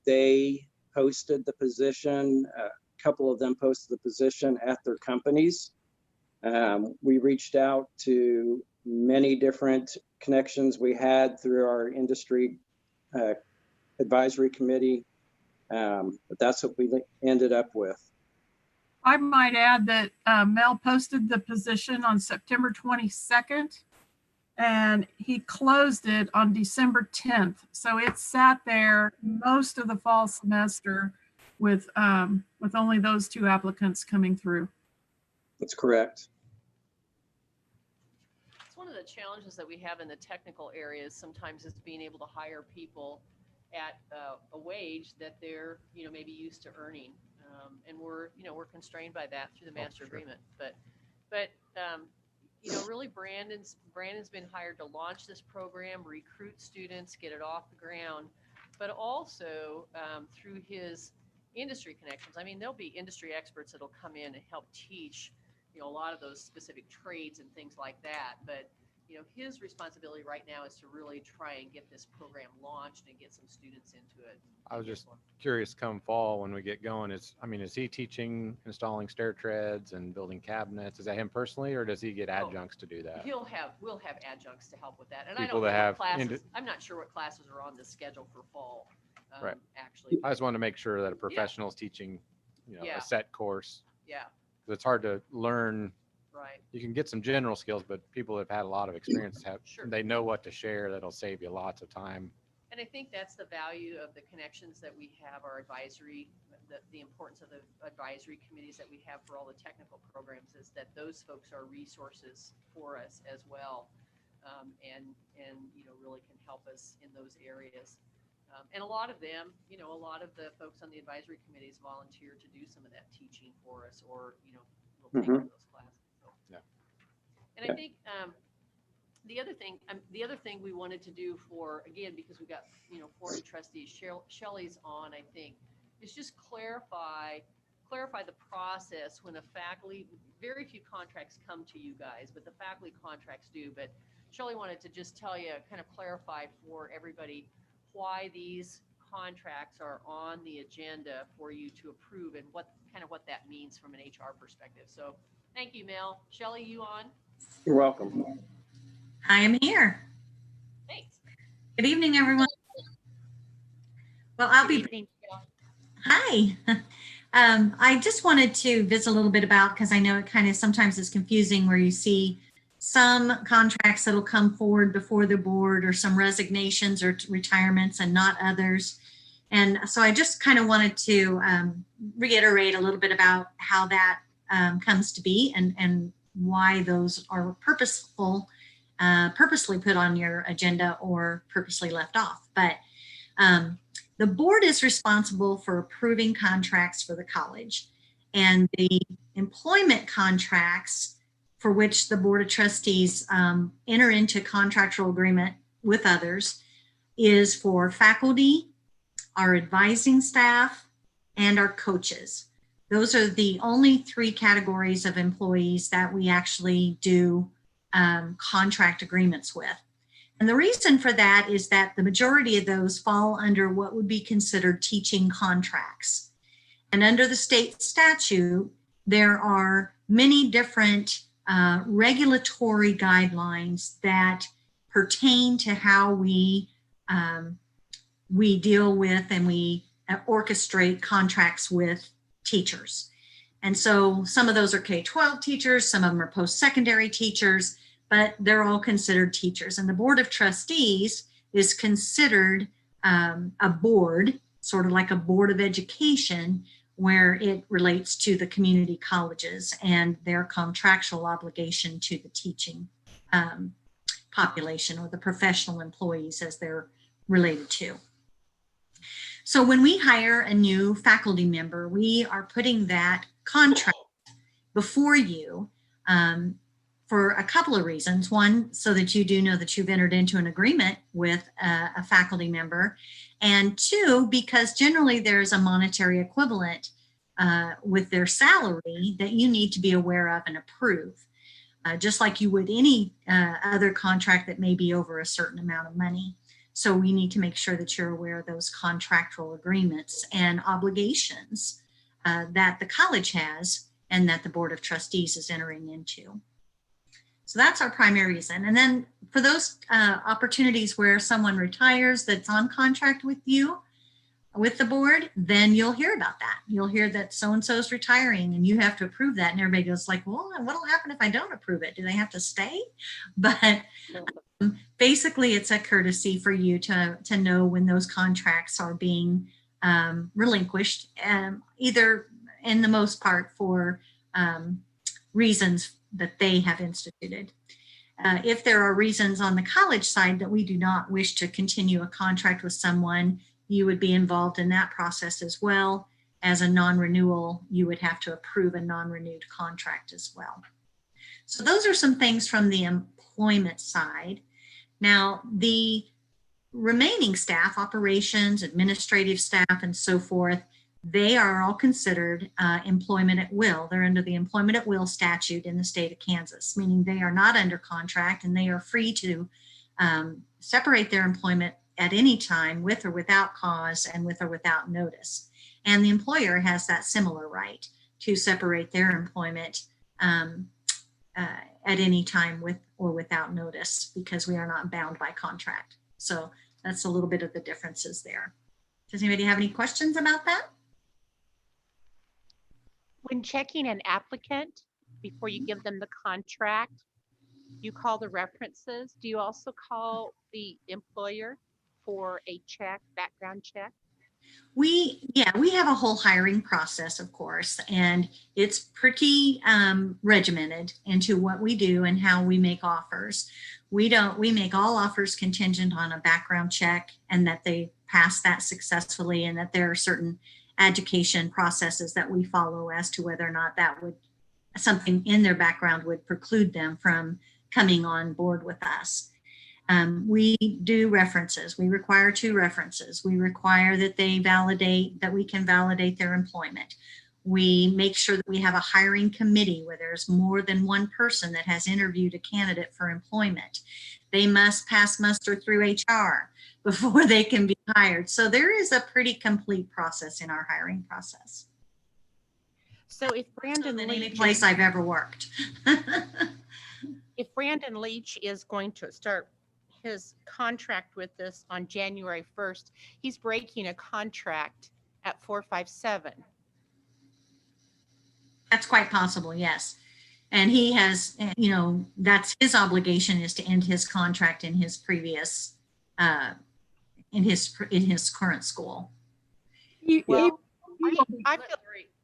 S17: They posted the position. A couple of them posted the position at their companies. We reached out to many different connections we had through our industry advisory committee, but that's what we ended up with.
S12: I might add that Mel posted the position on September 22nd, and he closed it on December 10th. So it sat there most of the fall semester with only those 2 applicants coming through.
S17: That's correct.
S1: It's one of the challenges that we have in the technical areas sometimes is being able to hire people at a wage that they're, maybe used to earning. And we're constrained by that through the master agreement. But really Brandon's been hired to launch this program, recruit students, get it off the ground, but also through his industry connections. I mean, there'll be industry experts that'll come in and help teach, a lot of those specific trades and things like that. But, his responsibility right now is to really try and get this program launched and get some students into it.
S4: I was just curious, come fall when we get going, is he teaching installing stair treads and building cabinets? Is that him personally, or does he get adjuncts to do that?
S1: We'll have adjuncts to help with that. And
S4: People
S1: I don't
S4: that
S1: know
S4: have
S1: what classes, I'm not sure what classes are on the schedule for fall.
S4: Right.
S1: Actually.
S4: I just want to make sure that a professional is teaching,
S1: Yeah.
S4: a set course.
S1: Yeah.
S4: It's hard to learn.
S1: Right.
S4: You can get some general skills, but people that have had a lot of experience they know what to share. That'll save you lots of time.
S1: And I think that's the value of the connections that we have, our advisory, the importance of the advisory committees that we have for all the technical programs is that those folks are resources for us as well. And really can help us in those areas. And a lot of them, a lot of the folks on the advisory committees volunteer to do some of that teaching for us, or, we'll take those classes. So.
S4: Yeah.
S1: And I think the other thing we wanted to do for, again, because we got, 40 trustees, Shelley's on, I think, is just clarify the process when a faculty, very few contracts come to you guys, but the faculty contracts do. But Shelley wanted to just tell you, kind of clarify for everybody why these contracts are on the agenda for you to approve and what that means from an HR perspective. So thank you, Mel. Shelley, you on?
S17: You're welcome.
S18: I am here.
S1: Thanks.
S18: Good evening, everyone. Well, I'll be. Hi. I just wanted to visit a little bit about, because I know it kind of sometimes is confusing where you see some contracts that'll come forward before the board, or some resignations or retirements, and not others. And so I just kind of wanted to reiterate a little bit about how that comes to be, and why those are purposely put on your agenda or purposely left off. But the board is responsible for approving contracts for the college, and the employment contracts for which the Board of Trustees enter into contractual agreement with others is for faculty, our advising staff, and our coaches. Those are the only 3 categories of employees that we actually do contract agreements with. And the reason for that is that the majority of those fall under what would be considered teaching contracts. And under the state statute, there are many different regulatory guidelines that pertain to how we deal with and we orchestrate contracts with teachers. And so some of those are K-12 teachers, some of them are post-secondary teachers, but they're all considered teachers. And the Board of Trustees is considered a board, sort of like a board of education, where it relates to the community colleges and their contractual obligation to the teaching population, or the professional employees as they're related to. So when we hire a new faculty member, we are putting that contract before you for a couple of reasons. One, so that you do know that you've entered into an agreement with a faculty member. And two, because generally there's a monetary equivalent with their salary that you need to be aware of and approve, just like you would any other contract that may be over a certain amount of money. So we need to make sure that you're aware of those contractual agreements and obligations that the college has and that the Board of Trustees is entering into. So that's our primary reason. And then for those opportunities where someone retires that's on contract with you, with the board, then you'll hear about that. You'll hear that so-and-so is retiring and you have to approve that. And everybody goes like, well, what'll happen if I don't approve it? Do they have to stay? But basically it's a courtesy for you to know when those contracts are being relinquished, either in the most part for reasons that they have instituted. If there are reasons on the college side that we do not wish to continue a contract with someone, you would be involved in that process as well. As a non-renewal, you would have to approve a non-renewed contract as well. So those are some things from the employment side. Now, the remaining staff, operations, administrative staff, and so forth, they are all considered employment at will. They're under the employment at will statute in the state of Kansas, meaning they are not under contract and they are free to separate their employment at any time with or without cause and with or without notice. And the employer has that similar right to separate their employment at any time with or without notice, because we are not bound by contract. So that's a little bit of the differences there. Does anybody have any questions about that?
S7: When checking an applicant, before you give them the contract, you call the references. Do you also call the employer for a check, background check?
S18: We have a whole hiring process, of course, and it's pretty regimented into what we do and how we make offers. We make all offers contingent on a background check and that they pass that successfully, and that there are certain education processes that we follow as to whether or not that would, something in their background would preclude them from coming on board with us. We do references. We require 2 references. We require that they validate, that we can validate their employment. We make sure that we have a hiring committee where there's more than one person that has interviewed a candidate for employment. They must pass muster through HR before they can be hired. So there is a pretty complete process in our hiring process.
S7: So if Brandon
S18: Than
S7: Leach,
S18: any place I've ever worked.
S7: if Brandon Leach is going to start his contract with us on January 1st, he's breaking a contract at 457.
S18: That's quite possible, yes. And he has, that's his obligation, is to end his contract in his previous, in his current school.
S1: Well, I feel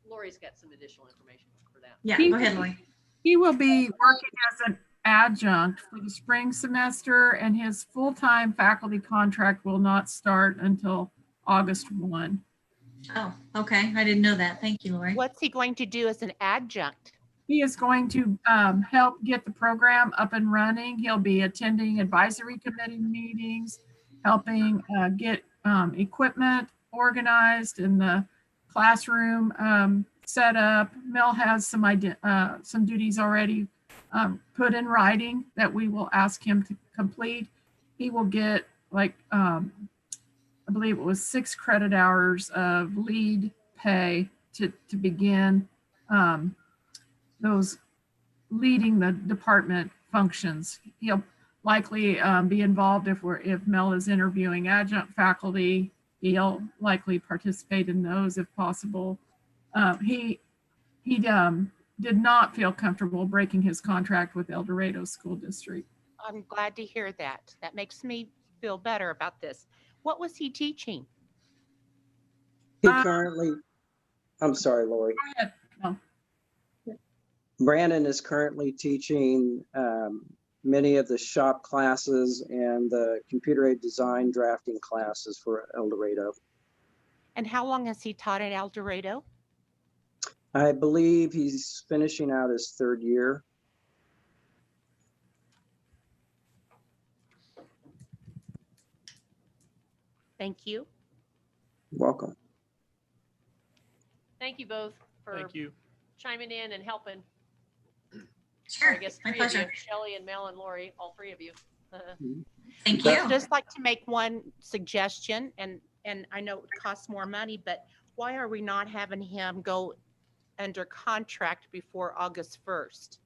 S1: Lori's got some additional information for that.
S18: Yeah, go ahead, Lori.
S12: He will be working as an adjunct for the spring semester, and his full-time faculty contract will not start until August 1.
S18: Oh, okay. I didn't know that. Thank you, Lori.
S7: What's he going to do as an adjunct?
S12: He is going to help get the program up and running. He'll be attending advisory committee meetings, helping get equipment organized in the classroom set up. Mel has some duties already put in writing that we will ask him to complete. He will get I believe it was 6 credit hours of lead pay to begin those leading the department functions. He'll likely be involved if Mel is interviewing adjunct faculty. He'll likely participate in those if possible. He did not feel comfortable breaking his contract with El Dorado School District.
S7: I'm glad to hear that. That makes me feel better about this. What was he teaching?
S17: He currently, I'm sorry, Lori.
S12: Go ahead. No.
S17: Brandon is currently teaching many of the shop classes and the computer-aided design drafting classes for El Dorado.
S7: And how long has he taught at El Dorado?
S17: I believe he's finishing out his 3rd year.
S7: Thank you.
S17: Welcome.
S1: Thank you both for
S2: Thank you.
S1: chiming in and helping.
S18: Sure,
S1: I guess
S18: my
S1: 3 of you,
S18: pleasure.
S1: Shelley and Mel and Lori, all 3 of you.
S18: Thank
S7: I'd
S18: you.
S7: just like to make one suggestion, and I know it costs more money, but why are we not having him go under contract before August 1st?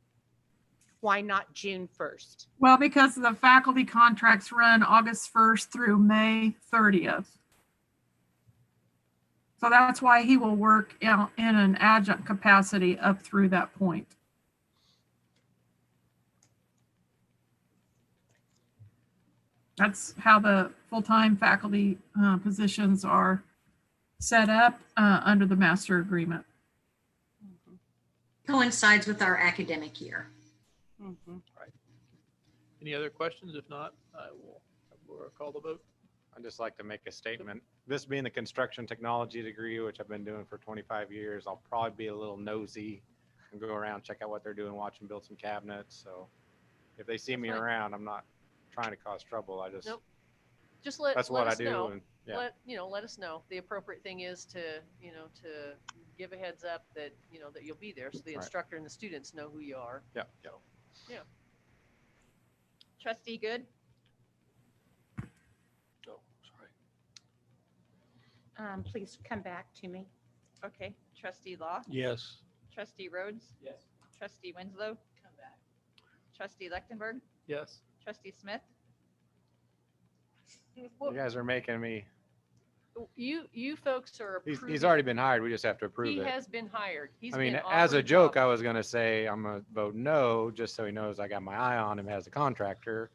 S7: Why not June 1st?
S12: Well, because the faculty contracts run August 1st through May 30th. So that's why he will work in an adjunct capacity up through that point. That's how the full-time faculty positions are set up under the master agreement.
S18: Coincides with our academic year.
S2: Any other questions? If not, I will have Laura call the vote.
S4: I'd just like to make a statement. This being the construction technology degree, which I've been doing for 25 years, I'll probably be a little nosy and go around, check out what they're doing, watch them build some cabinets. So if they see me
S1: That's fine.
S4: around, I'm not trying to cause trouble. I just,
S1: Nope. Just let
S4: that's what I
S1: us
S4: do.
S1: know.
S4: And yeah,
S1: Let us know. The appropriate thing is to give a heads up that that you'll be there, so the
S4: Right.
S1: instructor and the students know who you are.
S4: yeah.
S1: Yeah.
S14: Trustee Good,
S6: Oh, sorry.
S7: Please come back to me.
S14: okay. Trustee Law,
S6: Yes.
S14: Trustee Rhodes,
S8: Yes.
S14: Trustee Winslow,
S5: Come back.
S14: Trustee Lechtenberg,
S2: Yes.
S14: Trustee Smith.
S4: You guys are making me,
S1: You folks are
S4: he's
S1: approving.
S4: already been hired. We just have to approve
S1: He
S4: it.
S1: has been hired. He's
S4: I mean,
S1: been
S4: as a
S1: offered
S4: joke, I
S1: job.
S4: was going to say I'm going to vote no, just so he knows I got my eye on him as a contractor.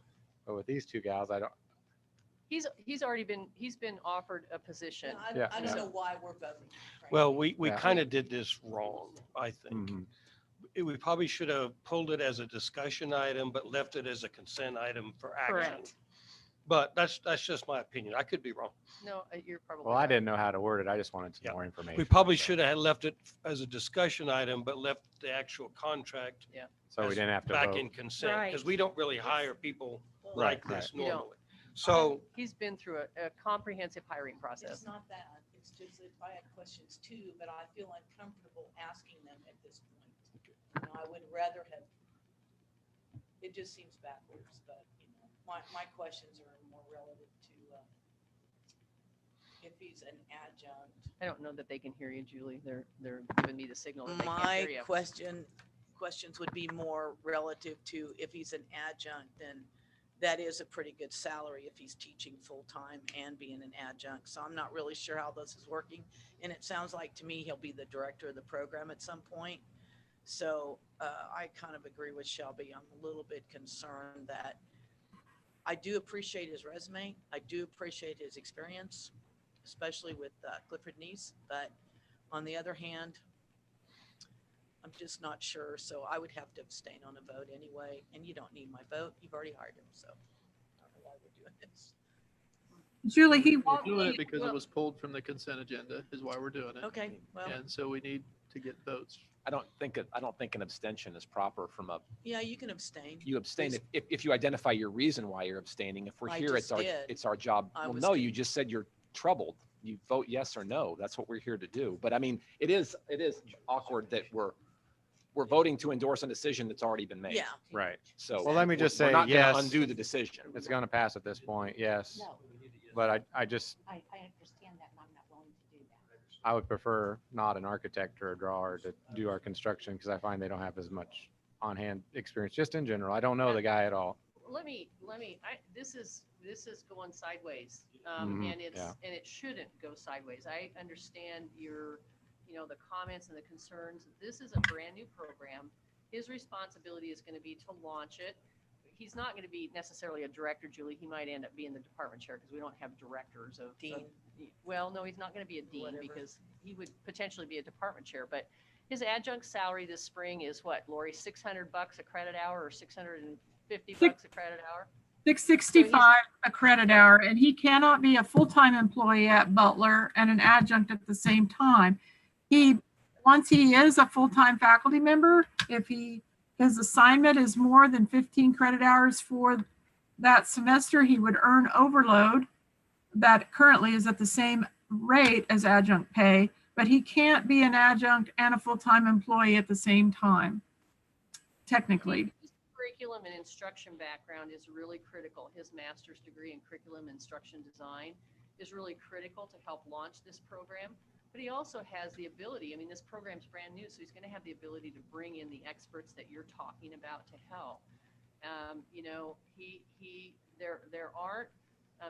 S4: But with these two gals, I don't,
S1: He's been offered a position.
S4: Yeah,
S5: I
S4: yeah.
S5: don't know why we're voting.
S6: Well, we
S4: Yeah.
S6: kind of did this wrong, I think.
S4: mhm.
S6: We probably should have pulled it as a discussion item, but left it as a consent item for action.
S7: Correct.
S6: But that's just my opinion. I could be wrong.
S1: No, you're probably
S4: Well, I
S1: right.
S4: didn't know how to word it. I just wanted some
S6: Yeah.
S4: more information.
S6: We probably
S4: so-
S6: should have left it as a discussion item, but left the actual contract
S4: So we
S6: as
S4: didn't have to
S6: back
S4: vote.
S6: in consent, because
S7: Right.
S6: we don't really hire people like
S4: Right,
S6: this
S1: right. You don't.
S6: normally. So,
S1: He's been through a comprehensive hiring process.
S5: It's not that. It's just that I had questions too, but I feel uncomfortable asking them at this point. I would rather have, it just seems backwards, but my questions are more relative to if he's an adjunct.
S1: I don't know that they can hear you, Julie. They're giving me the signal that they can't
S5: My
S1: hear you.
S5: questions would be more relative to if he's an adjunct, then that is a pretty good salary if he's teaching full-time and being an adjunct. So I'm not really sure how this is working. And it sounds like to me, he'll be the director of the program at some point. So I kind of agree with Shelby. I'm a little bit concerned that I do appreciate his resume. I do appreciate his experience, especially with Clifford Neese. But on the other hand, I'm just not sure. So I would have to abstain on a vote anyway. And you don't need my vote. You've already hired him. So I don't know why we're doing this.
S12: Julie, he
S2: We're
S12: won't
S2: doing it
S12: be,
S2: because it was pulled from the consent agenda is why we're doing it.
S5: Okay, well,
S2: And so we need to get votes.
S3: I don't think an abstention is proper from a,
S5: yeah, you can abstain.
S3: you abstain
S5: Please.
S3: if you identify your reason why you're abstaining. If we're
S5: I
S3: here,
S5: just did.
S3: it's our job.
S5: I
S3: Well,
S5: was
S3: no, you
S5: doing-
S3: just said you're troubled. You vote yes or no. That's what we're here to do. But I mean, it is awkward that we're voting to endorse a decision that's already been made.
S5: Yeah.
S4: Right.
S3: So
S4: Well, let me just
S3: we're
S4: say,
S3: not gonna
S4: yes.
S3: undo the decision.
S4: It's going to pass at this point, yes.
S7: No,
S4: But I just,
S7: I understand that, and I'm not willing to do
S4: I would prefer not an architect or a drawer to do our construction because I find they don't have as much on-hand experience, just in general. I don't know the guy at all.
S1: This is going sideways.
S4: Mhm,
S1: And
S4: yeah.
S1: it shouldn't go sideways. I understand your, the comments and the concerns. This is a brand new program. His responsibility is going to be to launch it. He's not going to be necessarily a director, Julie. He might end up being the department chair because we don't have directors of.
S5: Dean.
S1: Well, no, he's not going to be a dean
S5: Whatever.
S1: because he would potentially be a department chair, but his adjunct salary this spring is what, Lori, $600 a credit hour or $650 a credit hour?
S12: $665 a credit hour, and he cannot be a full-time employee at Butler and an adjunct at the same time. Once he is a full-time faculty member, if his assignment is more than 15 credit hours for that semester, he would earn overload that currently is at the same rate as adjunct pay, but he can't be an adjunct and a full-time employee at the same time, technically.
S1: His curriculum and instruction background is really critical. His master's degree in curriculum instruction design is really critical to help launch this program. But he also has the ability, this program's brand new, so he's going to have the ability to bring in the experts that you're talking about to help. There aren't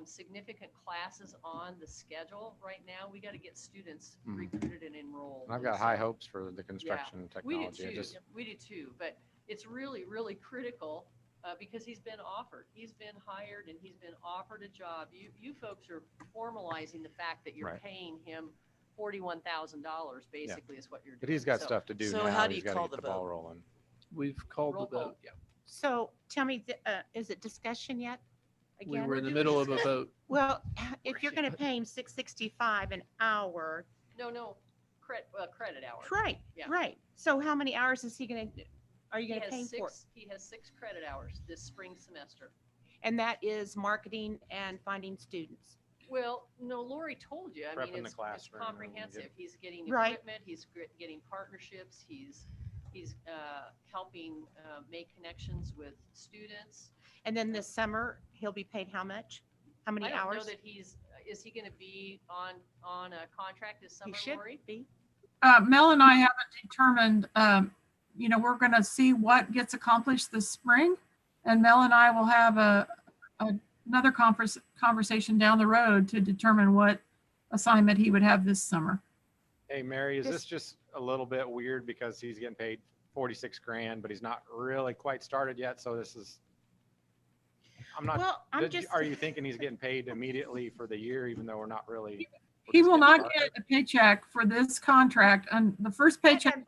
S1: significant classes on the schedule right now. We got to get students recruited and enrolled.
S4: I've got high hopes for the construction technology.
S1: We do too, but it's really, really critical because he's been offered. He's been hired and he's been offered a job. You folks are formalizing the fact that you're
S4: Right.
S1: paying him $41,000 basically is what you're doing.
S4: But he's got
S1: So-
S4: stuff to do
S5: So
S4: now.
S5: how do
S4: He's
S5: you
S4: gotta
S5: call
S4: get
S5: the
S4: ball
S5: vote?
S4: rolling.
S2: We've called the
S1: Roll call.
S2: vote. Yeah.
S7: So tell me, is it discussion yet?
S2: We
S7: Again?
S2: were in the middle of a vote.
S7: Well, if you're going to pay him $665 an hour,
S1: No, credit hours.
S7: right,
S1: Yeah.
S7: right. So how many hours is he going to, are you
S1: He
S7: going to pay him
S1: has
S7: for?
S1: he has 6 credit hours this spring semester.
S7: And that is marketing and finding students.
S1: Well, no, Lori told you.
S4: Prepping the
S1: It's
S4: classroom and
S1: comprehensive. He's getting
S7: Right.
S1: equipment. He's getting partnerships. He's helping make connections with students.
S7: And then this summer, he'll be paid how much? How many
S1: I don't know
S7: hours?
S1: that is he going to be on a contract this
S7: He
S1: summer,
S7: should
S1: Lori?
S7: be.
S12: Mel and I haven't determined, we're going to see what gets accomplished this spring. And Mel and I will have another conversation down the road to determine what assignment he would have this summer.
S4: Hey, Mary, is
S7: This-
S4: this just a little bit weird because he's getting paid 46 grand, but he's not really quite started yet? So this is,
S7: Well, I'm just.
S4: are you thinking he's getting paid immediately for the year, even though we're not really?
S12: He will not get a paycheck for this contract, and the first paycheck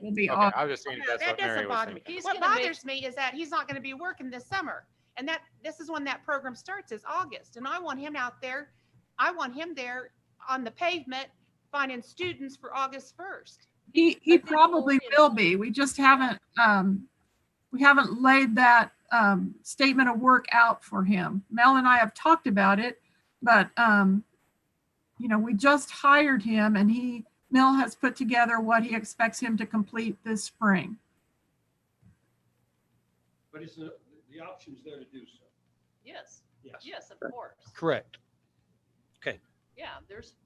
S12: will be
S4: Okay,
S12: off.
S4: I was just seeing if
S7: No,
S4: that's
S7: that
S4: what Mary
S7: doesn't
S4: was
S7: bother me.
S4: thinking.
S1: He's
S7: What
S1: gonna make-
S7: bothers me is that he's not going to be working this summer. And this is when that program starts, is August. And I want him out there. I want him there on the pavement finding students for August 1st.
S12: He
S1: think
S12: probably
S1: Lori and-
S12: will be. We just haven't laid that statement of work out for him. Mel and I have talked about it, but we just hired him, and Mel has put together what he expects him to complete this spring.
S6: But it's the option's there to do so.
S1: Yes.
S6: Yes.
S1: Yes, of course.
S6: Correct.
S1: Yeah,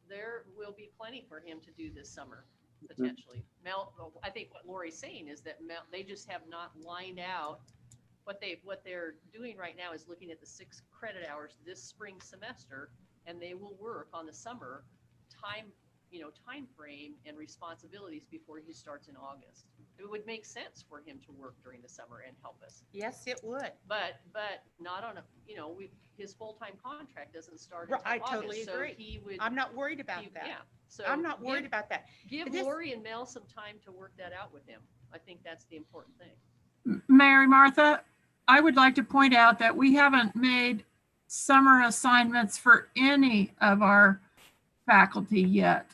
S1: there will be plenty for him to do this summer, potentially. Mel, I think what Lori's saying is that they just have not lined out what they're doing right now is looking at the 6 credit hours this spring semester, and they will work on the summer time frame and responsibilities before he starts in August. It would make sense for him to work during the summer and help us.
S7: Yes, it would.
S1: But not on his full-time contract doesn't start
S7: Right,
S1: until
S7: I
S1: August.
S7: totally
S1: so
S7: agree.
S1: he would.
S7: I'm not worried about
S1: Yeah.
S7: that.
S1: So
S7: I'm not worried about that.
S1: Give
S7: This-
S1: Lori and Mel some time to work that out with him. I think that's the important thing.
S12: Mary Martha, I would like to point out that we haven't made summer assignments for any of our faculty yet.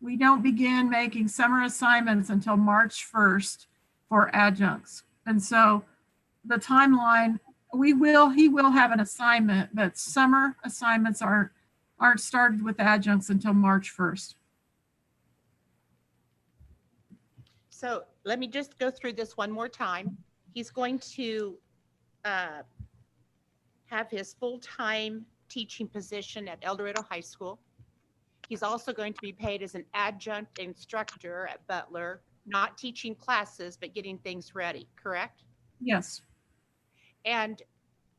S12: We don't begin making summer assignments until March 1st for adjuncts. And so the timeline, he will have an assignment, but summer assignments aren't started with adjuncts until March 1st.
S7: So let me just go through this one more time. He's going to have his full-time teaching position at El Dorado High School. He's also going to be paid as an adjunct instructor at Butler, not teaching classes, but getting things ready, correct?
S12: Yes.
S7: And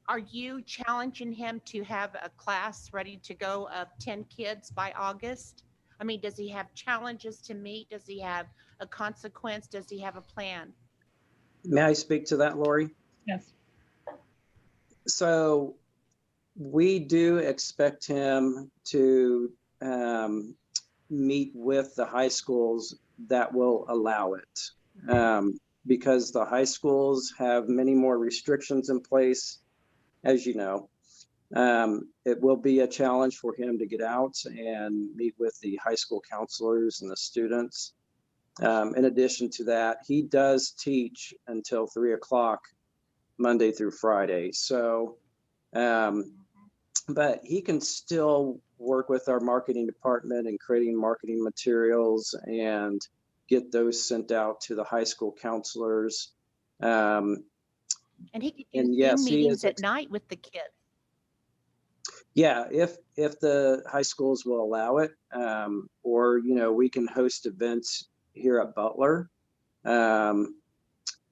S7: are you challenging him to have a class ready to go of 10 kids by August? I mean, does he have challenges to meet? Does he have a consequence? Does he have a plan?
S17: May I speak to that, Lori?
S12: Yes.
S17: So we do expect him to meet with the high schools that will allow it, because the high schools have many more restrictions in place, as you know. It will be a challenge for him to get out and meet with the high school counselors and the students. In addition to that, he does teach until 3 o'clock Monday through Friday. So, but he can still work with our marketing department and creating marketing materials and get those sent out to the high school counselors.
S7: And he could do
S17: yes,
S7: Zoom
S17: he
S7: meetings
S17: is
S7: at night with the kids.
S17: Yeah, if the high schools will allow it, or we can host events here at Butler.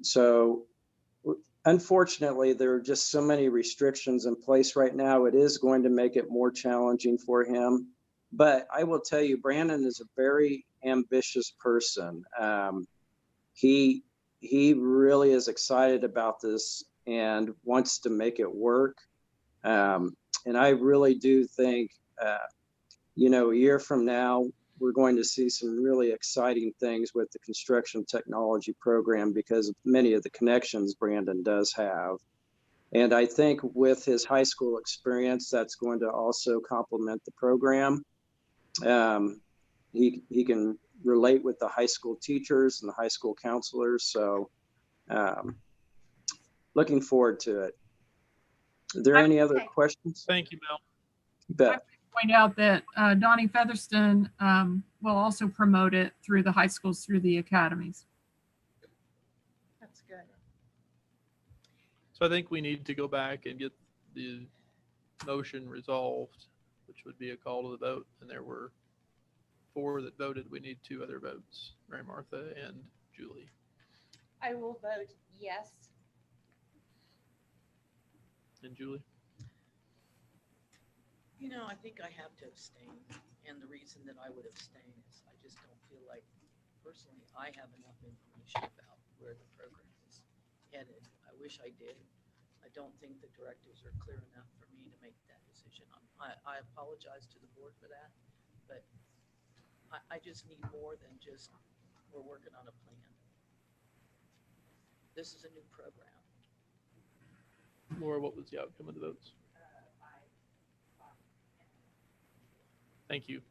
S17: So unfortunately, there are just so many restrictions in place right now. It is going to make it more challenging for him. But I will tell you, Brandon is a very ambitious person. He really is excited about this and wants to make it work. And I really do think, a year from now, we're going to see some really exciting things with the construction technology program because of many of the connections Brandon does have. And I think with his high school experience, that's going to also complement the program. He can relate with the high school teachers and the high school counselors. So looking forward to it. Are there any other questions?
S2: Thank you, Mel.
S17: Bet.
S12: Point out that Donnie Featherston will also promote it through the high schools, through the academies.
S7: That's good.
S2: So I think we need to go back and get the motion resolved, which would be a call to the vote. And there were 4 that voted. We need 2 other votes, Mary Martha and Julie.
S7: I will vote yes.
S2: And Julie?
S5: I think I have to abstain. And the reason that I would abstain is I just don't feel like, personally, I have enough information about where the program is headed. I wish I did. I don't think the directives are clear enough for me to make that decision. I apologize to the board for that, but I just need more than just we're working on a plan. This is a new program.
S2: Laura, what was the outcome of the votes? Thank you.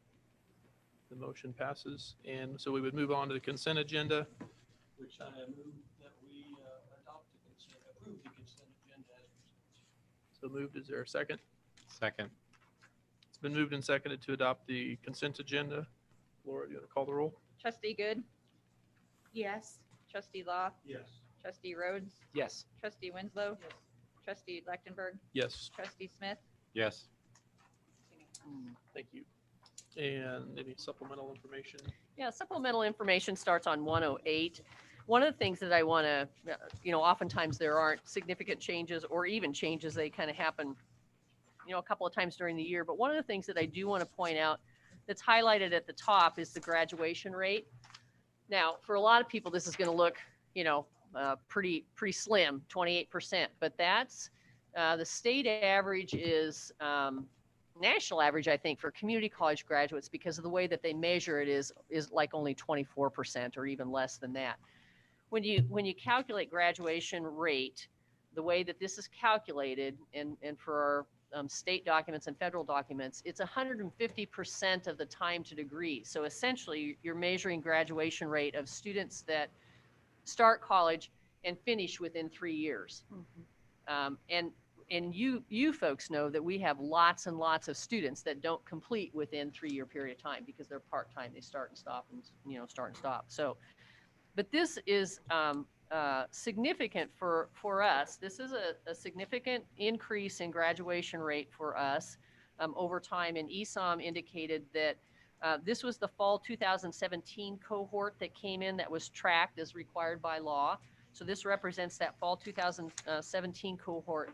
S2: The motion passes. And so we would move on to the consent agenda.
S6: Which I move that we approve the consent agenda as presented.
S2: So moved. Is there a second?
S4: Second.
S2: It's been moved and seconded to adopt the consent agenda. Laura, do you want to call the roll?
S14: Trustee Good,
S7: Yes.
S14: Trustee Law,
S6: Yes.
S14: Trustee Rhodes,
S3: Yes.
S14: Trustee Winslow, Trustee Lechtenberg,
S2: Yes.
S14: Trustee Smith.
S4: Yes.
S2: Thank you. And any supplemental information?
S1: Yeah, supplemental information starts on 108. One of the things that I want to, oftentimes there aren't significant changes or even changes. They kind of happen, a couple of times during the year. But one of the things that I do want to point out that's highlighted at the top is the graduation rate. Now, for a lot of people, this is going to look, pretty slim, 28%. But that's the state average is national average, I think, for community college graduates, because of the way that they measure it is like only 24% or even less than that. When you calculate graduation rate, the way that this is calculated, and for our state documents and federal documents, it's 150% of the time to degree. So essentially, you're measuring graduation rate of students that start college and finish within 3 years. And you folks know that we have lots and lots of students that don't complete within 3-year period of time because they're part-time. They start and stop and start and stop. So, but this is significant for us. This is a significant increase in graduation rate for us over time. And ESOM indicated that This was the fall 2017 cohort that came in that was tracked as required by law. So this represents that fall 2017 cohort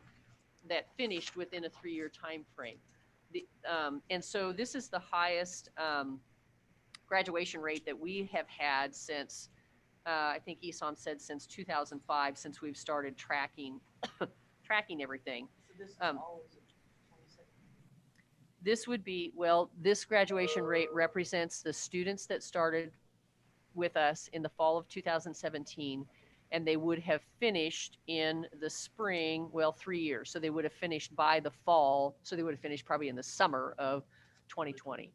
S1: that finished within a 3-year time frame. And so this is the highest graduation rate that we have had since, I think Esam said since 2005, since we've started tracking everything.
S5: So this is all of 27.
S1: This would be, well, this graduation rate represents the students that started with us in the fall of 2017, and they would have finished in the spring, well, 3 years. So they would have finished by the fall. So they would have finished probably in the summer of 2020.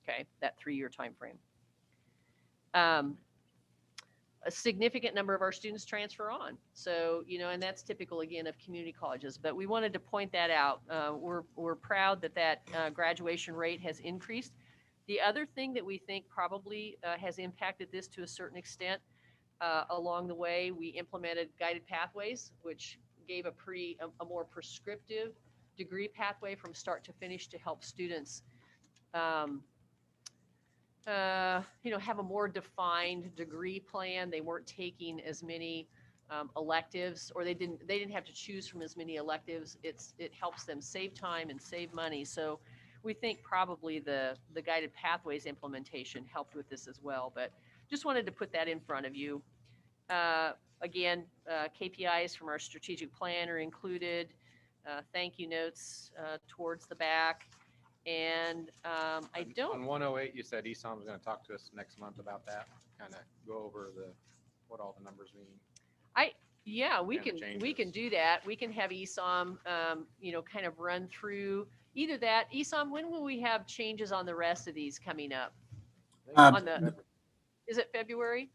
S1: Okay, that 3-year time frame. A significant number of our students transfer on. So, you know, and that's typical again of community colleges, but we wanted to point that out. We're proud that graduation rate has increased. The other thing that we think probably has impacted this to a certain extent, along the way, we implemented guided pathways, which gave a more prescriptive degree pathway from start to finish to help students you know, have a more defined degree plan. They weren't taking as many electives, or they didn't have to choose from as many electives. It helps them save time and save money. So we think probably the guided pathways implementation helped with this as well. But just wanted to put that in front of you. Again, KPIs from our strategic plan are included. Thank you notes towards the back. And I don't.
S4: On 108, you said Esam was going to talk to us next month about that, kind of go over what all the numbers mean.
S1: Yeah, we
S4: And the
S1: can do that. We can have Esam, you know, kind of run through either that. Esam, when will we have changes on the rest of these coming up? Is it February?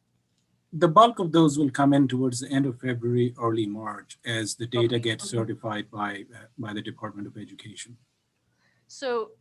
S13: The bulk of those will come in towards the end of February, early March, as the data gets certified by the Department of Education.
S1: So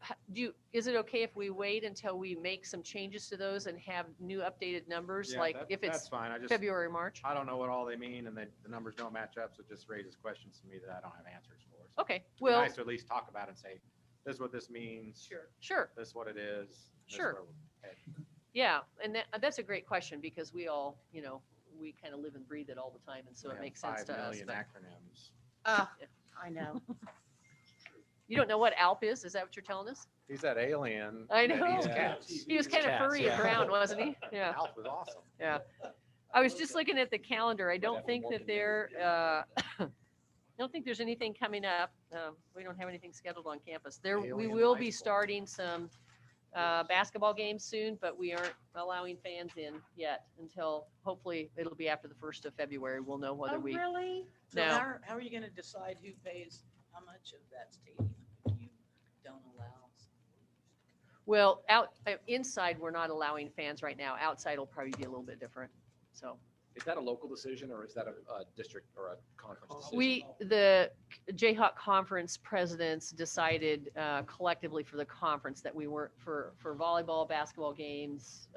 S1: is it okay if we wait until we make some changes to those and have new updated numbers?
S4: Yeah,
S1: like if it's
S4: that's fine.
S1: February, March?
S4: I don't know what all they mean, and the numbers don't match up, so it just raises questions to me that I don't have answers for. So
S1: Okay,
S4: it'd be
S1: well,
S4: nice to at least talk about it and say, this is what this means.
S1: Sure.
S4: This is what it is. This is
S1: Sure.
S4: where we're headed.
S1: Yeah, and that's a great question because we all, you know, we kind of live and breathe it all the time, and so
S4: We
S1: it
S4: have
S1: makes sense
S4: 5
S1: to us.
S4: million
S1: But
S4: acronyms.
S7: I know.
S1: you don't know what ALP is? Is that what you're telling us?
S4: He's that alien.
S1: I
S4: that
S1: know.
S4: eats cats.
S1: He was kind of
S4: Cats,
S1: furry
S4: yeah.
S1: and brown, wasn't he? Yeah.
S4: Alf was awesome.
S1: Yeah. I was just looking at the calendar. I don't think that I don't think there's anything coming up. We don't have anything scheduled on campus. We
S4: Alien
S1: will
S4: high
S1: be
S4: school.
S1: starting some basketball games soon, but we aren't allowing fans in yet until hopefully it'll be after the 1st of February. We'll know whether we.
S5: Really? So
S1: No.
S5: how are you going to decide who pays how much of that stadium if you don't allow?
S1: Well, inside, we're not allowing fans right now. Outside will probably be a little bit different. So
S3: Is that a local decision or is that a district or a conference decision?
S1: the Jayhawk Conference presidents decided collectively for the conference that we weren't for volleyball, basketball games,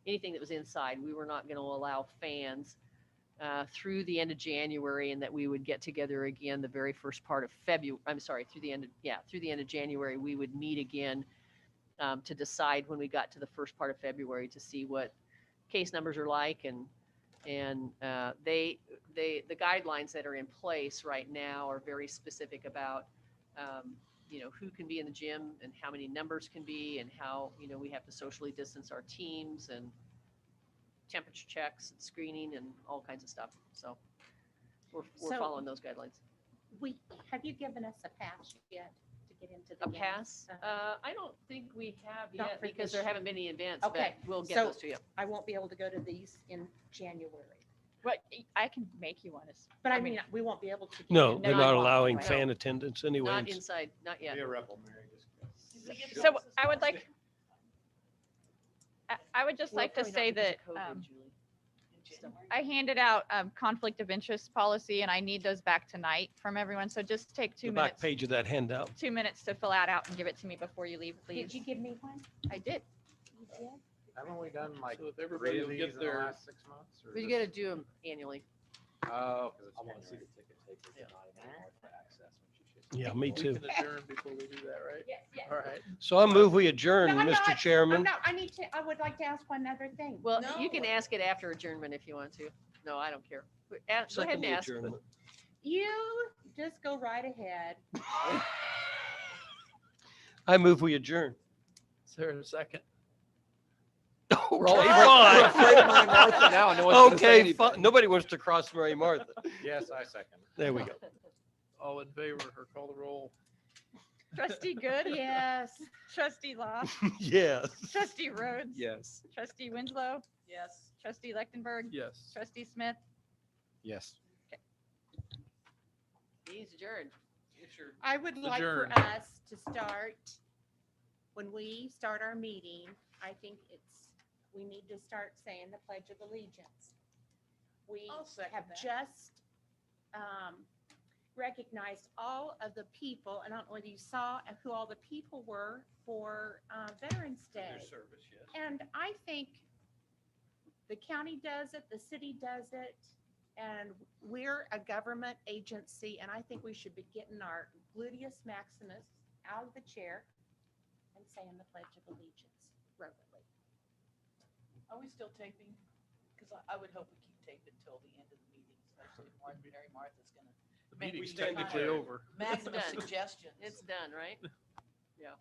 S1: anything that was inside, we were not going to allow fans through the end of January, and that we would get together again the very first part of February. I'm sorry, through the end of January, we would meet again to decide when we got to the first part of February to see what case numbers are like, and the guidelines that are in place right now are very specific about you know, who can be in the gym and how many numbers can be, and how, you know, we have to socially distance our teams, and temperature checks and screening and all kinds of stuff. So we're
S7: So-
S1: following those guidelines.
S7: Have you given us a pass yet to get into the
S1: A
S7: games?
S1: pass? I don't think we have
S7: Not
S1: yet
S7: for
S1: because
S7: this
S1: there
S7: year.
S1: haven't been any events,
S7: Okay,
S1: but we'll get
S7: so-
S1: those to you.
S7: I won't be able to go to these in January.
S14: But I can make you one.
S7: But I mean, we won't be able to.
S6: No, they're not allowing
S1: No.
S6: fan attendance
S1: Not
S6: anyways.
S1: inside, not yet.
S4: Be a rebel, Mary. Just
S14: So I would like, I would just
S1: Well,
S14: like to
S1: probably not
S14: say
S1: because
S14: that
S1: of COVID, Julie.
S14: I handed out conflict of interest policy, and I need those back tonight from everyone. So just take
S6: The
S14: 2
S6: back
S14: minutes,
S6: page of that handout.
S14: 2 minutes to fill that out and give it to me before you leave,
S7: Did
S14: please.
S7: you give me one?
S14: I did.
S7: You did?
S4: Haven't we done like
S2: So if
S4: 3
S2: everybody
S4: of
S2: will
S4: these
S2: get
S4: in the
S2: their-
S4: last 6 months? Or
S1: We
S4: just-
S1: got to do them annually.
S4: Oh, because it's
S3: I want to see
S4: January.
S3: the ticket takers
S1: Yeah.
S3: tonight and for access when she shows
S6: Yeah, me
S2: We
S6: too.
S2: can adjourn before we do that, right?
S7: Yes, yes.
S2: All right.
S6: So I move we adjourn,
S7: No, I'm
S6: Mr.
S7: not.
S6: Chairman.
S7: No, I would like to ask one other thing.
S1: Well, you can ask it after adjournment if you want to. No, I don't care. Go ahead
S6: Second
S1: and
S6: the
S1: ask.
S6: adjournment.
S7: You just go right ahead.
S6: I move we adjourn.
S2: Is there a second?
S3: We're all
S6: Okay,
S3: we're
S6: fine.
S3: afraid of Mary Martha now, and no one's gonna say
S6: Okay,
S3: anything.
S6: fine. Nobody wants to cross Mary Martha.
S4: Yes, I second.
S6: There we go.
S2: All in favor or call the roll?
S14: Trustee Good?
S7: Yes.
S14: Trustee Law?
S6: Yes.
S14: Trustee Rhodes?
S3: Yes.
S14: Trustee Winslow?
S5: Yes.
S14: Trustee Lechtenberg?
S2: Yes.
S14: Trustee Smith?
S4: Yes.
S1: He's adjourned.
S7: I would like for
S2: Adjourn.
S7: us to start, when we start our meeting, I think we need to start saying the Pledge of Allegiance. We
S5: I'll second
S7: have
S5: that.
S7: just recognized all of the people, and I don't know whether you saw who all the people were for Veterans Day.
S6: service, yes.
S7: And I think the county does it, the city does it, and we're a government agency, and I think we should be getting our gluteus maximus out of the chair and saying the Pledge of Allegiance reverently.
S5: Are we still taping? Because I would hope we keep taping till the end of the meeting, especially if Mary Martha's gonna.
S2: The
S5: Maybe
S2: meeting's
S5: we can
S2: technically
S5: hire-
S2: over.
S5: Maximum
S1: done.
S5: suggestions.
S1: It's done, right? Yeah.